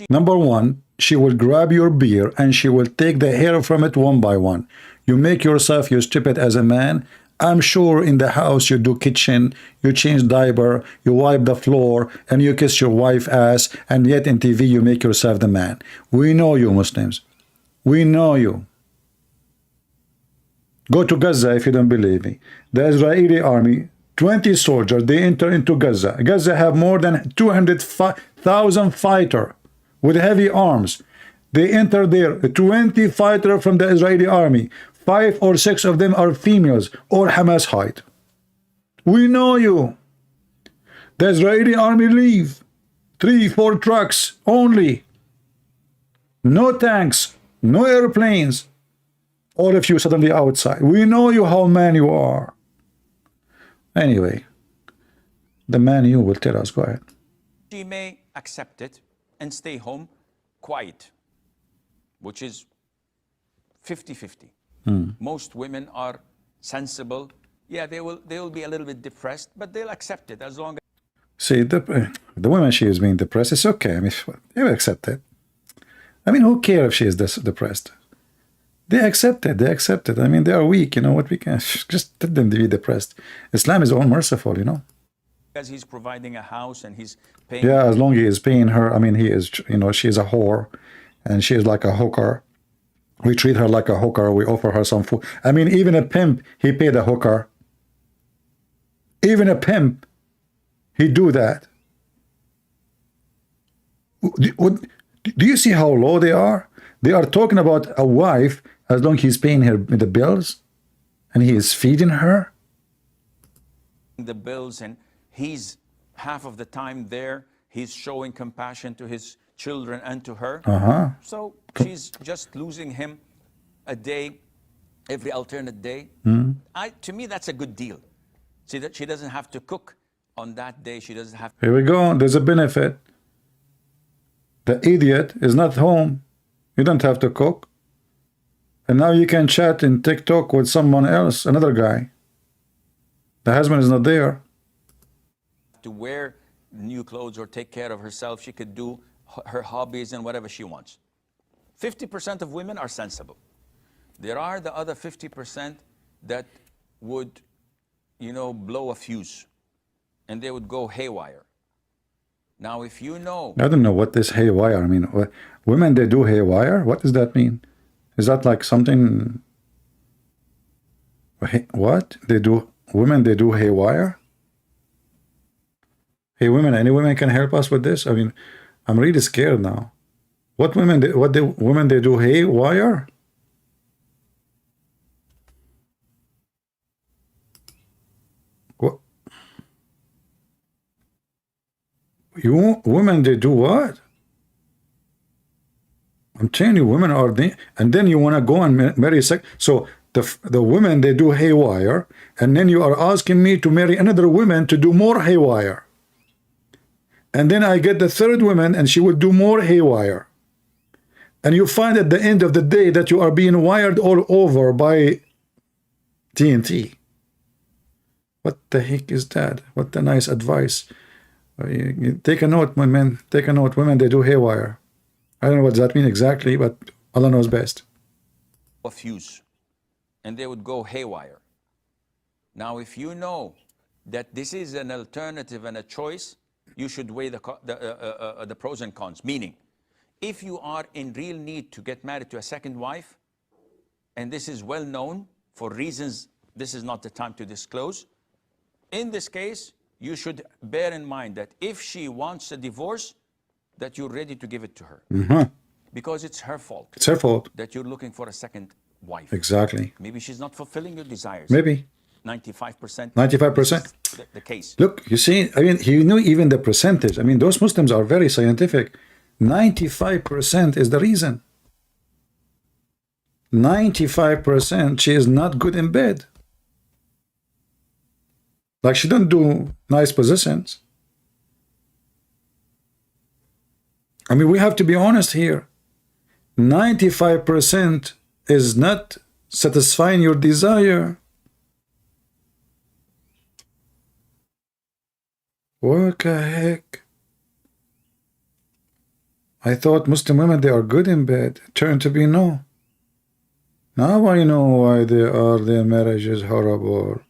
Speaker 1: Number one, she will grab your beer and she will take the hair from it one by one. You make yourself, you stupid as a man. I'm sure in the house you do kitchen, you change diaper, you wipe the floor, and you kiss your wife's ass, and yet in TV you make yourself the man. We know you Muslims. We know you. Go to Gaza if you don't believe me. The Israeli army, 20 soldiers, they enter into Gaza. Gaza have more than 200,000 fighters with heavy arms. They enter there, 20 fighters from the Israeli army. 5 or 6 of them are females or Hamas height. We know you. The Israeli army leave. 3-4 trucks only. No tanks, no airplanes. All of you suddenly outside. We know you how man you are. Anyway, the man you will tell us. Go ahead.
Speaker 4: She may accept it and stay home quiet, which is 50-50. Most women are sensible. Yeah, they will be a little bit depressed, but they'll accept it as long as...
Speaker 1: See, the woman, she is being depressed. It's okay. I mean, they will accept it. I mean, who cares if she is depressed? They accept it. They accept it. I mean, they are weak. You know what? We can just let them be depressed. Islam is all merciful, you know.
Speaker 4: Because he's providing a house and he's paying...
Speaker 1: Yeah, as long as he is paying her. I mean, he is, you know, she is a whore and she is like a hooker. We treat her like a hooker. We offer her some food. I mean, even a pimp, he paid a hooker. Even a pimp, he do that. Do you see how low they are? They are talking about a wife as long as he's paying her the bills and he is feeding her.
Speaker 4: The bills, and he's half of the time there. He's showing compassion to his children and to her. So she's just losing him a day, every alternate day. To me, that's a good deal. See, that she doesn't have to cook on that day. She doesn't have...
Speaker 1: Here we go. There's a benefit. The idiot is not home. You don't have to cook. And now you can chat in TikTok with someone else, another guy. The husband is not there.
Speaker 4: To wear new clothes or take care of herself. She could do her hobbies and whatever she wants. 50% of women are sensible. There are the other 50% that would, you know, blow a fuse and they would go haywire. Now, if you know...
Speaker 1: I don't know what this haywire, I mean, women, they do haywire? What does that mean? Is that like something... What? They do... Women, they do haywire? Hey, women, any women can help us with this? I mean, I'm really scared now. What women, women, they do haywire? What? You women, they do what? I'm telling you, women are the, and then you want to go and marry so the women, they do haywire, and then you are asking me to marry another woman to do more haywire. And then I get the third woman and she will do more haywire. And you find at the end of the day that you are being wired all over by TNT. What the heck is that? What a nice advice. You take a note, my men. Take a note. Women, they do haywire. I don't know what that means exactly, but Allah knows best.
Speaker 4: A fuse, and they would go haywire. Now, if you know that this is an alternative and a choice, you should weigh the pros and cons. Meaning, if you are in real need to get married to a second wife, and this is well known for reasons this is not the time to disclose, in this case, you should bear in mind that if she wants a divorce, that you're ready to give it to her. Because it's her fault.
Speaker 1: It's her fault.
Speaker 4: That you're looking for a second wife.
Speaker 1: Exactly.
Speaker 4: Maybe she's not fulfilling your desires.
Speaker 1: Maybe.
Speaker 4: 95%.
Speaker 1: 95%.
Speaker 4: The case.
Speaker 1: Look, you see, I mean, he knew even the percentage. I mean, those Muslims are very scientific. 95% is the reason. 95% she is not good in bed. Like she don't do nice positions. I mean, we have to be honest here. 95% is not satisfying your desire. What the heck? I thought Muslim women, they are good in bed. It turned to be no. Now I know why their marriage is horrible.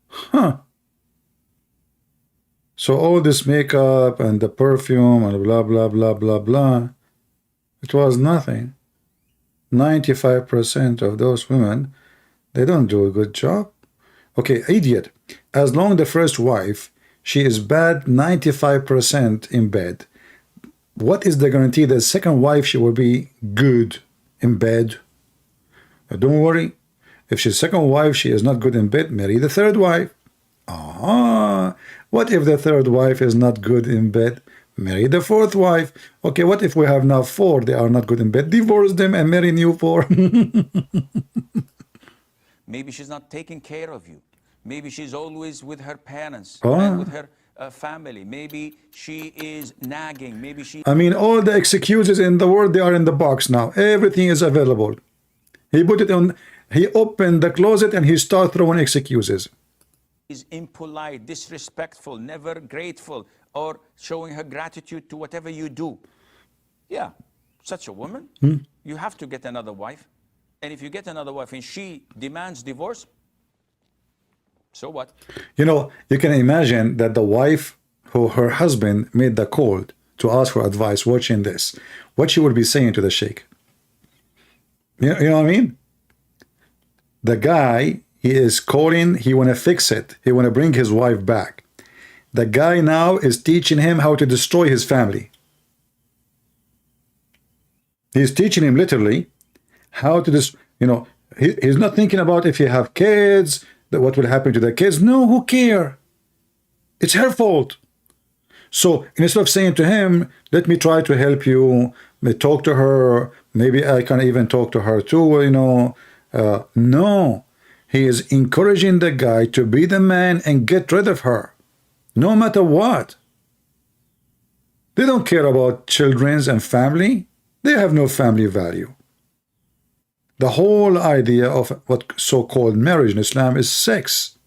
Speaker 1: Huh. So all this makeup and the perfume and blah, blah, blah, blah, blah, it was nothing. 95% of those women, they don't do a good job. Okay, idiot. As long as the first wife, she is bad 95% in bed, what is the guarantee that the second wife, she will be good in bed? Don't worry. If she's second wife, she is not good in bed, marry the third wife. What if the third wife is not good in bed? Marry the fourth wife. Okay, what if we have now 4, they are not good in bed? Divorce them and marry new 4.
Speaker 4: Maybe she's not taking care of you. Maybe she's always with her parents
Speaker 1: Oh.
Speaker 4: and with her family. Maybe she is nagging. Maybe she
Speaker 1: I mean, all the excuses in the world, they are in the box now. Everything is available. He put it on, he opened the closet and he started throwing excuses.
Speaker 4: is impolite, disrespectful, never grateful, or showing her gratitude to whatever you do. Yeah, such a woman, you have to get another wife. And if you get another wife and she demands divorce, so what?
Speaker 1: You know, you can imagine that the wife who her husband made the call to ask for advice watching this, what she would be saying to the sheikh. You know what I mean? The guy, he is calling, he want to fix it. He want to bring his wife back. The guy now is teaching him how to destroy his family. He's teaching him literally how to just, you know, he's not thinking about if you have kids, that what will happen to the kids. No, who care? It's her fault. So instead of saying to him, let me try to help you, talk to her, maybe I can even talk to her too, you know. No, he is encouraging the guy to be the man and get rid of her, no matter what. They don't care about children and family. They have no family value. The whole idea of what so-called marriage in Islam is sex.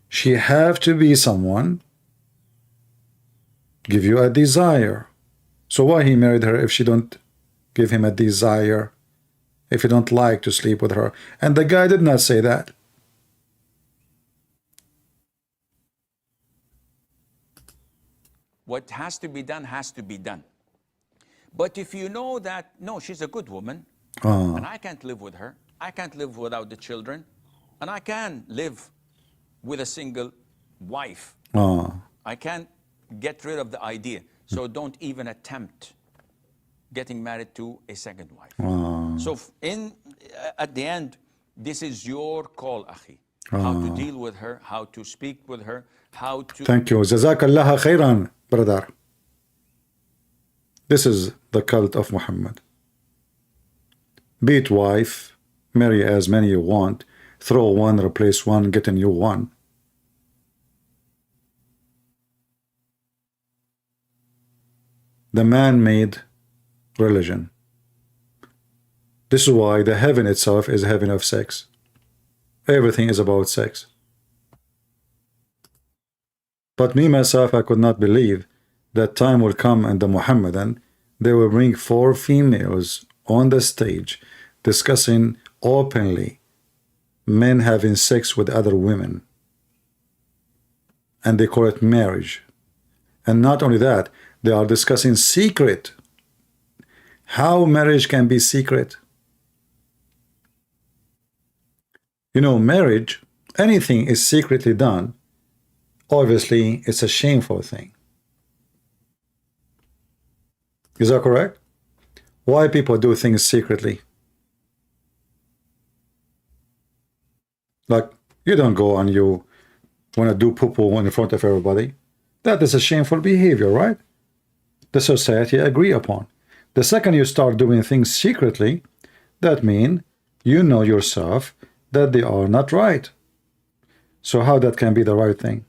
Speaker 1: She have to be someone, give you a desire. So why he married her if she don't give him a desire, if he don't like to sleep with her? And the guy did not say that.
Speaker 4: What has to be done has to be done. But if you know that, no, she's a good woman, and I can't live with her, I can't live without the children, and I can live with a single wife. I can't get rid of the idea. So don't even attempt getting married to a second wife. So at the end, this is your call, akhi. How to deal with her, how to speak with her, how to...
Speaker 1: Thank you. Jazakallah khairan, brother. This is the cult of Muhammad. Beat wife, marry as many you want, throw one, replace one, get a new one. The man-made religion. This is why the heaven itself is a heaven of sex. Everything is about sex. But me, myself, I could not believe that time will come and the Muhammadan, they will bring 4 females on the stage discussing openly men having sex with other women. And they call it marriage. And not only that, they are discussing secret. How marriage can be secret. You know, marriage, anything is secretly done. Obviously, it's a shameful thing. Is that correct? Why people do things secretly? Like, you don't go and you want to do poo-poo in front of everybody. That is a shameful behavior, right? The society agree upon. The second you start doing things secretly, that means you know yourself that they are not right. So how that can be the right thing?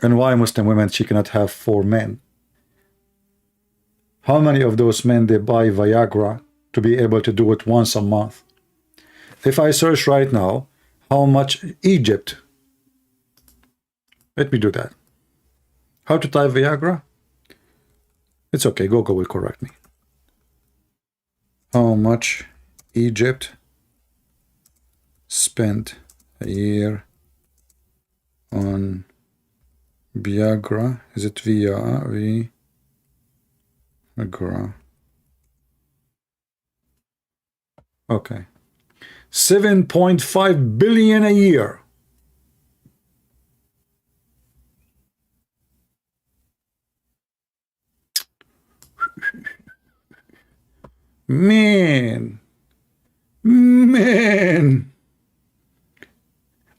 Speaker 1: And why Muslim women, she cannot have 4 men? How many of those men they buy Viagra to be able to do it once a month? If I search right now, how much Egypt? Let me do that. How to type Viagra? It's okay, Google will correct me. How much Egypt spent a year on Viagra? Is it Viagra? Okay. 7.5 billion a year. Man,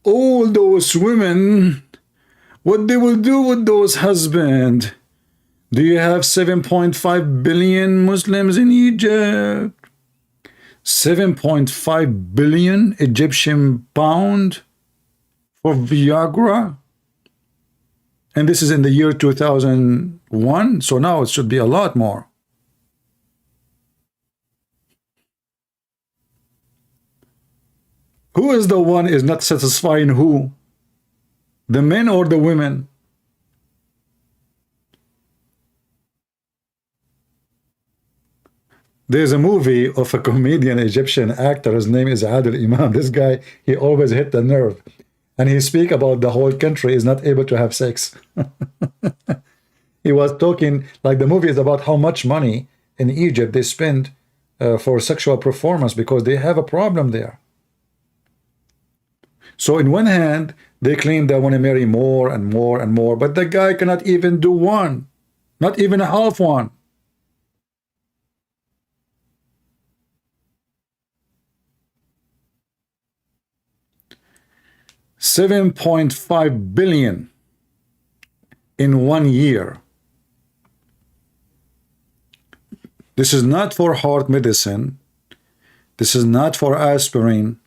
Speaker 1: all those women, what they will do with those husbands? Do you have 7.5 billion Muslims in Egypt? 7.5 billion Egyptian pound for Viagra? And this is in the year 2001, so now it should be a lot more. Who is the one is not satisfying who? The men or the women? There's a movie of a comedian Egyptian actor. His name is Adil Imam. This guy, he always hit the nerve. And he speak about the whole country is not able to have sex. He was talking, like the movie is about how much money in Egypt they spend for sexual performance because they have a problem there. So in one hand, they claim they want to marry more and more and more, but the guy cannot even do one, not even a half one. $7.5 billion in 1 year. This is not for heart medicine. This is not for aspirin.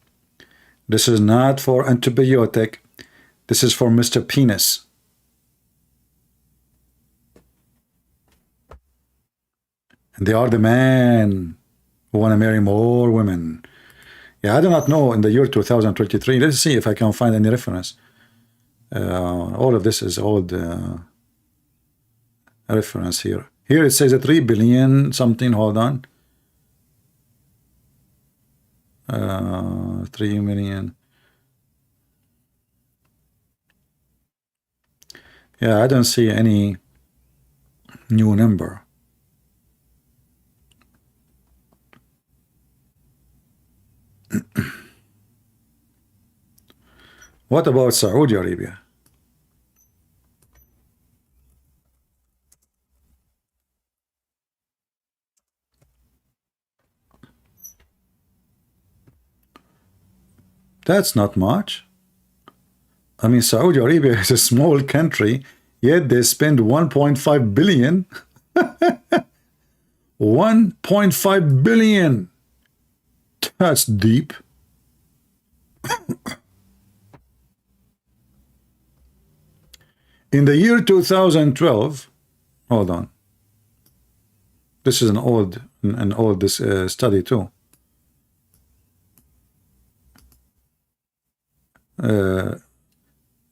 Speaker 1: This is not for antibiotic. This is for Mr. Penis. And they are the men who want to marry more women. Yeah, I do not know in the year 2023. Let's see if I can find any reference. All of this is old reference here. Here it says a 3 billion something. Hold on. 3 million. Yeah, I don't see any new number. What about Saudi Arabia? That's not much. I mean, Saudi Arabia is a small country, yet they spend 1.5 billion. 1.5 billion. That's deep. In the year 2012, hold on. This is an old study too.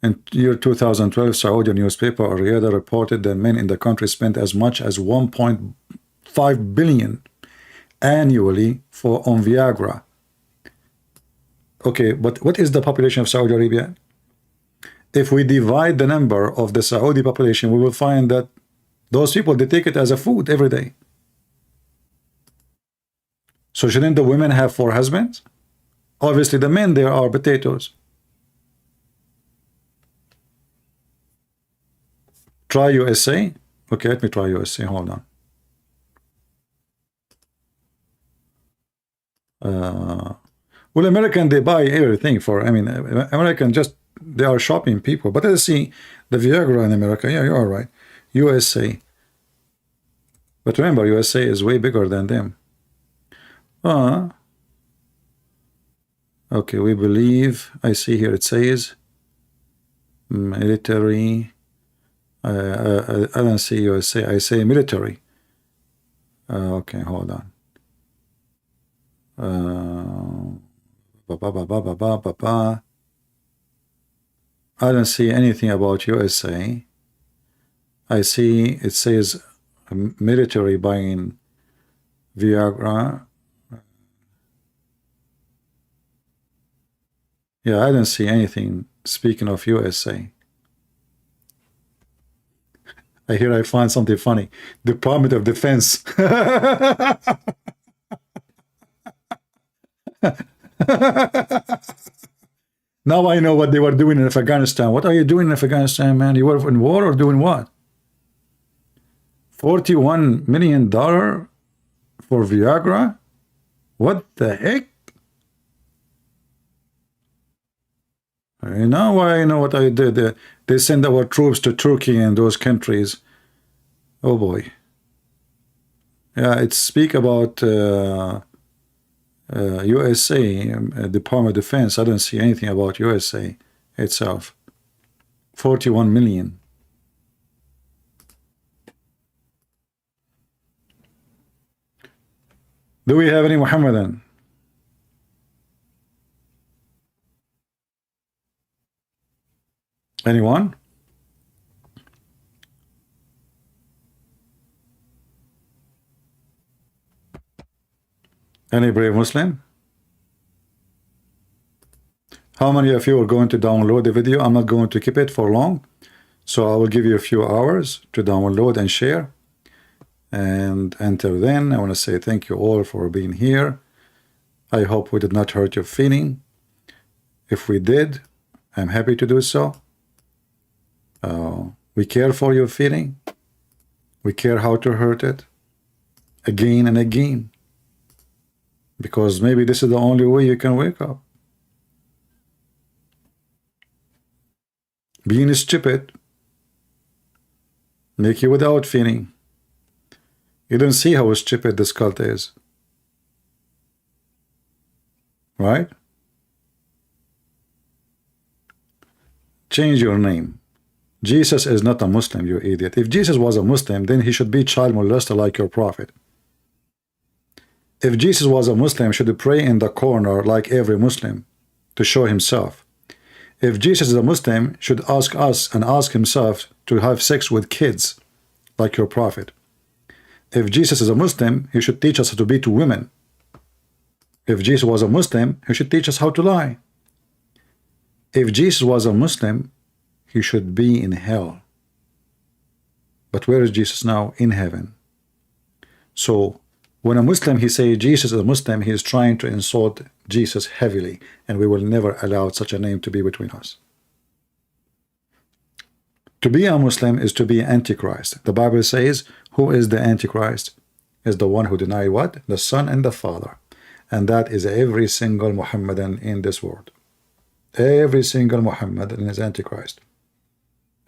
Speaker 1: In year 2012, Saudi newspaper Riyadh reported that men in the country spent as much as 1.5 billion annually on Viagra. Okay, but what is the population of Saudi Arabia? If we divide the number of the Saudi population, we will find that those people, they take it as a food every day. So shouldn't the women have 4 husbands? Obviously, the men there are potatoes. Try USA. Okay, let me try USA. Hold on. Well, American, they buy everything for, I mean, American just, they are shopping people. But let's see the Viagra in America. Yeah, you are right. USA. But remember, USA is way bigger than them. Okay, we believe, I see here it says military. I don't see USA, I say military. Okay, hold on. I don't see anything about USA. I see it says military buying Viagra. Yeah, I don't see anything. Speaking of USA, I find something funny. Department of Defense. Now I know what they were doing in Afghanistan. What are you doing in Afghanistan, man? You were in war or doing what? $41 million for Viagra? What the heck? Now I know what I did. They send our troops to Turkey and those countries. Oh boy. Yeah, it speak about USA, Department of Defense. I don't see anything about USA itself. 41 million. Do we have any Muhammadan? Anyone? Any brave Muslim? How many of you are going to download the video? I'm not going to keep it for long, so I will give you a few hours to download and share. And until then, I want to say thank you all for being here. I hope we did not hurt your feeling. If we did, I'm happy to do so. We care for your feeling. We care how to hurt it again and again, because maybe this is the only way you can wake up. Being stupid make you without feeling. You don't see how stupid this cult is, right? Change your name. Jesus is not a Muslim, you idiot. If Jesus was a Muslim, then he should be child molester like your prophet. If Jesus was a Muslim, should he pray in the corner like every Muslim to show himself? If Jesus is a Muslim, should ask us and ask himself to have sex with kids like your prophet. If Jesus is a Muslim, he should teach us how to be to women. If Jesus was a Muslim, he should teach us how to lie. If Jesus was a Muslim, he should be in hell. But where is Jesus now? In heaven. So when a Muslim, he say Jesus is a Muslim, he is trying to insult Jesus heavily, and we will never allow such a name to be between us. To be a Muslim is to be Antichrist. The Bible says, who is the Antichrist? Is the one who denied what? The Son and the Father. And that is every single Muhammadan in this world. Every single Muhammadan is Antichrist.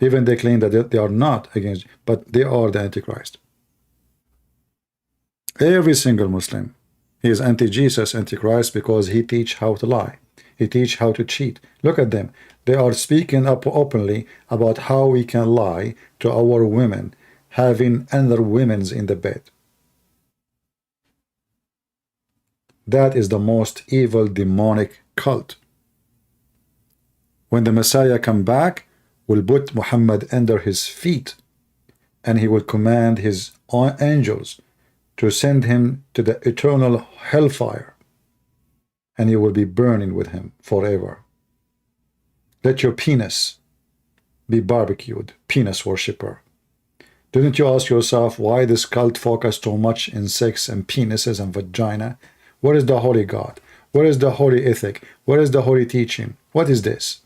Speaker 1: Even they claim that they are not against, but they are the Antichrist. Every single Muslim, he is anti-Jesus, Antichrist, because he teach how to lie. He teach how to cheat. Look at them. They are speaking up openly about how we can lie to our women, having other women's in the bed. That is the most evil demonic cult. When the Messiah come back, will put Muhammad under his feet, and he will command his angels to send him to the eternal hellfire, and you will be burning with him forever. Let your penis be barbecued, penis worshipper. Didn't you ask yourself why this cult focus so much in sex and penises and vagina? Where is the holy God? Where is the holy ethic? Where is the holy teaching? What is this?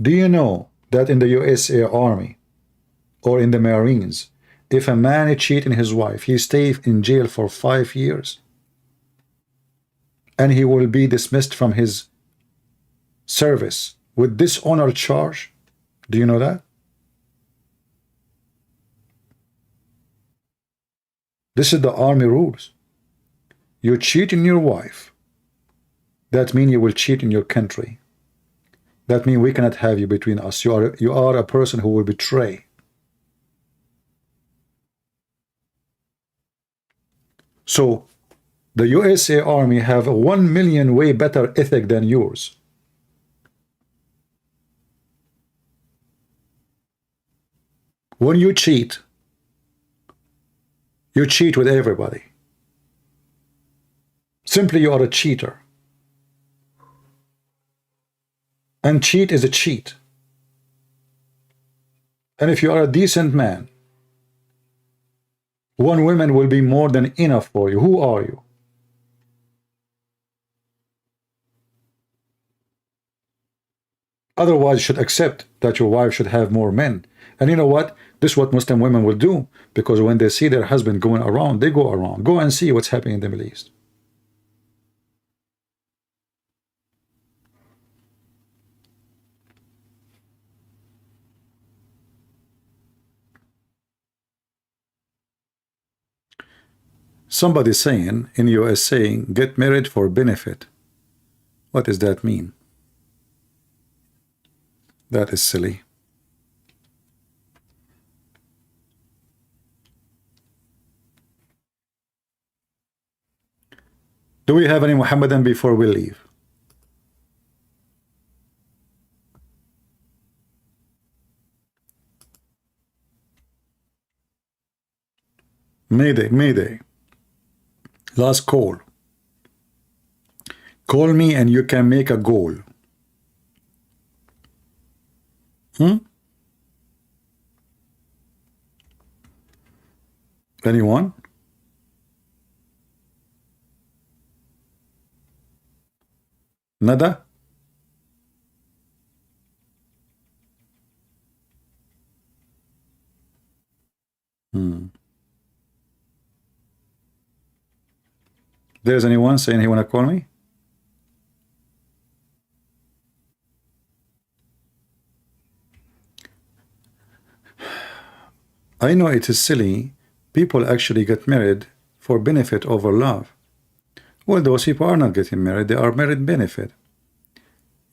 Speaker 1: Do you know that in the USA Army or in the Marines, if a man cheats on his wife, he stays in jail for 5 years? And he will be dismissed from his service with dishonor charge. Do you know that? This is the army rules. You cheat on your wife, that means you will cheat in your country. That means we cannot have you between us. You are a person who will betray. So the USA Army have a 1 million way better ethic than yours. When you cheat with everybody. Simply you are a cheater. And cheat is a cheat. And if you are a decent man, one woman will be more than enough for you. Who are you? Otherwise, you should accept that your wife should have more men. And you know what? This is what Muslim women will do, because when they see their husband going around, they go around. Go and see what's happening in the Middle East. Somebody saying in US saying, get married for benefit. What does that mean? That is silly. Do we have any Muhammadan before we leave? Mayday, Mayday. Last call. Call me and you can make a goal. Anyone? Nada? There's anyone saying he want to call me? I know it is silly. People actually get married for benefit over love. Well, those people are not getting married. They are married benefit.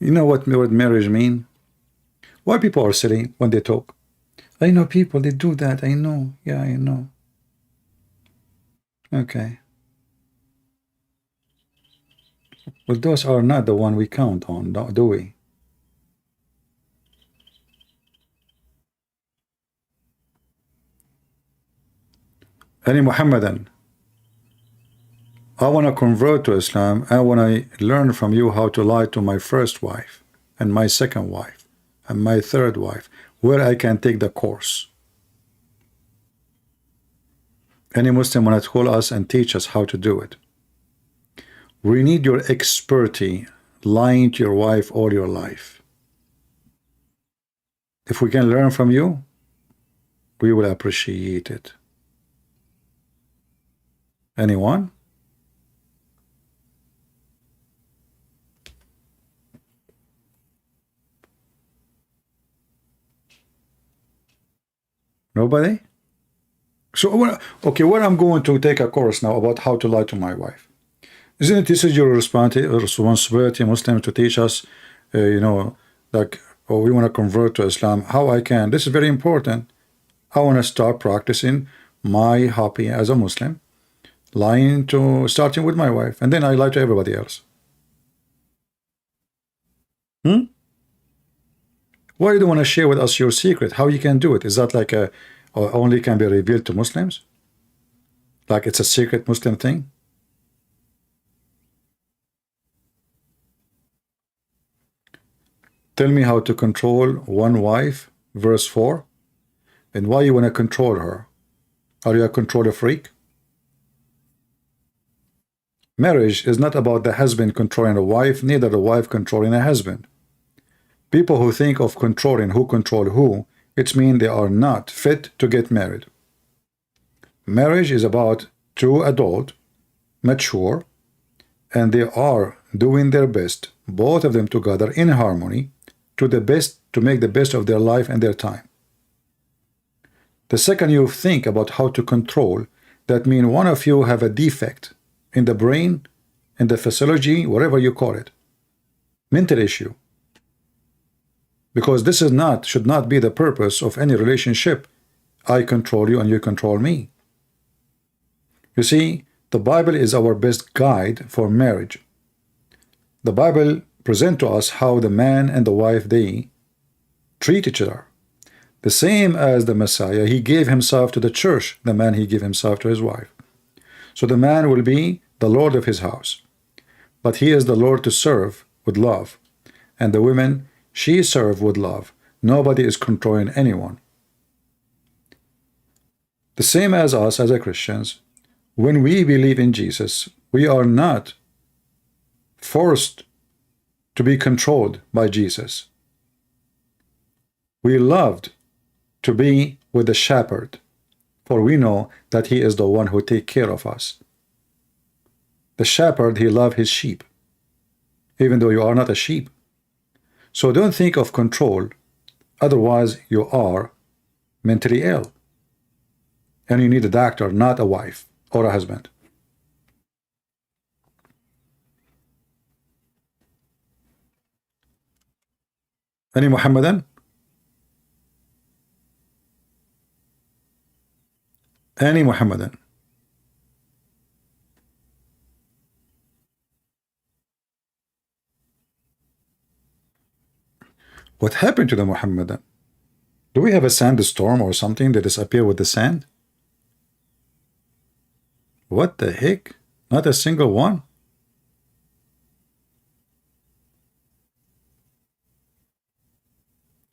Speaker 1: You know what word marriage mean? Why people are silly when they talk? I know people, they do that. I know. Yeah, I know. Okay. Well, those are not the one we count on, do we? Any Muhammadan, I want to convert to Islam. I want to learn from you how to lie to my first wife and my second wife and my third wife, where I can take the course. Any Muslim want to call us and teach us how to do it. We need your expertise lying to your wife all your life. If we can learn from you, we will appreciate it. Anyone? Nobody? So, okay, well, I'm going to take a course now about how to lie to my wife. Isn't it this is your responsibility, Muslims, to teach us, you know, like, oh, we want to convert to Islam, how I can. This is very important. I want to start practicing my hobby as a Muslim, starting with my wife, and then I lie to everybody else. Why you don't want to share with us your secret? How you can do it? Is that like only can be revealed to Muslims? Like it's a secret Muslim thing? Tell me how to control one wife, verse 4. And why you want to control her? Are you a controller freak? Marriage is not about the husband controlling a wife, neither the wife controlling a husband. People who think of controlling who control who, it means they are not fit to get married. Marriage is about two adults, mature, and they are doing their best, both of them together in harmony, to make the best of their life and their time. The second you think about how to control, that means one of you have a defect in the brain, in the physiology, whatever you call it, mental issue. Because this should not be the purpose of any relationship. I control you and you control me. You see, the Bible is our best guide for marriage. The Bible presents to us how the man and the wife, they treat each other. The same as the Messiah, he gave himself to the church. The man, he gave himself to his wife. So the man will be the Lord of his house. But he is the Lord to serve with love. And the women, she serve with love. Nobody is controlling anyone. The same as us as a Christians, when we believe in Jesus, we are not forced to be controlled by Jesus. We loved to be with the shepherd, for we know that he is the one who takes care of us. The shepherd, he loves his sheep, even though you are not a sheep. So don't think of control, otherwise you are mentally ill. And you need a doctor, not a wife or a husband. Any Muhammadan? Any Muhammadan? What happened to the Muhammadan? Do we have a sandstorm or something that disappear with the sand? What the heck? Not a single one?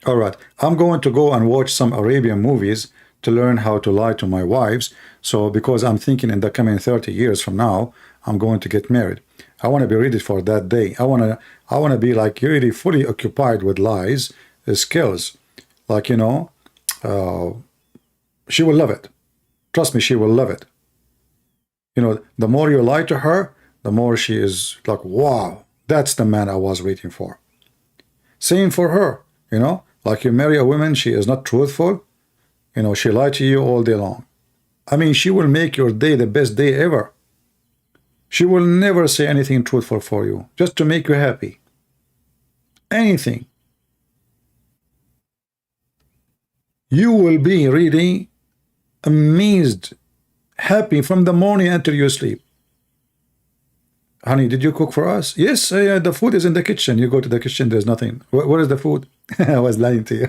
Speaker 1: All right, I'm going to go and watch some Arabian movies to learn how to lie to my wives. So because I'm thinking in the coming 30 years from now, I'm going to get married. I want to be ready for that day. I want to be like really fully occupied with lies, skills. Like, you know, she will love it. Trust me, she will love it. You know, the more you lie to her, the more she is like, wow, that's the man I was waiting for. Same for her, you know, like you marry a woman, she is not truthful. You know, she lied to you all day long. I mean, she will make your day the best day ever. She will never say anything truthful for you, just to make you happy. Anything. You will be really amazed, happy from the morning until you sleep. Honey, did you cook for us? Yes, the food is in the kitchen. You go to the kitchen, there's nothing. Where is the food? I was lying to you.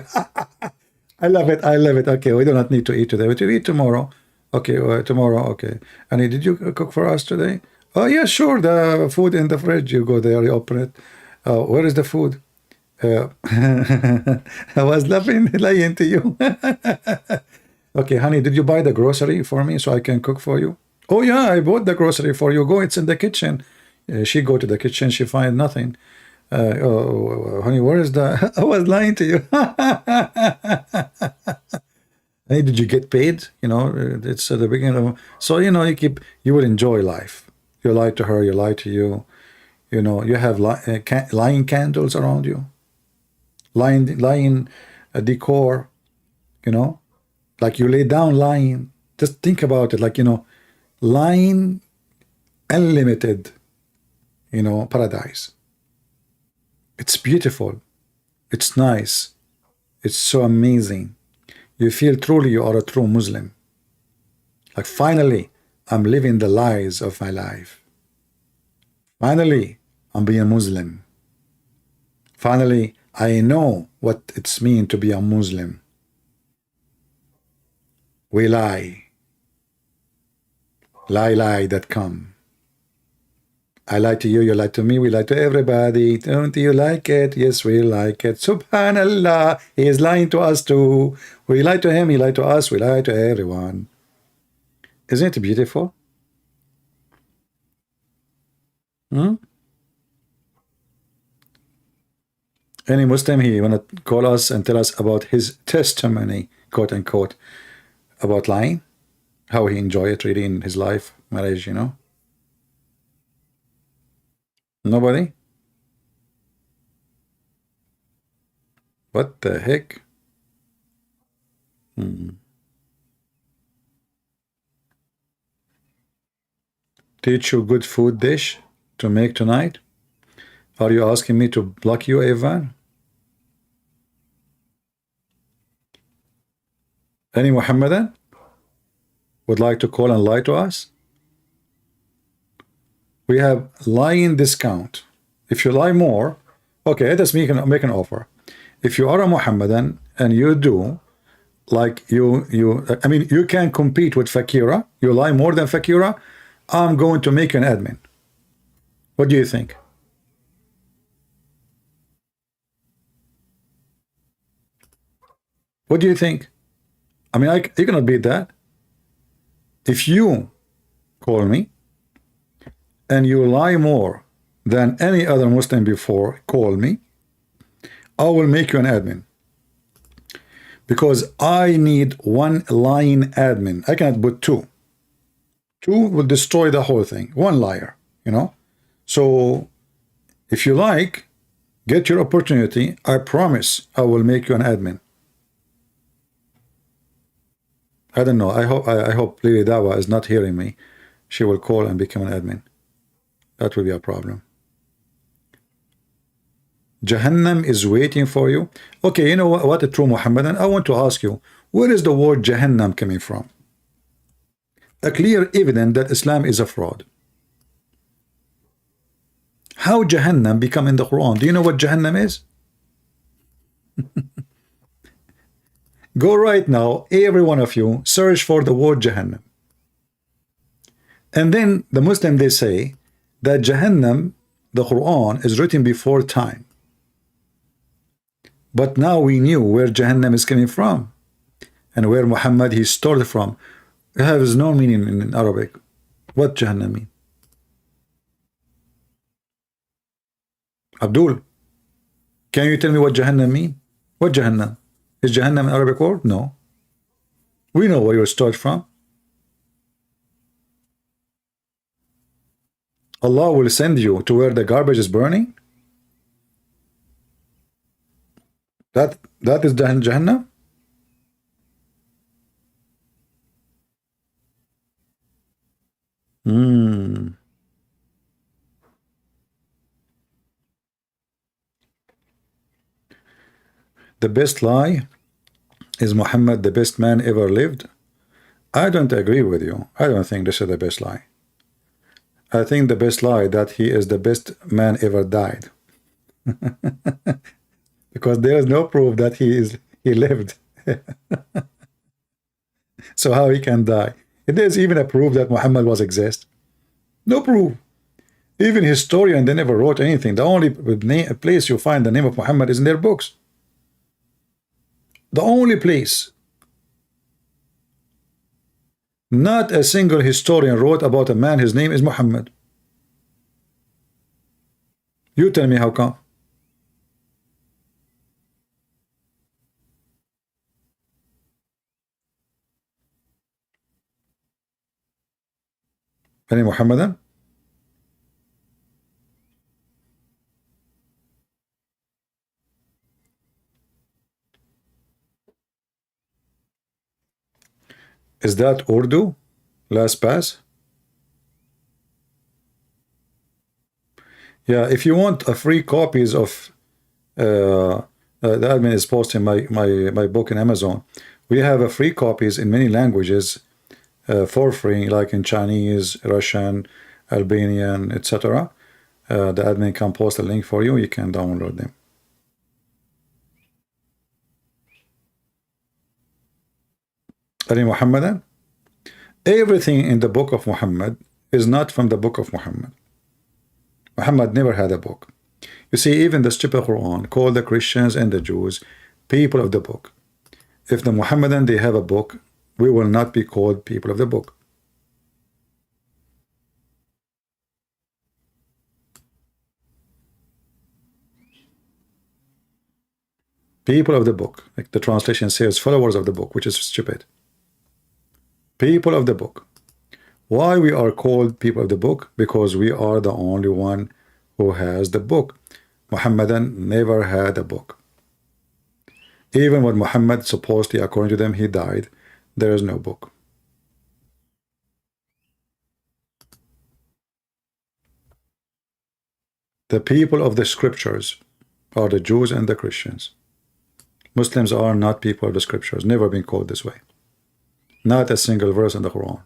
Speaker 1: I love it. I love it. Okay, we do not need to eat today. We will eat tomorrow. Okay, tomorrow. Okay. Honey, did you cook for us today? Oh, yeah, sure. The food in the fridge. You go there, you open it. Where is the food? I was laughing, lying to you. Okay, honey, did you buy the grocery for me so I can cook for you? Oh, yeah, I bought the grocery for you. Go, it's in the kitchen. She go to the kitchen. She find nothing. Honey, where is the... I was lying to you. Hey, did you get paid? You know, it's at the beginning of... So, you know, you will enjoy life. You lie to her, you lie to you. You know, you have lying candles around you. Lying decor, you know. Like you lay down lying. Just think about it. Like, you know, lying unlimited, you know, paradise. It's beautiful. It's nice. It's so amazing. You feel truly you are a true Muslim. Like finally, I'm living the lies of my life. Finally, I'm being Muslim. Finally, I know what it's mean to be a Muslim. We lie. Lie.com. I lie to you, you lie to me, we lie to everybody. Don't you like it? Yes, we like it. Subhanallah, he is lying to us too. We lie to him, he lied to us, we lie to everyone. Isn't it beautiful? Any Muslim, he wanna call us and tell us about his testimony, quote unquote, about lying, how he enjoyed it really in his life, marriage, you know? Nobody? What the heck? Teach you good food dish to make tonight? Are you asking me to block you, Evan? Any Muhammadan would like to call and lie to us? We have lying discount. If you lie more, okay, let us make an offer. If you are a Muhammadan and you do, like I mean, you can compete with Fakira, you lie more than Fakira, I'm going to make you an admin. What do you think? What do you think? I mean, you cannot beat that. If you call me and you lie more than any other Muslim before, call me, I will make you an admin. Because I need one lying admin. I cannot put two. Two will destroy the whole thing. One liar, you know? So, if you like, get your opportunity. I promise I will make you an admin. I don't know. I hope Lily Dawah is not hearing me. She will call and become an admin. That will be a problem. Jahannam is waiting for you. Okay, you know what a true Muhammadan? I want to ask you, where is the word Jahannam coming from? A clear evidence that Islam is a fraud. How Jahannam become in the Quran? Do you know what Jahannam is? Go right now, every one of you, search for the word Jahannam. And then the Muslim, they say that Jahannam, the Quran, is written before time. But now we knew where Jahannam is coming from and where Muhammad he stole it from. It has no meaning in Arabic. What Jahannam mean? Abdul, can you tell me what Jahannam mean? What Jahannam? Is Jahannam an Arabic word? No. We know where you stole from. Allah will send you to where the garbage is burning. That is Jahannam. The best lie is Muhammad the best man ever lived. I don't agree with you. I don't think this is the best lie. I think the best lie that he is the best man ever died. Because there is no proof that he lived. So how he can die? There's even a proof that Muhammad was exist. No proof. Even historian, they never wrote anything. The only place you find the name of Muhammad is in their books. The only place. Not a single historian wrote about a man, his name is Muhammad. You tell me how come? Any Muhammadan? Is that Urdu? Last pass? Yeah, if you want a free copies of the admin is posting my book in Amazon. We have a free copies in many languages for free, like in Chinese, Russian, Albanian, etc. The admin can post a link for you. You can download them. Any Muhammadan? Everything in the book of Muhammad is not from the book of Muhammad. Muhammad never had a book. You see, even the stupid Quran called the Christians and the Jews people of the book. If the Muhammadan they have a book, we will not be called people of the book. People of the book, like the translation says, followers of the book, which is stupid. People of the book. Why we are called people of the book? Because we are the only one who has the book. Muhammadan never had a book. Even when Muhammad, supposedly, according to them, he died, there is no book. The people of the scriptures are the Jews and the Christians. Muslims are not people of the scriptures, never been called this way. Not a single verse in the Quran.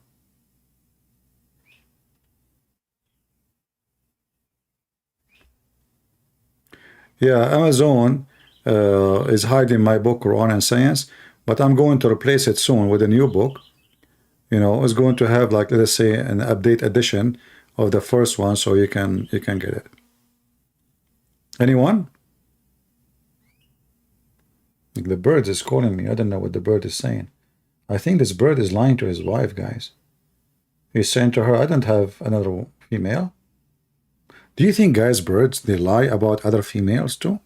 Speaker 1: Yeah, Amazon is hiding my book, Quran and Science, but I'm going to replace it soon with a new book. You know, it's going to have, like, let's say, an update edition of the first one, so you can get it. Anyone? The bird is calling me. I don't know what the bird is saying. I think this bird is lying to his wife, guys. He's saying to her, I don't have another female. Do you think, guys, birds, they lie about other females too?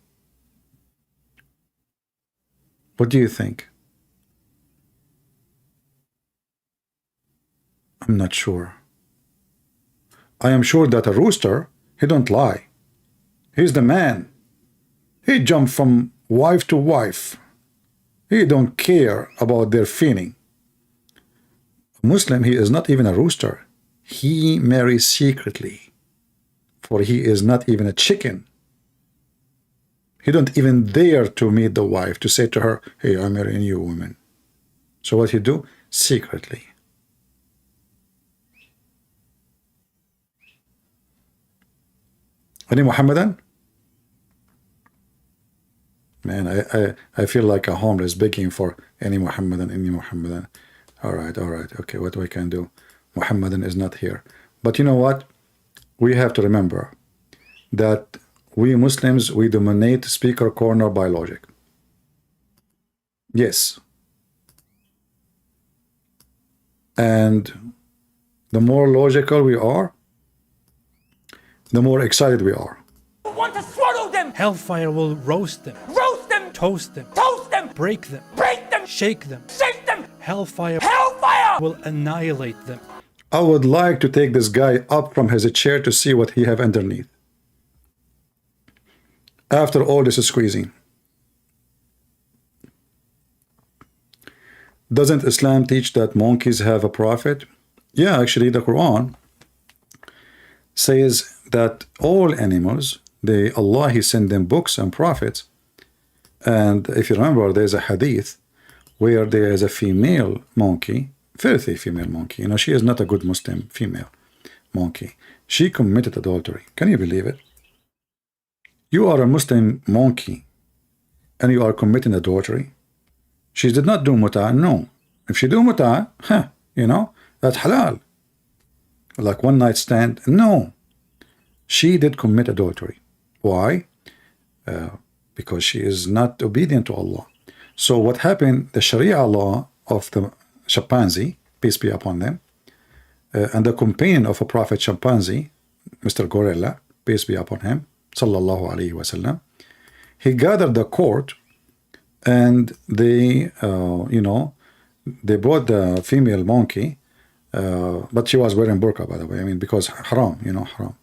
Speaker 1: What do you think? I'm not sure. I am sure that a rooster, he don't lie. He's the man. He jump from wife to wife. He don't care about their feeling. A Muslim, he is not even a rooster. He marries secretly. For he is not even a chicken. He don't even dare to meet the wife, to say to her, hey, I'm marrying you, woman. So what he do? Secretly. Any Muhammadan? Man, I feel like a homeless begging for any Muhammadan, any Muhammadan. All right, okay, what we can do? Muhammadan is not here. But you know what? We have to remember that we Muslims, we dominate speaker corner by logic. Yes. And the more logical we are, the more excited we are.
Speaker 16: Want to swallow them.
Speaker 9: Hellfire will roast them.
Speaker 16: Roast them.
Speaker 9: Toast them.
Speaker 16: Toast them.
Speaker 9: Break them.
Speaker 16: Break them.
Speaker 9: Shake them.
Speaker 16: Shake them.
Speaker 9: Hellfire will annihilate them.
Speaker 1: I would like to take this guy up from his chair to see what he have underneath. After all this squeezing. Doesn't Islam teach that monkeys have a prophet? Yeah, actually the Quran says that all animals, Allah, he sent them books and prophets. And if you remember, there's a hadith where there is a female monkey, filthy female monkey. You know, she is not a good Muslim female monkey. She committed adultery. Can you believe it? You are a Muslim monkey and you are committing adultery. She did not do muta', no. If she do muta', you know, that's halal. Like one night stand, no. She did commit adultery. Why? Because she is not obedient to Allah. So what happened, the Sharia law of the chimpanzee, peace be upon them, and the companion of a prophet chimpanzee, Mr. Gorilla, peace be upon him, sallallahu alaihi wasallam, he gathered the court and they, you know, they brought the female monkey, but she was wearing burqa, by the way, I mean, because haram, you know, haram.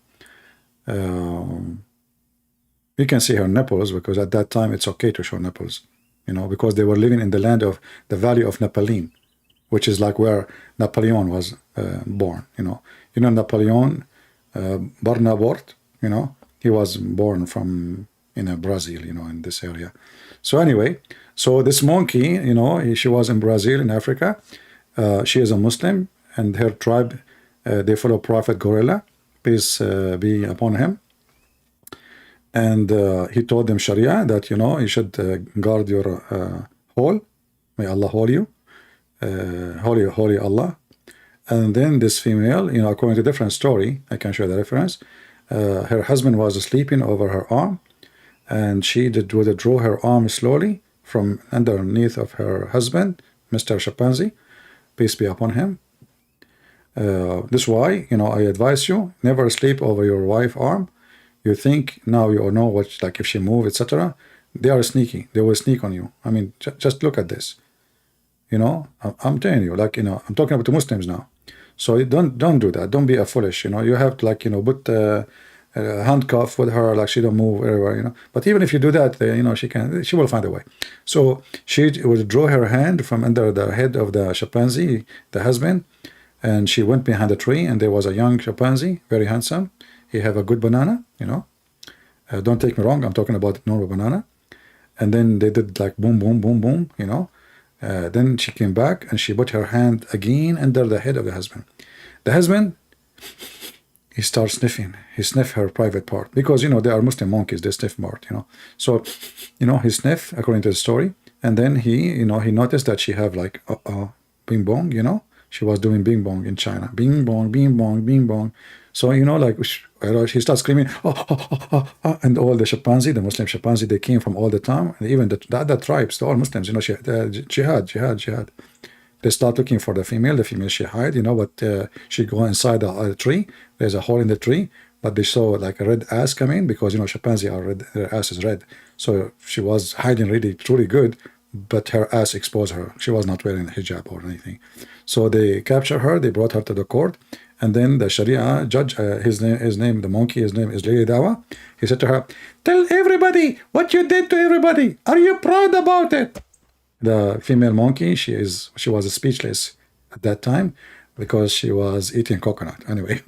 Speaker 1: You can see her nipples because at that time it's okay to show nipples, you know, because they were living in the land of the Valley of Nepalene, which is like where Napoleon was born, you know. You know, Napoleon Bonaparte, you know, he was born from in Brazil, you know, in this area. So anyway, so this monkey, you know, she was in Brazil, in Africa. She is a Muslim, and her tribe, they follow Prophet Gorilla, peace be upon him. And he told them Sharia that, you know, you should guard your hole. May Allah hold you. Holy Allah. And then this female, you know, according to a different story, I can show the reference, her husband was sleeping over her arm, and she did withdraw her arm slowly from underneath of her husband, Mr. Chimpanzee, peace be upon him. This is why, you know, I advise you, never sleep over your wife's arm. You think now you know what, like if she move, etc. They are sneaky. They will sneak on you. I mean, just look at this. You know, I'm telling you, like, you know, I'm talking about the Muslims now. So don't do that. Don't be a foolish. You know, you have to, like, you know, put a handcuff with her, like she don't move everywhere. You know, but even if you do that, you know, she will find a way. So she would draw her hand from under the head of the chimpanzee, the husband, and she went behind a tree, and there was a young chimpanzee, very handsome. He have a good banana. You know, don't take me wrong. I'm talking about normal banana. And then they did like boom, boom, boom, boom. You know. Then she came back and she put her hand again under the head of the husband. The husband, he starts sniffing. He sniffed her private part because, you know, they are Muslim monkeys. They sniff part, you know. So, you know, he sniffed according to the story. And then he, you know, he noticed that she have like, bing bong, you know. She was doing bing bong in China. Bing bong, bing bong, bing bong. So, you know, like she starts screaming, and all the chimpanzee, the Muslim chimpanzee, they came from all the time, and even the other tribes, the all Muslims, you know, jihad. They start looking for the female she hide, you know, but she go inside the tree. There's a hole in the tree, but they saw like a red ass coming because, you know, chimpanzee are red, their ass is red. So she was hiding really, truly good, but her ass exposed her. She was not wearing a hijab or anything. So they captured her, they brought her to the court, and then the Sharia judge, his name, the monkey, his name is Ali Dawah. He said to her, "Tell everybody what you did to everybody. Are you proud about it?" The female monkey, she was speechless at that time because she was eating coconut. Anyway,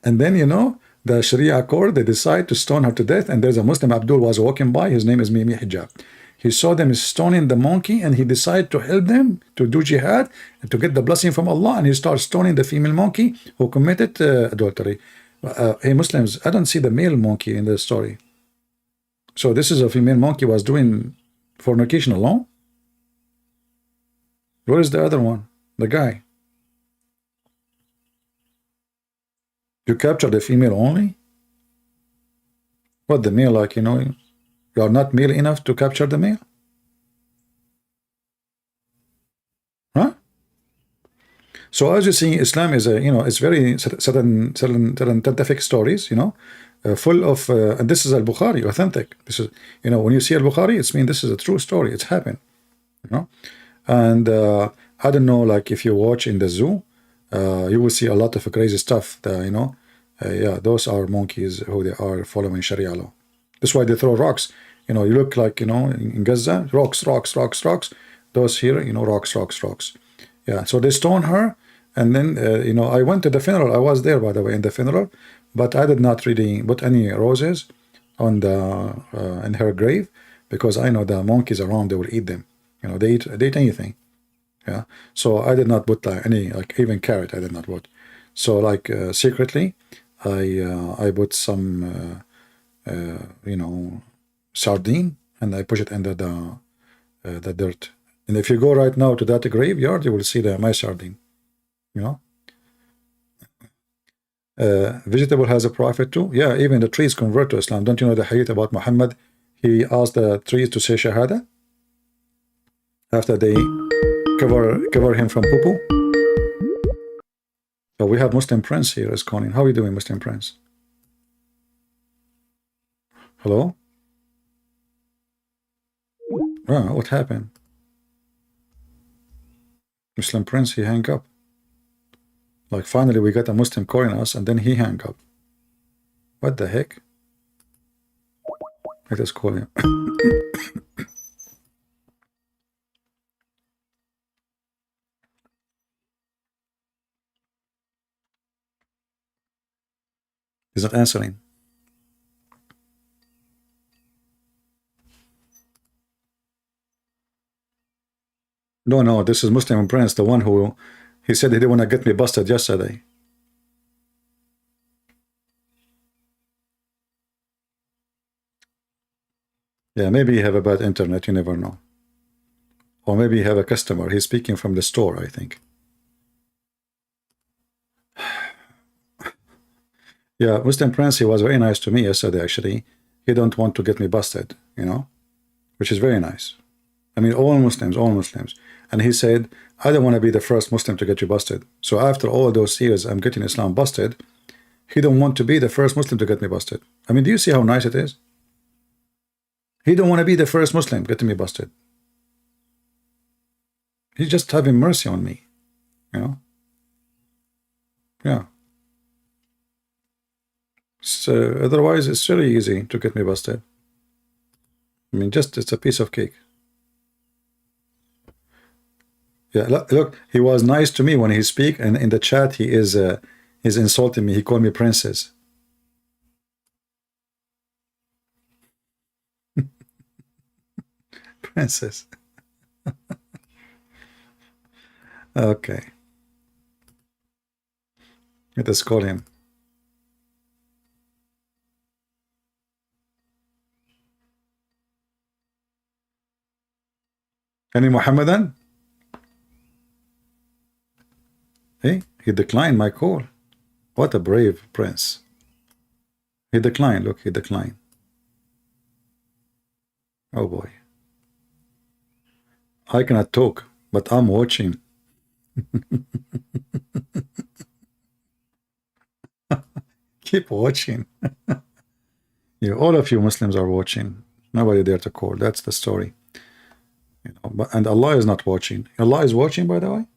Speaker 1: and then, you know, the Sharia court, they decide to stone her to death. And there's a Muslim, Abdul, was walking by. His name is Mimi Hijab. He saw them stoning the monkey, and he decided to help them to do jihad and to get the blessing from Allah. And he started stoning the female monkey who committed adultery. Hey, Muslims, I don't see the male monkey in the story. So this is a female monkey was doing fornication alone. Where is the other one? The guy. You capture the female only? What, the male, like, you know, you are not male enough to capture the male? Huh? So as you see, Islam is a, you know, it's very certain scientific stories, you know, full of, and this is Al-Bukhari, authentic. This is, you know, when you see Al-Bukhari, it's mean this is a true story. It's happened, you know. And I don't know, like if you watch in the zoo, you will see a lot of crazy stuff. You know, yeah, those are monkeys who they are following Sharia law. That's why they throw rocks. You know, you look like, you know, in Gaza, rocks. Those here, you know, rocks. Yeah, so they stone her. And then, you know, I went to the funeral. I was there, by the way, in the funeral. But I did not really put any roses on the in her grave because I know the monkeys around, they will eat them. You know, they eat anything. Yeah. So I did not put any, like even carrot, I did not put. So like secretly, I put some, you know, sardine, and I push it under the dirt. And if you go right now to that graveyard, you will see my sardine. You know. Vegetable has a prophet too. Yeah, even the trees convert to Islam. Don't you know the hadith about Muhammad? He asked the trees to say Shahada after they cover him from poo-poo. So we have Muslim Prince here is calling. How are you doing, Muslim Prince? Hello? Oh, what happened? Muslim Prince, he hung up. Like finally we got a Muslim calling us and then he hung up. What the heck? Let us call him. He's not answering. No, this is Muslim Prince, the one who he said he didn't want to get me busted yesterday. Yeah, maybe you have a bad internet, you never know. Or maybe you have a customer, he's speaking from the store, I think. Yeah, Muslim Prince, he was very nice to me yesterday, actually. He don't want to get me busted, you know, which is very nice. I mean, all Muslims. And he said, I don't want to be the first Muslim to get you busted. So after all those years I'm getting Islam busted, he don't want to be the first Muslim to get me busted. I mean, do you see how nice it is? He don't want to be the first Muslim getting me busted. He's just having mercy on me, you know. Yeah. So otherwise, it's really easy to get me busted. I mean, just it's a piece of cake. Yeah, look, he was nice to me when he speak, and in the chat he is insulting me. He called me princess. Princess. Okay. Let us call him. Any Muhammadan? Hey, he declined my call. What a brave prince. He declined. Look, he declined. Oh boy. I cannot talk, but I'm watching. Keep watching. All of you Muslims are watching. Nobody dare to call. That's the story. And Allah is not watching. Allah is watching, by the way.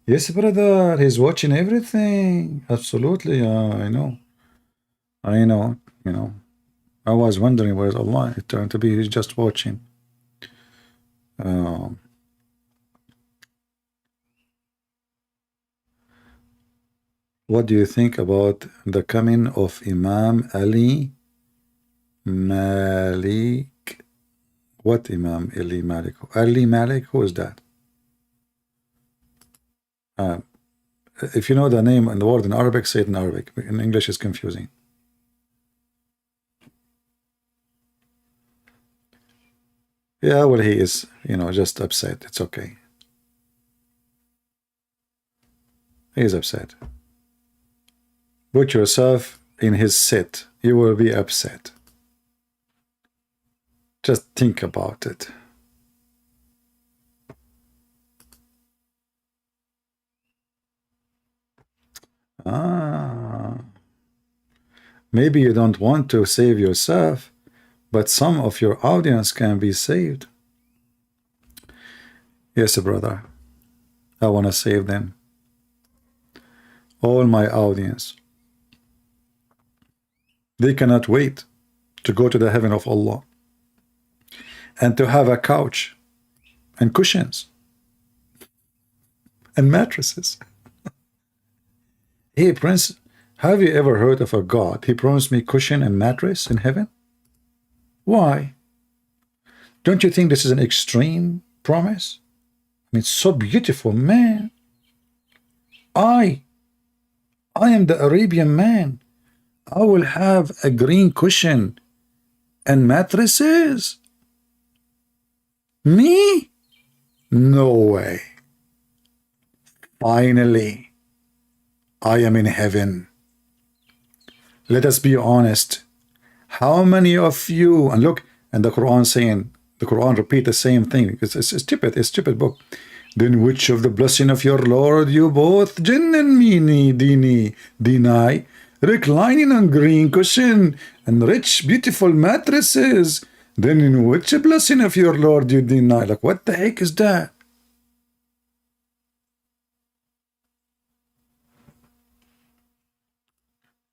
Speaker 1: Yes, brother. He's watching everything. Absolutely. I know. I was wondering where's Allah. It turned to be he's just watching. What do you think about the coming of Imam Ali Malik? What Imam Ali Malik? Ali Malik? Who is that? If you know the name and the word in Arabic, say it in Arabic. In English, it's confusing. Yeah, well, he is, just upset. It's okay. He is upset. Put yourself in his seat. You will be upset. Just think about it. Maybe you don't want to save yourself, but some of your audience can be saved. Yes, brother. I want to save them. All my audience. They cannot wait to go to the heaven of Allah and to have a couch and cushions and mattresses. Hey, Prince, have you ever heard of a God? He promised me cushion and mattress in heaven? Why? Don't you think this is an extreme promise? I mean, it's so beautiful, man. I am the Arabian man. I will have a green cushion and mattresses. Me? No way. Finally, I am in heaven. Let us be honest. How many of you, and look, and the Quran saying, the Quran repeat the same thing. It's stupid. It's a stupid book. Then which of the blessing of your Lord you both jinn and me deny? Reclining on green cushion and rich, beautiful mattresses. Then in which blessing of your Lord you deny? Like, what the heck is that?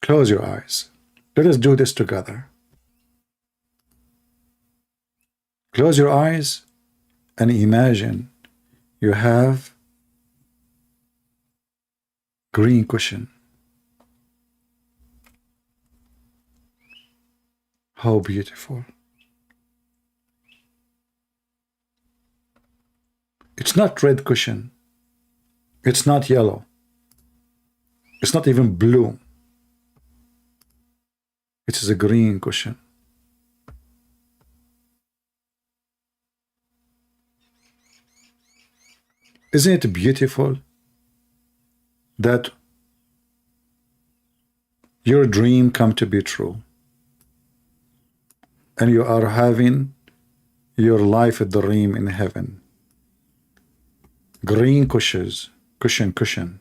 Speaker 1: Close your eyes. Let us do this together. Close your eyes and imagine you have green cushion. How beautiful. It's not red cushion. It's not yellow. It's not even blue. It is a green cushion. Isn't it beautiful that your dream come to be true and you are having your life dream in heaven? Green cushions, cushion.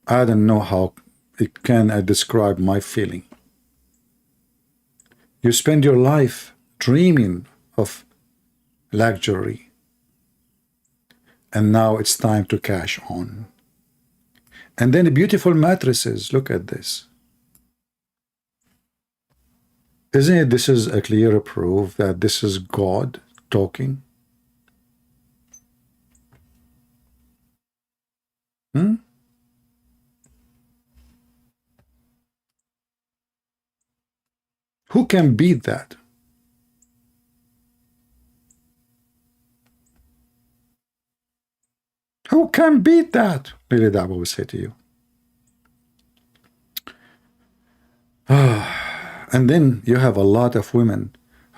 Speaker 1: I don't know how I describe my feeling. You spend your life dreaming of luxury. And now it's time to cash on. And then the beautiful mattresses. Look at this. Isn't it this is a clear proof that this is God talking? Hmm? Who can beat that? Who can beat that? Really, that will say to you. And then you have a lot of women,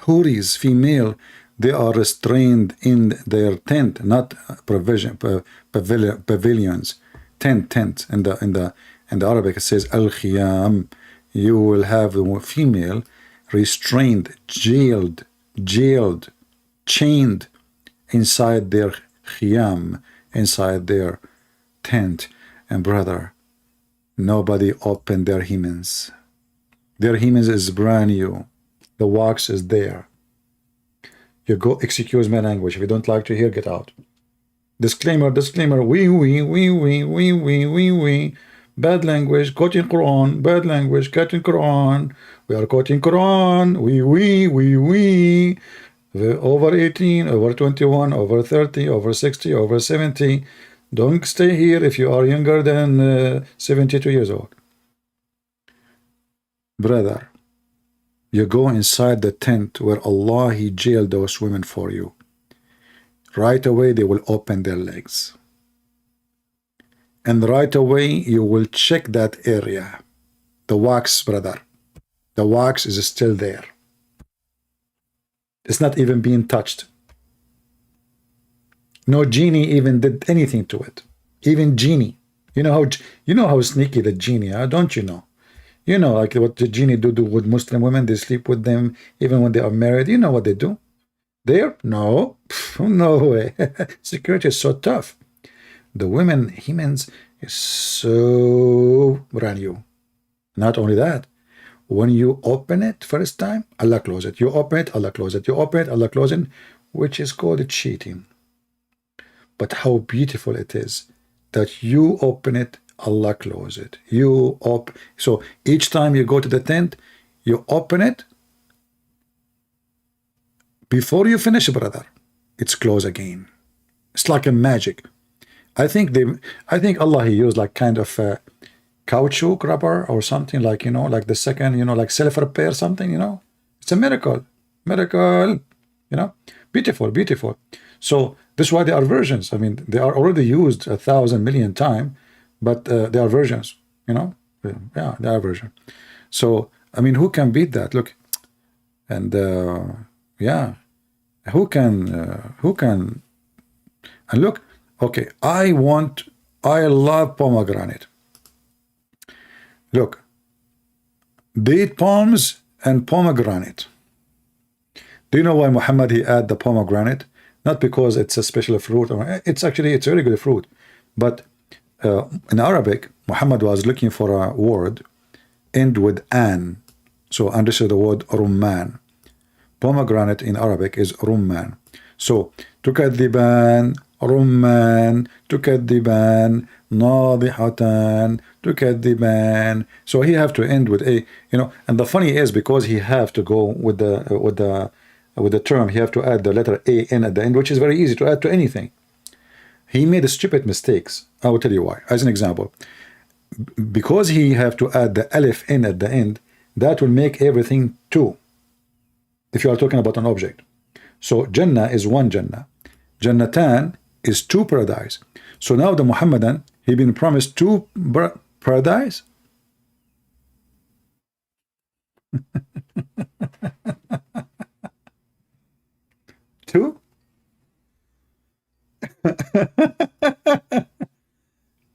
Speaker 1: houris, female, they are restrained in their tent, not pavilions, tent. In the Arabic it says al-khiyam. You will have the female restrained, jailed, chained inside their khiyam, inside their tent. And brother, nobody opened their hymens. Their hymens is brand new. The wax is there. You go, excuse my language. If you don't like to hear, get out. Disclaimer. We. Bad language, quoting Quran. Bad language, quoting Quran. We are quoting Quran. We. Over 18, over 21, over 30, over 60, over 70. Don't stay here if you are younger than 72 years old. Brother, you go inside the tent where Allah, He jailed those women for you. Right away, they will open their legs. And right away, you will check that area. The wax, brother. The wax is still there. It's not even being touched. No genie even did anything to it. Even genie. You know how sneaky the genie are, don't you know? You know, like what the genie do with Muslim women. They sleep with them even when they are married. You know what they do? There? No. No way. Security is so tough. The women, hymens, is so brand new. Not only that, when you open it first time, Allah close it. You open it, Allah close it. You open it, Allah close it, which is called cheating. But how beautiful it is that you open it, Allah close it. So each time you go to the tent, you open it. Before you finish, brother, it's closed again. It's like a magic. I think Allah, He used like kind of a caoutchouc rubber or something, like, you know, like the second, you know, like self-repair something, you know. It's a miracle, you know. Beautiful. So this is why they are versions. I mean, they are already used 1,000 million times, but they are versions, you know. Yeah, they are versions. So I mean, who can beat that? Look, and yeah, who can? And look, okay, I love pomegranate. Look, date palms and pomegranate. Do you know why Muhammad, he add the pomegranate? Not because it's a special fruit, or it's a very good fruit. But in Arabic, Muhammad was looking for a word end with an. So understand the word rumman. Pomegranate in Arabic is rumman. So tukadiban, rumman, tukadiban, nadihatan, tukadiban. So he have to end with a, you know. And the funny is, because he have to go with the term, he have to add the letter a in at the end, which is very easy to add to anything. He made stupid mistakes. I will tell you why. As an example, because he have to add the alif in at the end, that will make everything two. If you are talking about an object. So Jannah is one Jannah. Jannatan is two paradise. So now the Muhammadan, he been promised two paradise. Two?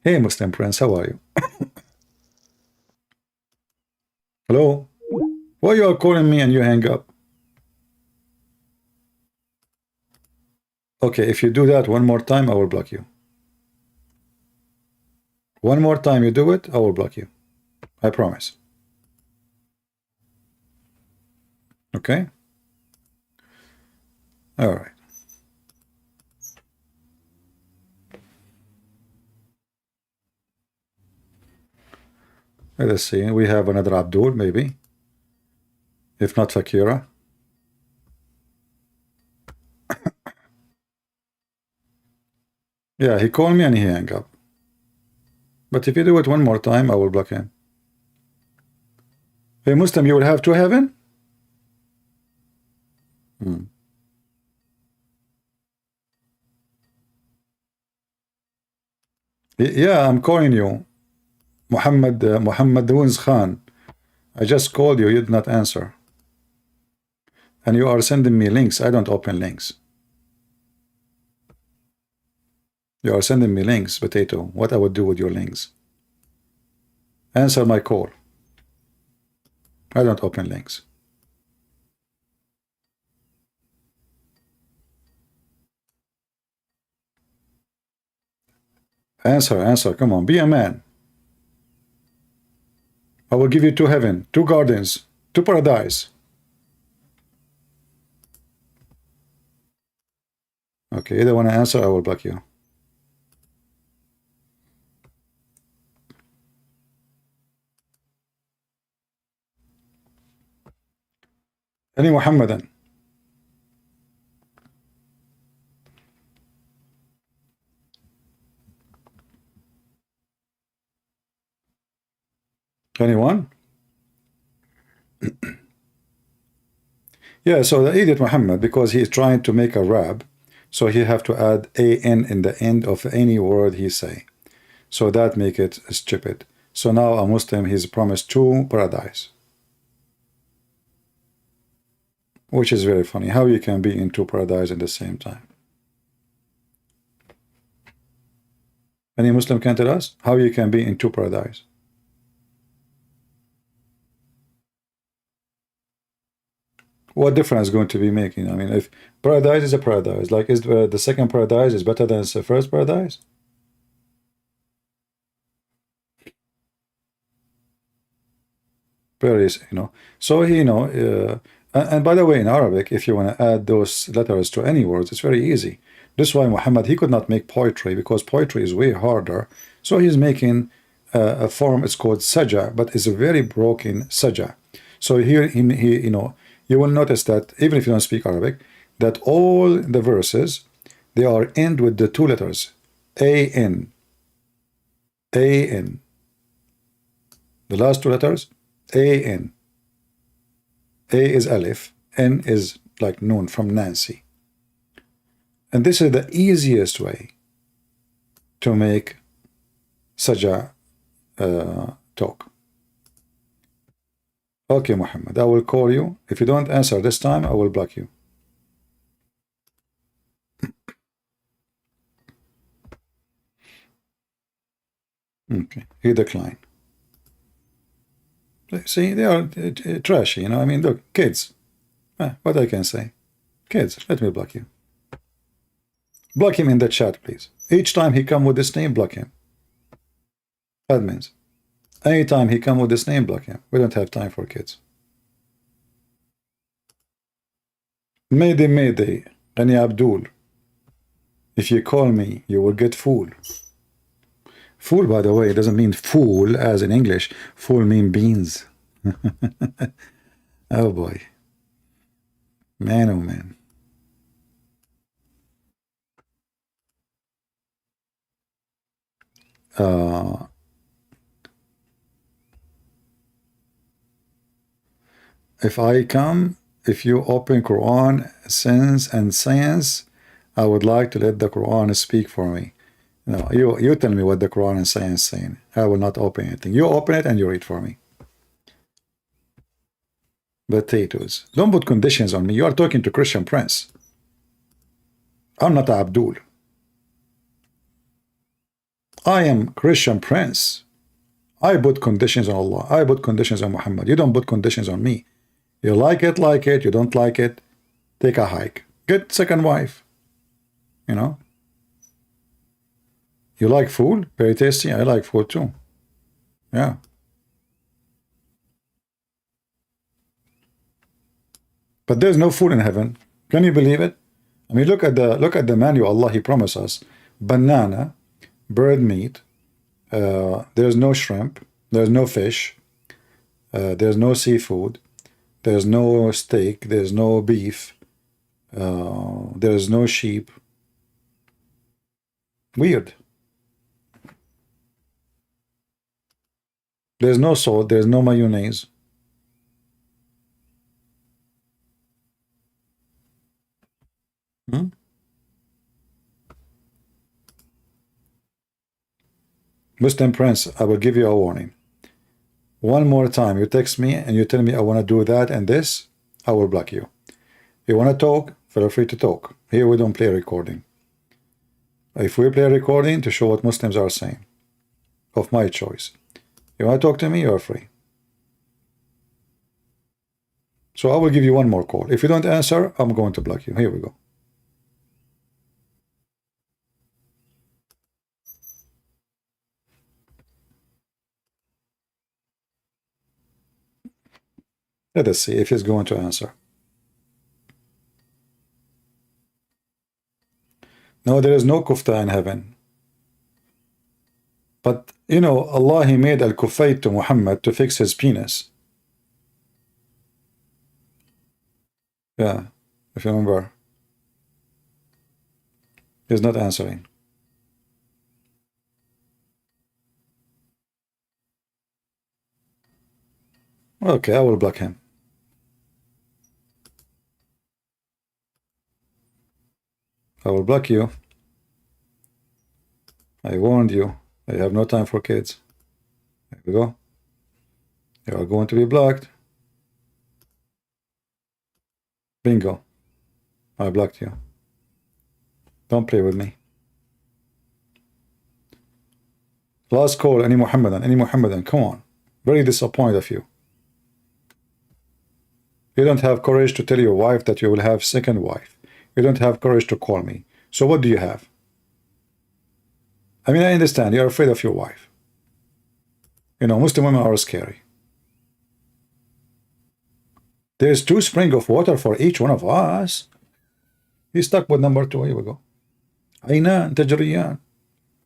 Speaker 1: Hey Muslim Prince, how are you? Hello? Why you are calling me and you hang up? Okay, if you do that one more time, I will block you. One more time you do it, I will block you. I promise. Okay? All right. Let's see. We have another Abdul, maybe. If not Fakira. Yeah, he called me and he hung up. But if you do it one more time, I will block him. Hey, Muslim, you will have to heaven? Yeah, I'm calling you. Muhammad Wins Khan. I just called you, you did not answer. And you are sending me links. I don't open links. You are sending me links, Potato. What I would do with your links? Answer my call. I don't open links. Answer. Come on, be a man. I will give you 2 heaven, 2 gardens, 2 paradise. Okay, either want to answer, I will block you. Any Muhammadan. Anyone? Yeah, so the idiot Muhammad, because he is trying to make a rab, so he have to add an in the end of any word he say. So that make it stupid. So now a Muslim, he's promised 2 paradise. Which is very funny. How you can be in 2 paradise at the same time? Any Muslim can tell us how you can be in 2 paradise? What difference is going to be making? I mean, if paradise is a paradise, like is the second paradise is better than the first paradise? Very, so he, and by the way, in Arabic, if you want to add those letters to any words, it's very easy. This is why Muhammad, he could not make poetry, because poetry is way harder. So he's making a form, it's called saja, but it's a very broken saja. So here, you will notice that, even if you don't speak Arabic, that all the verses, they are end with the 2 letters, A-N. A-N. The last 2 letters, A-N. A is Alif, N is like Noon from Nancy. And this is the easiest way to make Saja talk. Okay, Muhammad, I will call you. If you don't answer this time, I will block you. Okay, he declined. See, they are trashy, I mean, look, kids. What I can say? Kids, let me block you. Block him in the chat, please. Each time he come with this name, block him. Admins. Anytime he come with this name, block him. We don't have time for kids. Mayday, Mayday, Ani Abdul. If you call me, you will get fool. Fool, by the way, doesn't mean fool as in English. Fool mean beans. Oh boy. Man, oh man. If I come, if you open Quran, sense and science, I would like to let the Quran speak for me. No, you tell me what the Quran and science saying. I will not open anything. You open it and you read for me. Potatoes. Don't put conditions on me. You are talking to Christian Prince. I'm not Abdul. I am Christian Prince. I put conditions on Allah. I put conditions on Muhammad. You don't put conditions on me. You like it, you don't like it, take a hike. Get second wife. You like food? Very tasty. I like food too. Yeah. But there's no food in heaven. Can you believe it? I mean, look at the menu. Allah, He promised us banana, bird meat. There's no shrimp. There's no fish. There's no seafood. There's no steak. There's no beef. There's no sheep. Weird. There's no salt. There's no mayonnaise. Muslim Prince, I will give you a warning. One more time, you text me and you tell me I want to do that and this, I will block you. You want to talk, feel free to talk. Here we don't play recording. If we play recording, to show what Muslims are saying, of my choice. You want to talk to me, you're free. So I will give you one more call. If you don't answer, I'm going to block you. Here we go. Let us see if he's going to answer. No, there is no kufta in heaven. But, you know, Allah, He made al-kufayt to Muhammad to fix his penis. Yeah, if you remember. He's not answering. Okay, I will block him. I will block you. I warned you. I have no time for kids. There we go. You are going to be blocked. Bingo. I blocked you. Don't play with me. Last call, any Muhammadan, come on. Very disappointed of you. You don't have courage to tell your wife that you will have second wife. You don't have courage to call me. So what do you have? I mean, I understand you're afraid of your wife. You know, Muslim women are scary. There's 2 springs of water for each one of us. He's stuck with number 2. Here we go. Aynan tajriyan.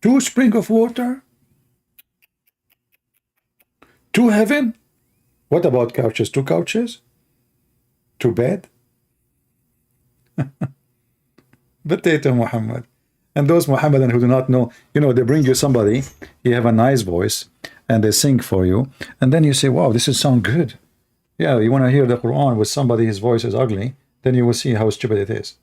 Speaker 1: 2 springs of water. 2 heaven. What about couches? 2 couches? 2 bed? Potato Muhammad. And those Muhammadan who do not know, you know, they bring you somebody, you have a nice voice, and they sing for you, and then you say, wow, this is sound good. Yeah, you want to hear the Quran with somebody, his voice is ugly, then you will see how stupid it is.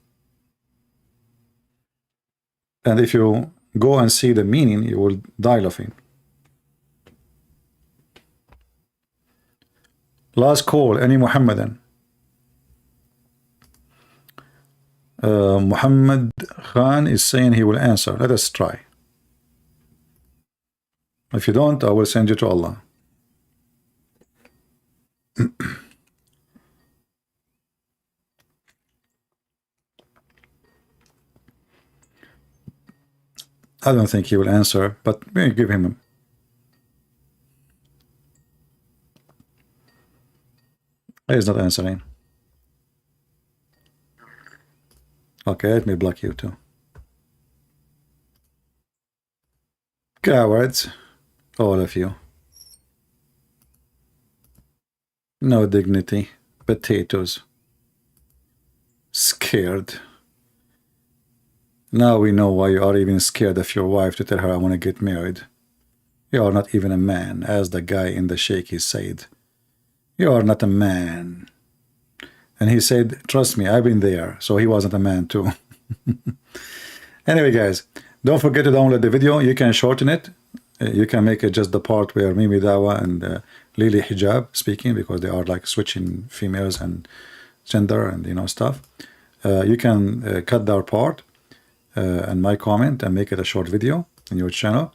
Speaker 1: And if you go and see the meaning, you will die laughing. Last call, any Muhammadan. Muhammad Khan is saying he will answer. Let us try. If you don't, I will send you to Allah. I don't think he will answer, but maybe give him. He's not answering. Okay, let me block you too. Cowards, all of you. No dignity, potatoes. Scared. Now we know why you are even scared of your wife to tell her I want to get married. You are not even a man, as the guy in the Sheikh he said. You are not a man. And he said, trust me, I've been there. So he wasn't a man too. Anyway, guys, don't forget to download the video. You can shorten it. You can make it just the part where Mimi Dawah and Lily Hijab speaking, because they are like switching females and gender and, you know, stuff. You can cut that part and my comment and make it a short video in your channel.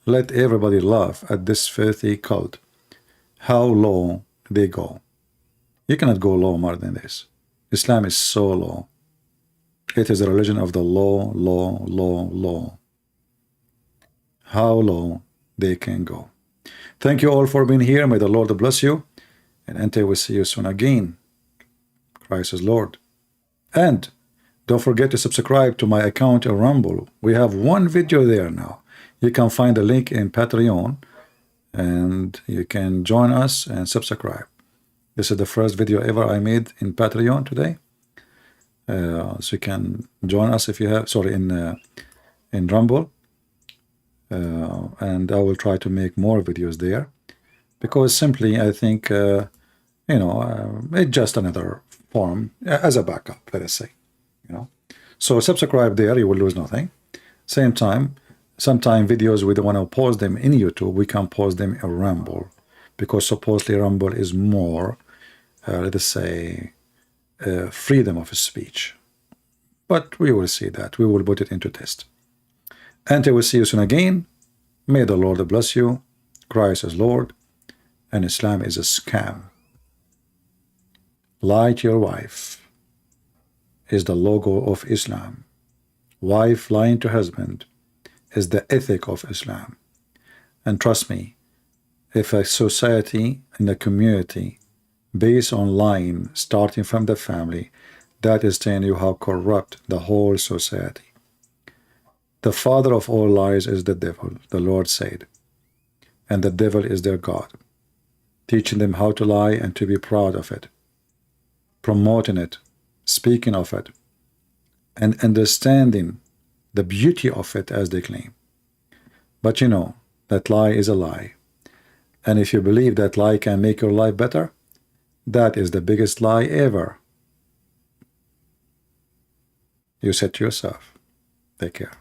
Speaker 1: Let everybody laugh at this filthy cult. How low they go. You cannot go low more than this. Islam is so low. It is a religion of the low, low, low, low. How low they can go. Thank you all for being here. May the Lord bless you. And until we see you soon again. Christ is Lord. And don't forget to subscribe to my account on Rumble. We have one video there now. You can find the link in Patreon, and you can join us and subscribe. This is the first video ever I made in Patreon today. So you can join us if you have, sorry, in Rumble. And I will try to make more videos there, because simply I think, it's just another form as a backup, let us say, So subscribe there, you will lose nothing. Same time, sometime videos we don't want to post them in YouTube, we can post them in Rumble, because supposedly Rumble is more, let us say, freedom of speech. But we will see that. We will put it into test. And I will see you soon again. May the Lord bless you. Christ is Lord, and Islam is a scam. Lie to your wife is the logo of Islam. Wife lying to husband is the ethic of Islam. And trust me, if a society and a community based on lying, starting from the family, that is telling you how corrupt the whole society. The father of all lies is the devil, the Lord said, and the devil is their God, teaching them how to lie and to be proud of it, promoting it, speaking of it, and understanding the beauty of it as they claim. But you know, that lie is a lie. And if you believe that lie can make your life better, that is the biggest lie ever. You said to yourself. Take care.